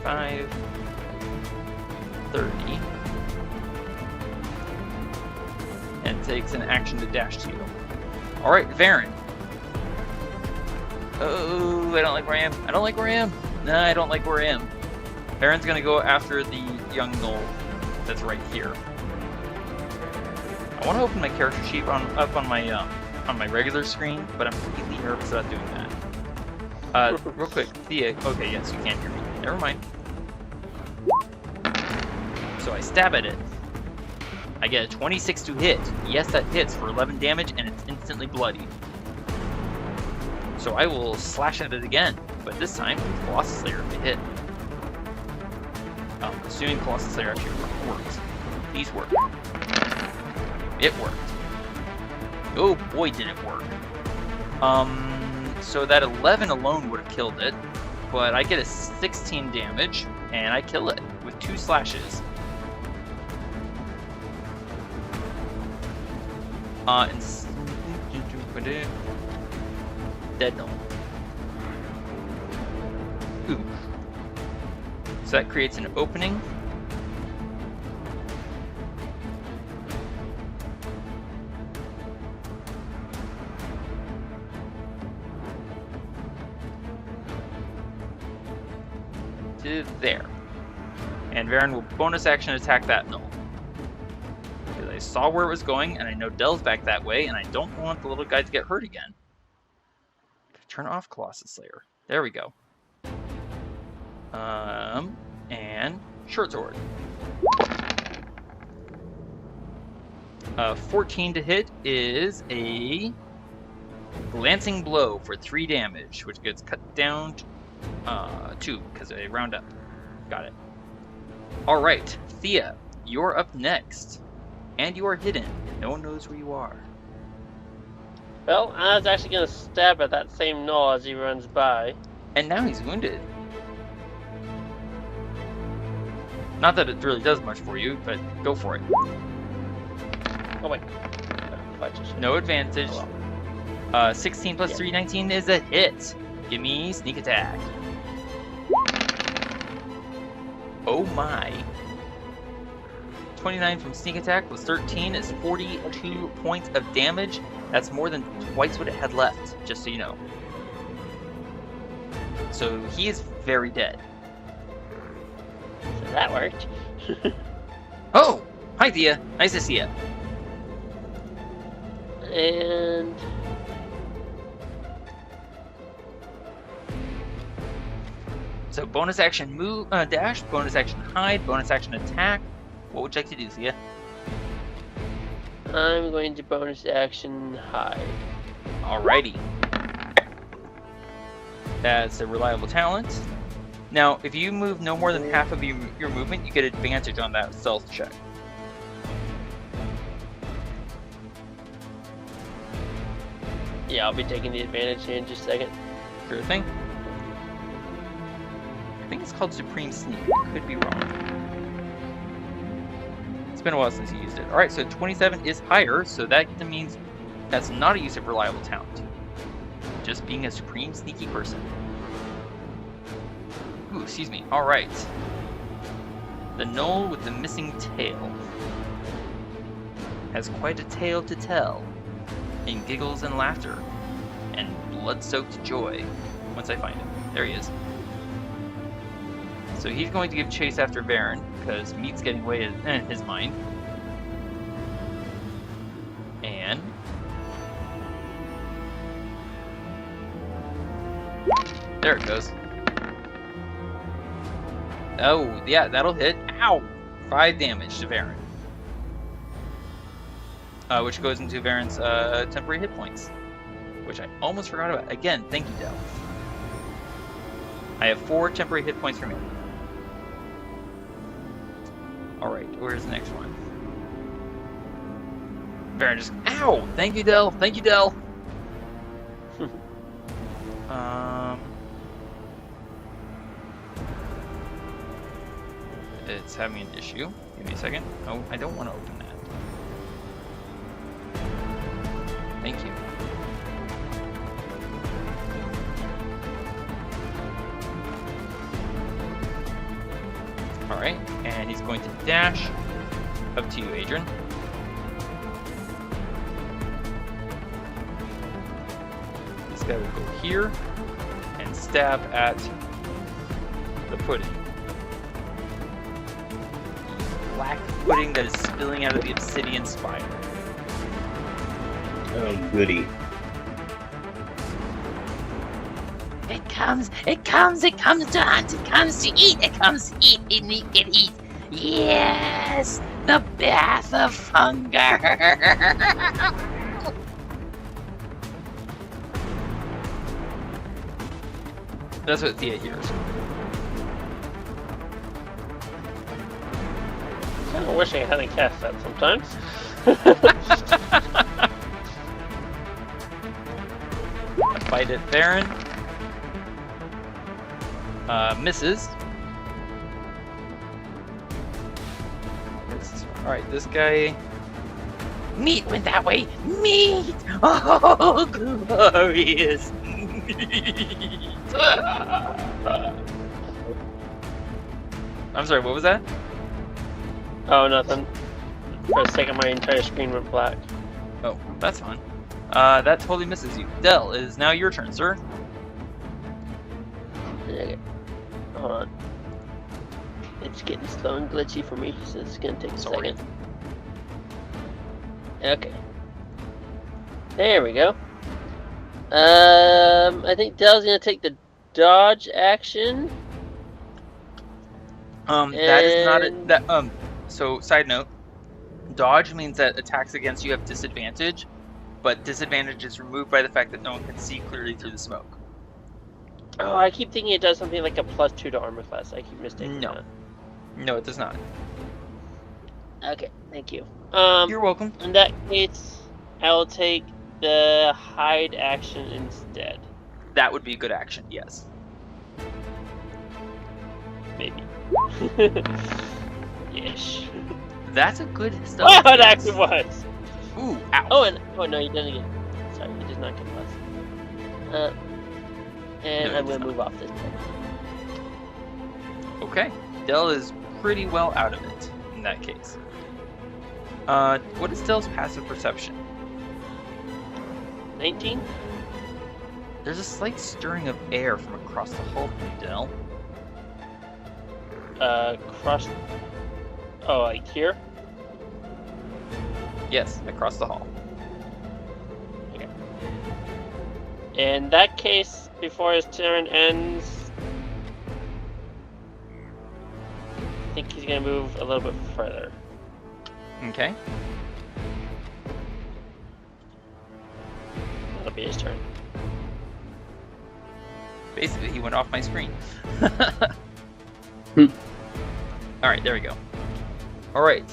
25, 30, and takes an action to dash to you. Alright, Varin. Oh, I don't like where I am. I don't like where I am. Nah, I don't like where I am. Varin's gonna go after the young gnoll that's right here. I want to open my character sheet up on my regular screen, but I'm completely nervous about doing that. Real quick, Thía. Okay, yes, you can't hear me. Never mind. So I stab at it. I get a 26 to hit. Yes, that hits for 11 damage, and it's instantly bloody. So I will slash at it again, but this time Colossus Slayer to hit. Assuming Colossus Slayer actually works. These work. It worked. Oh boy, did it work. So that 11 alone would have killed it, but I get a 16 damage, and I kill it with 2 slashes. Dead null. Ooh. So that creates an opening. To there. And Varin will bonus action attack that null. Because I saw where it was going, and I know Dell's back that way, and I don't want the little guy to get hurt again. Turn off Colossus Slayer. There we go. And short sword. 14 to hit is a glancing blow for 3 damage, which gets cut down to 2 because I round up. Got it. All right, Thía, you're up next, and you are hidden. No one knows where you are. Well, I was actually going to stab at that same gnoll as he runs by. And now he's wounded. Not that it really does much for you, but go for it. Oh wait. No advantage. Oh, well. 16 plus 3, 19 is a hit. Give me sneak attack. Oh my. 29 from sneak attack plus 13 is 42 points of damage. That's more than twice what it had left, just so you know. So he is very dead. So that worked. Oh! Hi, Thía. Nice to see you. And So bonus action move, dash, bonus action hide, bonus action attack. What would you like to do, Thía? I'm going to bonus action hide. Alrighty. That's a reliable talent. Now, if you move no more than half of your movement, you get advantage on that stealth check. Yeah, I'll be taking the advantage here in just a second. Sure thing. I think it's called Supreme Sneak. Could be wrong. It's been a while since you used it. Alright, so 27 is higher, so that means that's not a use of reliable talent. Just being a supreme sneaky person. Ooh, excuse me. Alright. The gnoll with the missing tail has quite a tale to tell, in giggles and laughter, and blood-soaked joy, once I find him. There he is. So he's going to give chase after Varin, because meat's getting away in his mind. And... there it goes. Oh, yeah, that'll hit. Ow! 5 damage to Varin. Which goes into Varin's temporary hit points. Which I almost forgot about. Again, thank you, Del. I have 4 temporary hit points remaining. Alright, where's the next one? Varin just... ow! Thank you, Del! Thank you, Del! It's having an issue. Give me a second. Oh, I don't want to open that. Thank you. Alright, and he's going to dash up to you, Adran. This guy will go here and stab at the pudding. Black pudding that is spilling out of the obsidian spire. Oh, goody. It comes to hunt, it comes to eat, it comes to eat, it eat. Yes, the bath of hunger. That's what Thía hears. I kind of wish I hadn't cast that sometimes. A bite at Varin. Misses. Alright, this guy... Meat went that way. Meat. Oh, glorious meat. I'm sorry, what was that? Oh, nothing. For a second, my entire screen went black. Oh, that's fine. That totally misses you. Del, it is now your turn, sir. Okay. Hold on. It's getting slow and glitchy for me, so it's gonna take a second. Okay. There we go. I think Del's gonna take the dodge action. That is not a, so side note, dodge means that attacks against you have disadvantage, but disadvantage is removed by the fact that no one can see clearly through the smoke. Oh, I keep thinking it does something like a +2 to armor class. I keep mistaking that. No, it does not. Okay, thank you. You're welcome. In that case, I will take the hide action instead. That would be a good action, yes. Maybe. Yes. That's a good stealth. Oh, it actually was. Ooh, ow. Oh no, you didn't get. Sorry, you did not get plus. And No, I'm he gonna does move off this time. Okay, Del is pretty well out of it in that case. What is Del's passive perception? 19. There's a slight stirring of air from across the hull from you, Del. Cross. Oh, like here? Yes, across the hall. Okay. In that case, before his turn ends, I think he's gonna move a little bit further. Okay. That'll be his turn. Basically, he went off my screen. Alright, there we go. Alright,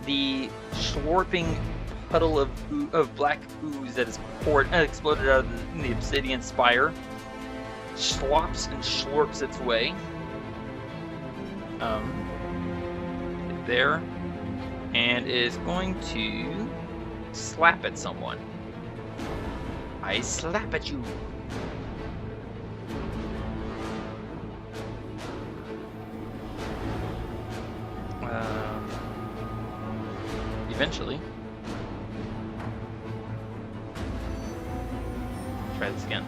the slurping puddle of black ooze that is exploded out of the obsidian spire. Slops and slurps its way. There. And is going to slap at someone. I slap at you. Eventually. Try this again.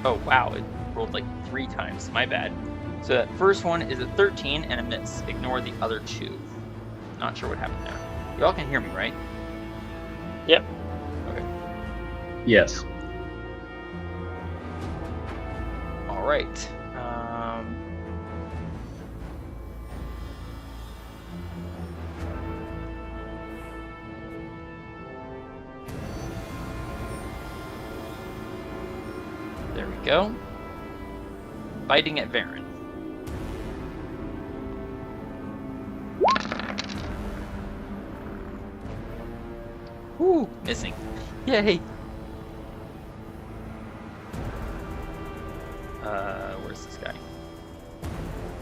Oh wow, it rolled like 3 times. My bad. So that first one is a 13 and a miss. Ignore the other 2. Not sure what happened there. Y'all can hear me, right? Yep. Okay. Yes. All right. There we go. Biting at Varin. Whoo! Missing. Yay! Where's this guy?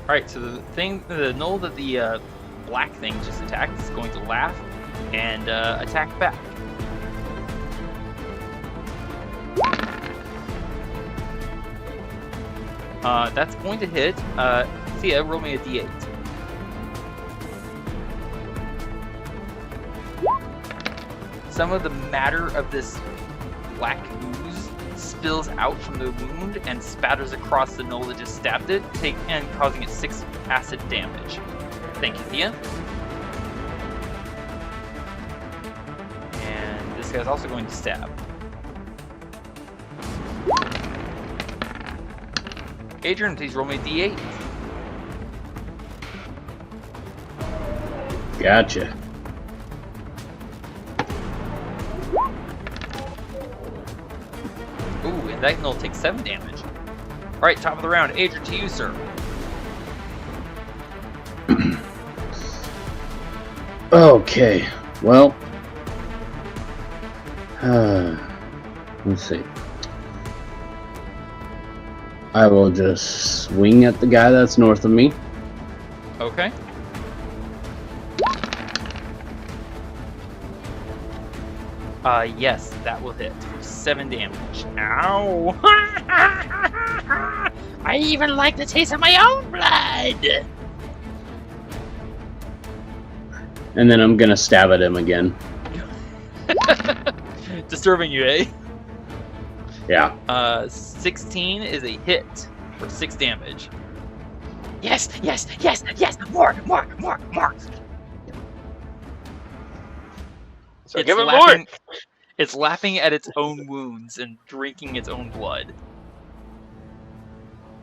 Alright, so the null that the black thing just attacked is going to laugh and attack back. That's going to hit. Thía, roll me a d8. Some of the matter of this black ooze spills out from the wound and spatters across the knoll that just stabbed it, and causing it 6 acid damage. Thank you, Thía. And this guy's also going to stab. Adran, please roll me a d8. Gotcha. Ooh, and that knoll takes 7 damage. Alright, top of the round. Adran, to you, sir. Okay, well, let's see. I will just swing at the guy that's north of me. Okay. Yes, that will hit for 7 damage. Ow! I even like the taste of my own blood! And then I'm gonna stab at him again. Disturbing you, eh? Yeah. 16 is a hit for 6 damage. Yes, yes, yes, yes! More! So give it more! It's laughing at its own wounds and drinking its own blood.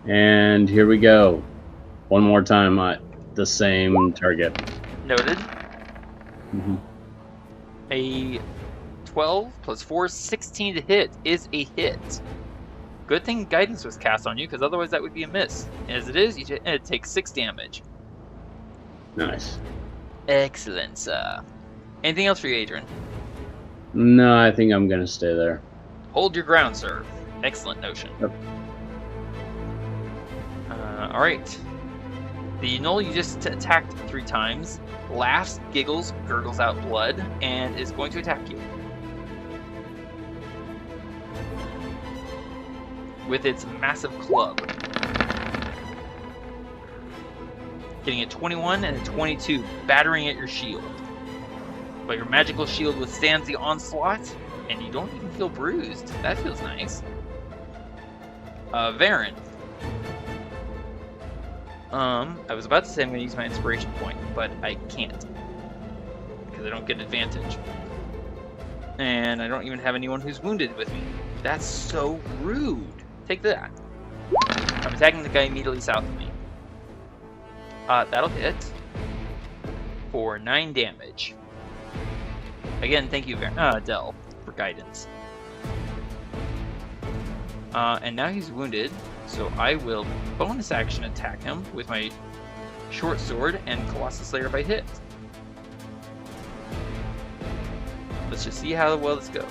And here we go. One more time at the same target. Noted. Mm-hmm. A 12 plus 4, 16 to hit is a hit. Good thing guidance was cast on you, because otherwise that would be a miss. As it is, it takes 6 damage. Nice. Excellent, sir. Anything else for you, Adran? No, I think I'm gonna stay there. Hold your ground, sir. Excellent notion. Yep. Alright. The gnoll you just attacked 3 times laughs, giggles, gurgles out blood, and is going to attack you. With its massive club. Getting a 21 and a 22, battering at your shield. But your magical shield withstands the onslaught, and you don't even feel bruised. That feels nice. Varin. I was about to say I'm going to use my inspiration point, but I can't. Because I don't get advantage. And I don't even have anyone who's wounded with me. That's so rude. Take that. I'm attacking the guy immediately south of me. That'll hit. For 9 damage. Again, thank you, Del, for guidance. And now he's wounded, so I will bonus action attack him with my Short sword and Colossus Slayer if I hit. Let's just see how well this goes.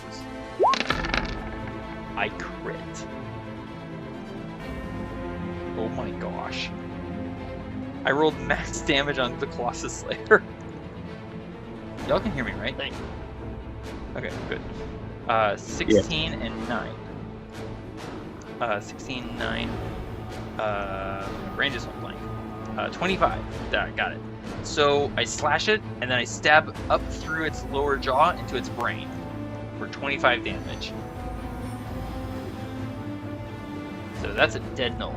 I crit. Oh my gosh. I rolled max damage on the Colossus Slayer. Y'all can hear me, right? Thanks. Okay, good. 16 and 9. 16, 9. Range is one blank. 25. Got it. So I slash it, and then I stab up through its lower jaw into its brain for 25 damage. So that's a dead null.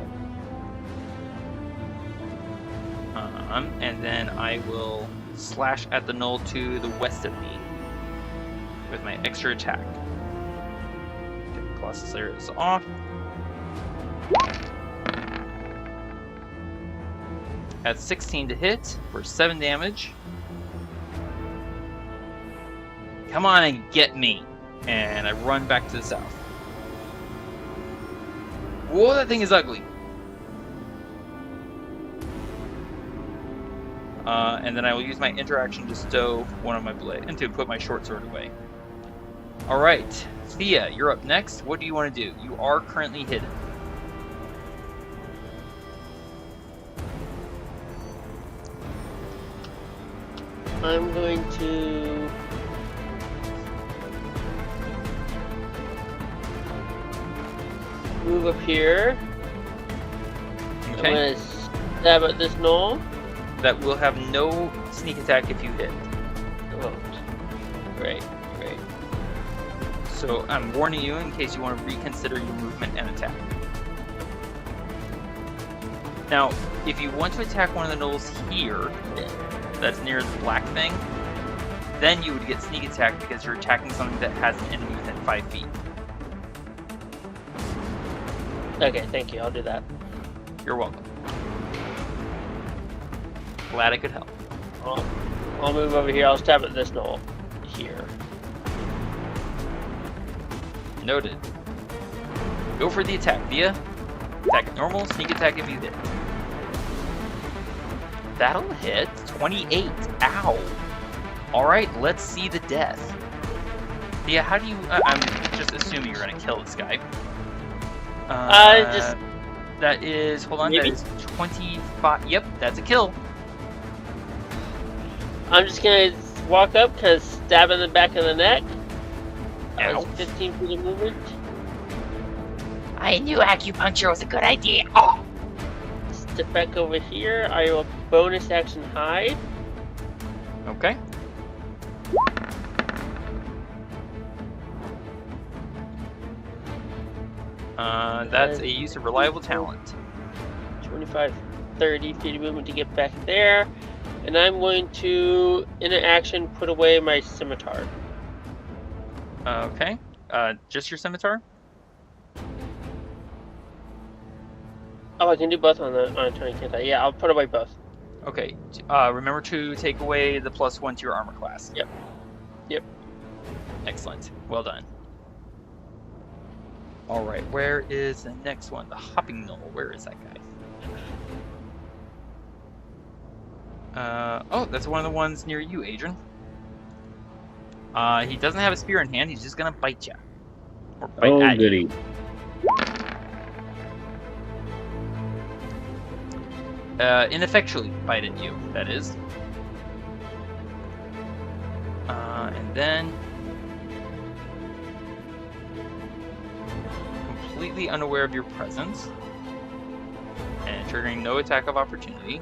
And then I will slash at the null to the west of me with my extra attack. Okay, Colossus Slayer is off. At 16 to hit for 7 damage. Come on and get me. And I run back to the south. Whoa, that thing is ugly. And then I will use my interaction to stow one of my blades and to put my short sword away. Alright, Thea, you're up next. What do you want to do? You are currently hidden. I'm going to move up here. Okay. I'm going to stab at this knoll. That will have no sneak attack if you hit. Oh, great. So I'm warning you in case you want to reconsider your movement and attack. Now, if you want to attack one of the gnolls here, that's near the black thing, then you would get sneak attack because you're attacking something that has an enemy within 5 feet. Okay, thank you. I'll do that. You're welcome. Glad I could help. I'll move over here. I'll stab at this knoll here. Noted. Go for the attack, Thea. Attack at normal, sneak attack if you hit. That'll hit. 28. Ow. Alright, let's see the death. Thea, how do you... I'm just assuming you're going to kill this guy. That is... Hold on, Maybe? that is 25... Yep, that's a kill. I'm just going to walk up, kind of stab in the back of the neck. That was Ow. 15 feet of movement. I knew acupuncture was a good idea. Oh! Step back over here. I will bonus action hide. Okay. That's a use of reliable talent. 25, 30 feet of movement to get back there. And I'm going to, in an action, put away my scimitar. Okay. Just your scimitar? Oh, I can do both on a turn, can't I? Yeah, I'll put away both. Okay. Remember to take away the +1 to your armor class. Yep. Excellent. Well done. Alright, where is the next one? The hopping gnoll. Where is that guy? Oh, that's one of the ones near you, Adran. He doesn't have a spear in hand. He's just gonna bite you. Or bite at goody. you. Ineffectually bite at you, that is. And then... completely unaware of your presence. And triggering no attack of opportunity.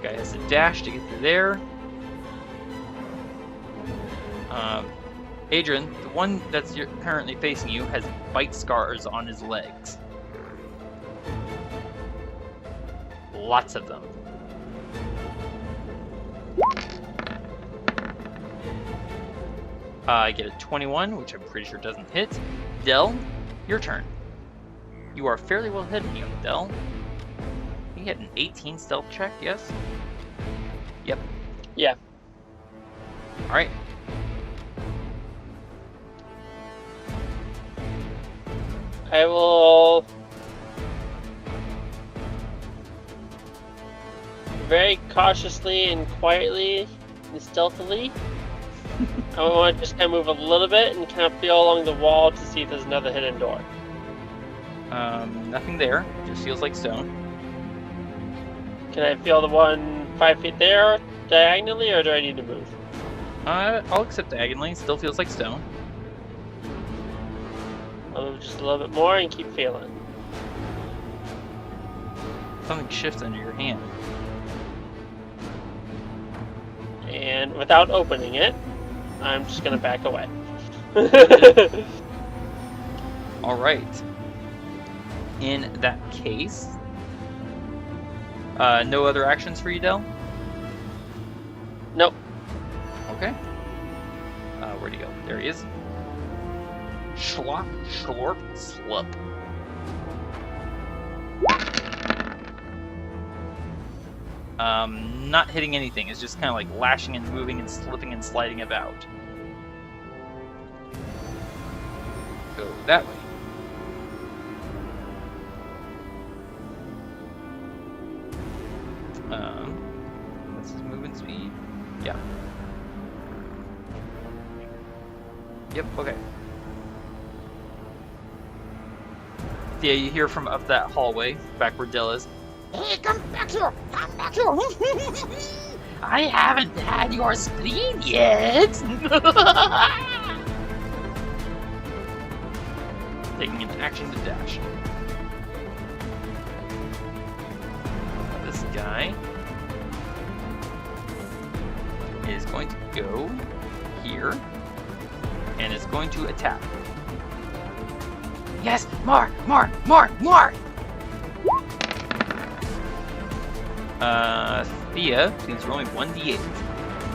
Guy has to dash to get to there. Adran, the one that's currently facing you, has bite scars on his legs. Lots of them. I get a 21, which I'm pretty sure doesn't hit. Del, your turn. You are fairly well hidden, young Del. You had an 18 stealth check, yes? Yep. Yeah. Alright. I will... very cautiously and quietly and stealthily, I want to just kind of move a little bit and kind of feel along the wall to see if there's another hidden door. Nothing there. Just feels like stone. Can I feel the one 5 feet there diagonally, or do I need to move? I'll accept diagonally. Still feels like stone. I'll move just a little bit more and keep feeling. Something shifts under your hand. And without opening it, I'm just gonna back away. All right. In that case, no other actions for you, Del? Nope. Okay. Where'd he go? There he is. Schlop, schlorp, slup. Not hitting anything. It's just kind of like lashing and moving and slipping and sliding about. Go that way. What's his movement speed? Yeah. Yep, okay. Thía, you hear from up that hallway, back where Del is. Hey, come back here! Come back here! I haven't had your spleen yet! Taking an action to dash. This guy is going to go here and is going to attack. Yes, more! More! More! More! Thía, please roll me 1d8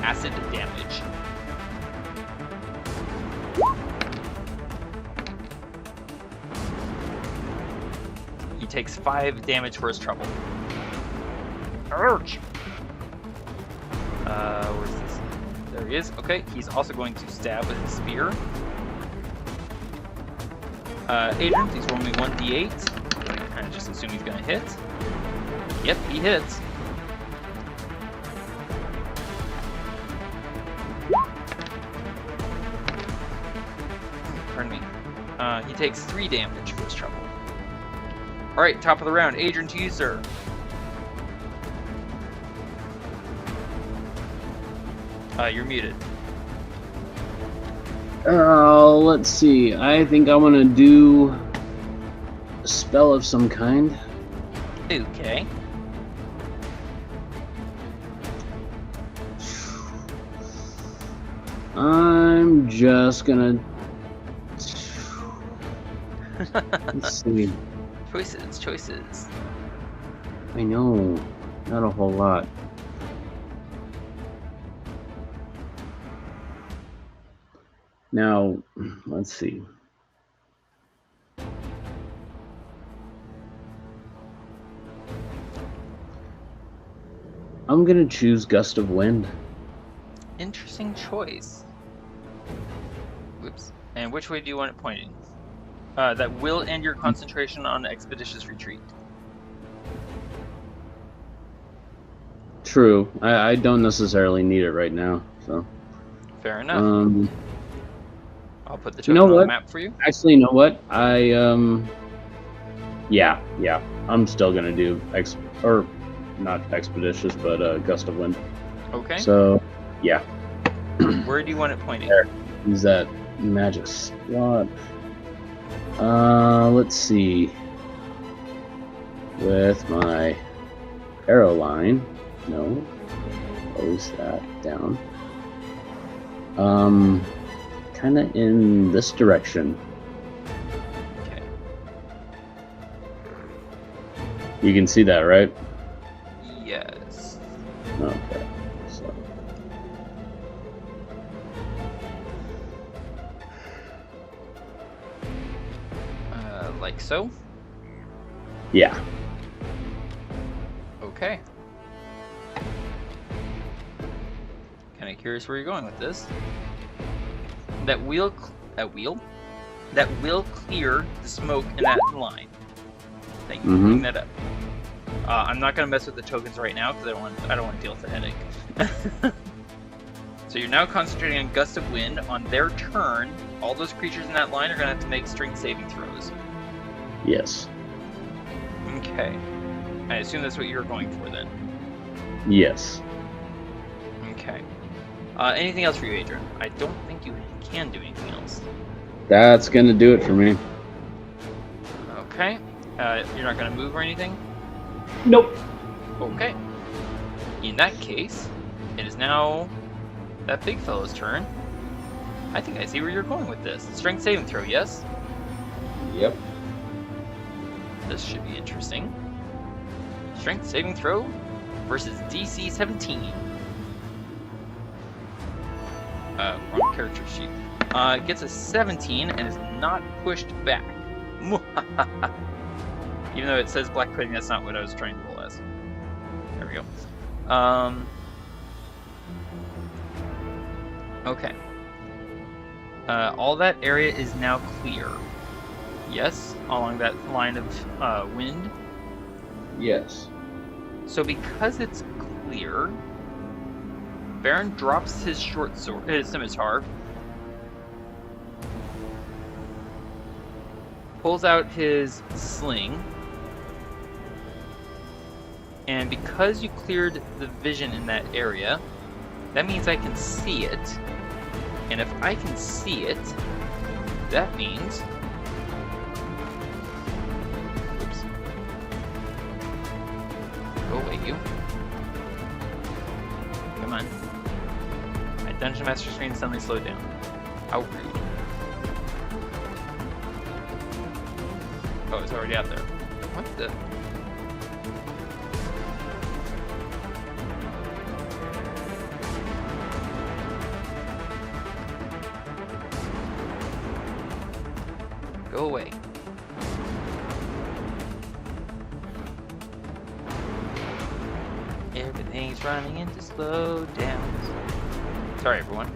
acid damage. He takes 5 damage for his trouble. Ouch! Where's this? There he is. Okay, he's also going to stab with his spear. Adran, please roll me 1d8. I kind of just assume he's gonna hit. Yep, he hits. Pardon me. He takes 3 damage for his trouble. Alright, top of the round. Adran, to you, sir. You're muted. Let's see. I think I want to do a spell of some kind. Okay. I'm just gonna... Let's see. Choices. I know. Not a whole lot. Now, let's see. I'm gonna choose Gust of Wind. Interesting choice. Whoops. And which way do you want it pointing? That will end your concentration on expeditious retreat. True. I don't necessarily need it right now, so. Fair enough. I'll put the token you know on what? the map for you. Actually, you know what? Yeah. I'm still gonna do not expeditious, but Gust of Wind. Okay. So, yeah. Where do you want it pointing? There. Use that magic slot. Let's see. With my arrow line. No. Close that down. Kind of in this direction. Okay. You can see that, right? Yes. Okay. So. Like so? Yeah. Okay. Kind of curious where you're going with this. That will clear the smoke in that line. Thank you for bringing that up. I'm not gonna mess with the tokens right now because I don't want to deal with the headache. So you're now concentrating on Gust of Wind. On their turn, all those creatures in that line are gonna have to make strength saving throws. Yes. Okay. I assume that's what you were going for then. Yes. Okay. Anything else for you, Adran? I don't think you can do anything else. That's gonna do it for me. Okay. You're not gonna move or anything? Nope. Okay. In that case, it is now that big fellow's turn. I think I see where you're going with this. Strength saving throw, yes? Yep. This should be interesting. Strength saving throw versus DC 17. Wrong character sheet. Gets a 17 and is not pushed back. Even though it says black pudding, that's not what I was trying to roll as. There we go. Okay. All that area is now clear. Yes, along that line of wind. Yes. So because it's clear, Baron drops his short sword, his scimitar, pulls out his sling, and because you cleared the vision in that area, that means I can see it. And if I can see it, that means... Oops. Go away, you. Come on. My Dungeon Master screen suddenly slowed down. How rude. Oh, it's already out there. What the... Go away. Everything's running into slow downs. Sorry, everyone.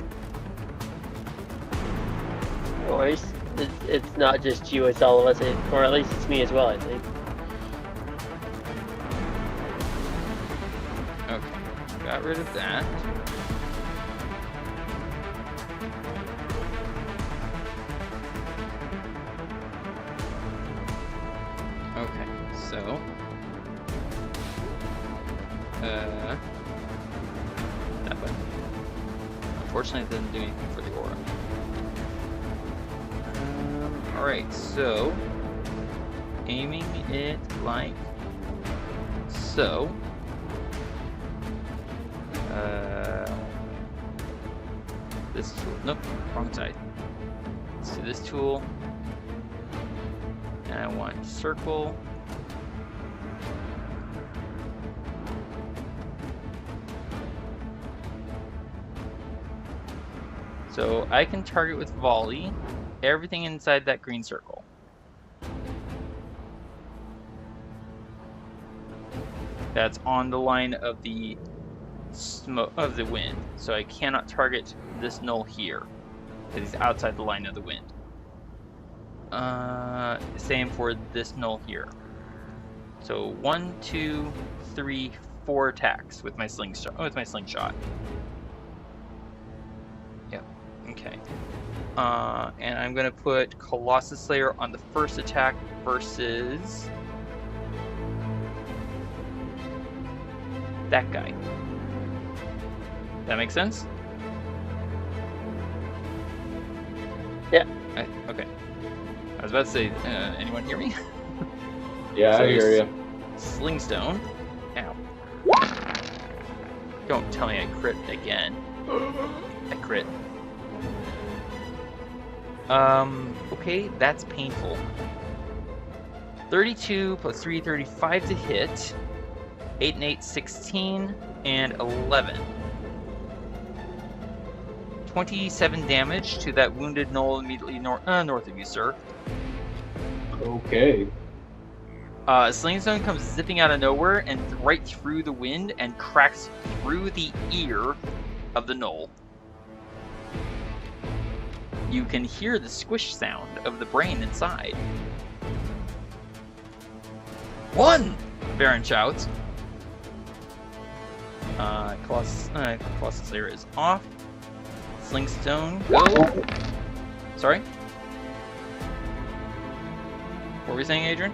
No worries. It's not just you, it's all of us, or at least it's me as well, I think. Okay, got rid of that. Okay, so... that way. Unfortunately, it doesn't do anything for the aura. Alright, so... aiming it like... so... this tool... nope, wrong side. Let's do this tool. And I want circle. So I can target with volley everything inside that green circle. That's on the line of the smoke of the wind. So I cannot target this null here because he's outside the line of the wind. Same for this null here. So 1, 2, 3, 4 attacks with my slingshot. Yep. Okay. And I'm gonna put Colossus Slayer on the first attack versus that guy. That makes sense? Yeah. Okay. I was about to say, anyone hear me? Yeah, So I hear you. Slingstone. Ow. Don't tell me I crit again. I crit. Okay, that's painful. 32 plus 3, 35 to hit. 8 and 8, 16, and 11. 27 damage to that wounded knoll immediately north of you, sir. Okay. Slingstone comes zipping out of nowhere and right through the wind and cracks through the ear of the knoll. You can hear the squish sound of the brain inside. 1! Varin shouts. Colossus Slayer is off. Slingstone, go. Sorry? What were we saying, Adrian?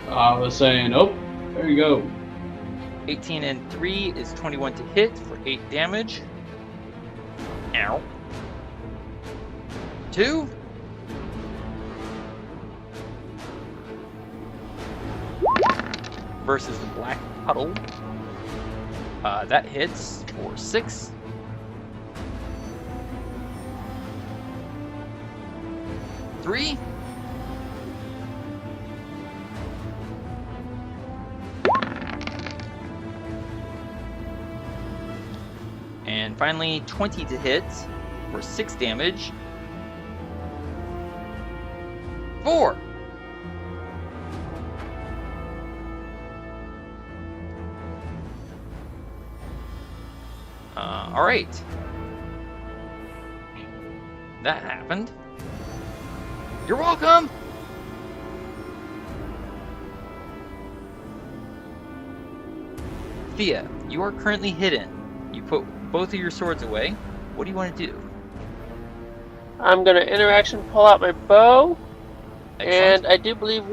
I was saying, oh, there you go. 18 and 3 is 21 to hit for 8 damage. Ow. 2. Versus the black puddle. That hits for 6. Three. And finally, 20 to hit for 6 damage. 4. All right. That happened. You're welcome. Thía, you are currently hidden. You put both of your swords away. What do you want to do? I'm gonna interaction pull out my bow, Excellent. and I do believe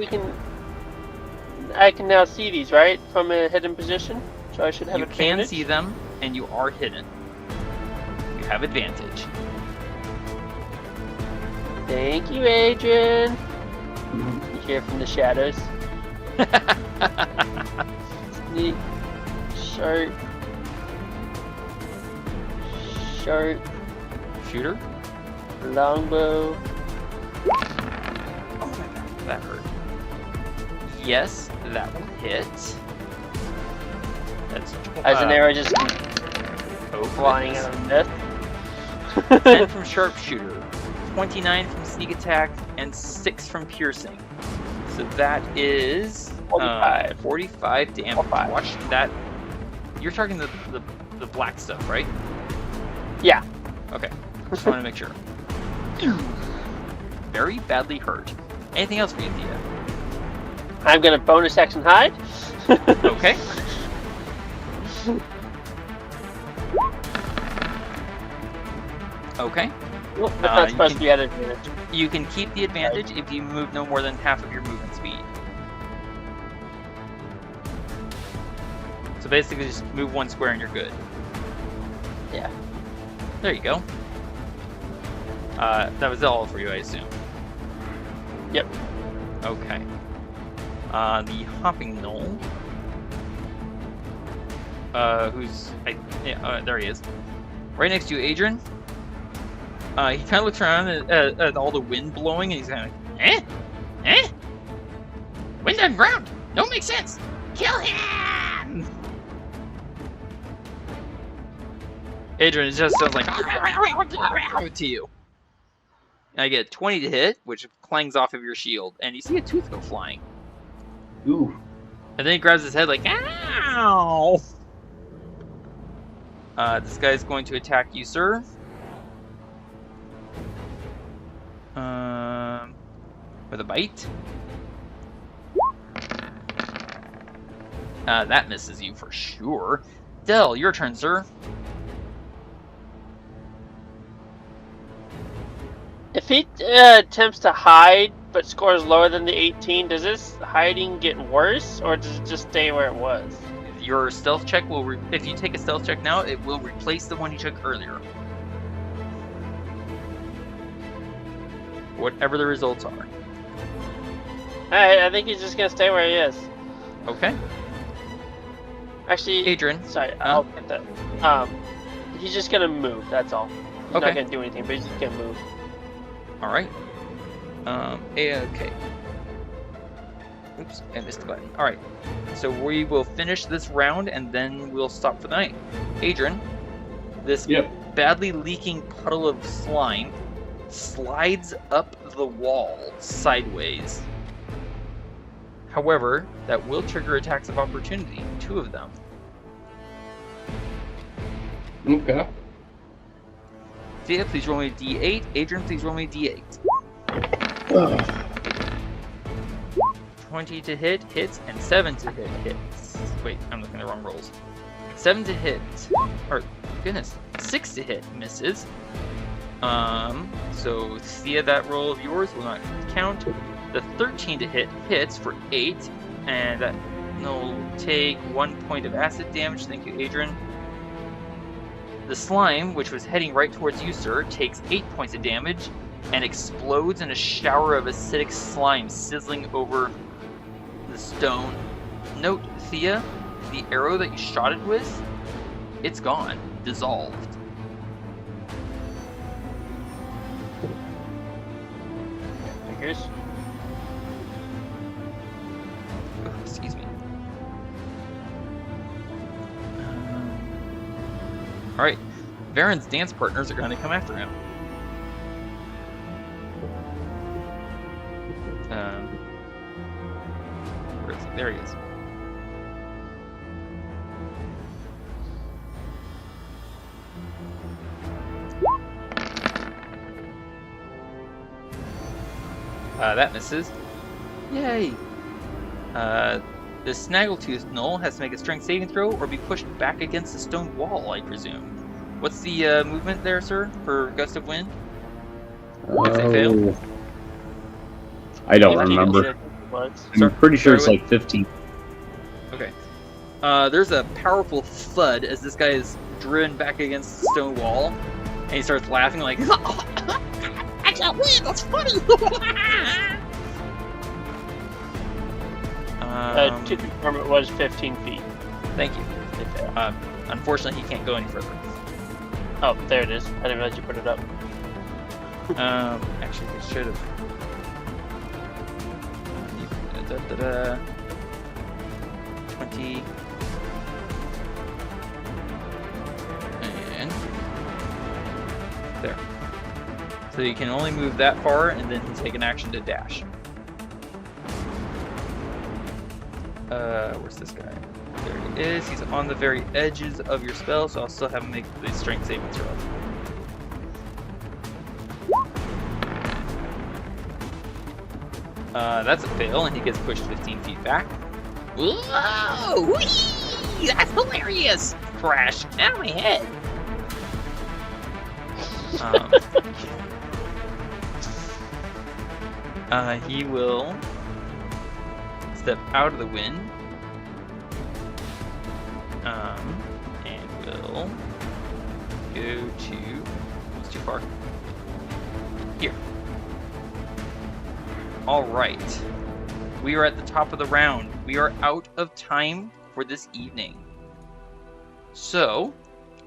I can now see these, right, from a hidden position. So I should have You advantage. can see them, and you are hidden. You have advantage. Thank you, Adrian. You hear from the shadows. Sneak, sharp, Shooter. longbow. Oh my god, that hurt. Yes, that will hit. That's As an arrow just oh, flying out of this. 10 from sharpshooter, 29 from sneak attack, and 6 from piercing. So that is 45 damage. 45. Watch that. You're targeting the black stuff, right? Yeah. Okay. Just want to make sure. Very badly hurt. Anything else for you, Thía? I'm gonna bonus action hide. Okay. Okay. Well, that's not you supposed can- to be at advantage. You can keep the advantage if you move no more than half of your movement speed. So basically just move 1 square and you're good. Yeah. There you go. That was all for you, I assume. Yep. Okay. The hopping gnoll. There he is. Right next to you, Adran. He kind of looks around at all the wind blowing, and he's kind of like, wind on ground. Don't make sense. Kill him. Adran just sounds like to you. And I get 20 to hit, which clangs off of your shield, and you see a tooth go flying. Ooh. And then he grabs his head like, ow! This guy's going to attack you, sir. With a bite. That misses you for sure. Del, your turn, sir. If he attempts to hide but scores lower than the 18, does this hiding get worse, or does it just stay where it was? Your stealth check will, if you take a stealth check now, it will replace the one you took earlier. Whatever the results are. Alright, I think he's just gonna stay where he is. Okay. Actually, Adran. sorry, Huh? I'll get that. He's just gonna move, that's all. He's Okay. not gonna do anything, but he's just gonna move. Alright. Okay. Oops, I missed the button. Alright. So we will finish this round and then we'll stop for the night. Adran, this badly leaking puddle of slime slides up the wall sideways. However, that will trigger attacks of opportunity, 2 of them. Okay. Thía, please roll me a d8. Adran, please roll me a d8. 20 to hit, hits, and 7 to hit, hits. Wait, I'm looking at the wrong rolls. 7 to hit, or goodness, 6 to hit, misses. So Thía, that roll of yours will not count. The 13 to hit hits for 8, and that will take 1 point of acid damage. Thank you, Adran. The slime, which was heading right towards you, sir, takes 8 points of damage and explodes in a shower of acidic slime sizzling over the stone. Note, Thía, the arrow that you shot it with, it's gone, dissolved. Figures. Oh, excuse me. Alright, Varin's dance partners are going to come after him. Where is he? There he is. That misses. Yay! The Snaggletooth Gnoll has to make a strength saving throw or be pushed back against the stone wall, I presume. What's the movement there, sir, for Gust of Wind? If they fail? I don't remember. I'm pretty sure it's like 15. Okay. There's a powerful thud as this guy is driven back against the stone wall, and he starts laughing like, I got wind, that's funny! To confirm, it was 15 feet. Thank you. Unfortunately, he can't go any further. Oh, there it is. I didn't realize you put it up. Actually, I should have. 20. And there. So you can only move that far, and then take an action to dash. Where's this guy? There he is. He's on the very edges of your spell, so I'll still have him make the strength saving throw. That's a fail, and he gets pushed 15 feet back. Whoa! Whee! That's hilarious! Crash out of my head. He will step out of the wind. And will go to... It's too far. Here. Alright. We are at the top of the round. We are out of time for this evening. So,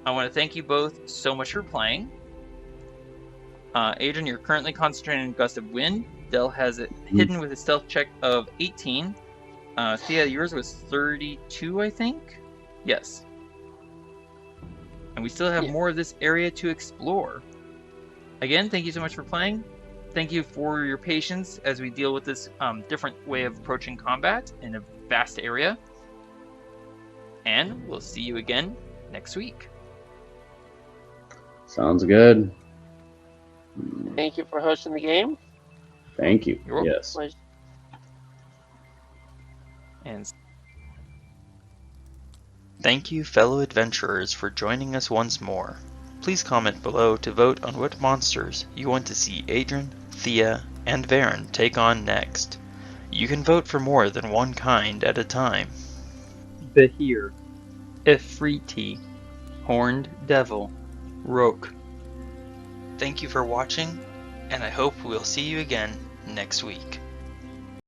I want to thank you both so much for playing. Adran, you're currently concentrating on Gust of Wind. Del has it hidden with a stealth check of 18. Thía, yours was 32, I think? Yes. And we still have more of this area to explore. Again, thank you so much for playing. Thank you for your patience as we deal with this different way of approaching combat in a vast area. And we'll see you again next week. Sounds good. Thank you for hosting the game. Thank you. You're welcome. Yes. And thank you, fellow adventurers, for joining us once more. Please comment below to vote on what monsters you want to see Adran, Thía, and Varin take on next. You can vote for more than one kind at a time. Behir, Efreeti, Horned Devil, Roke. Thank you for watching, and I hope we'll see you again next week.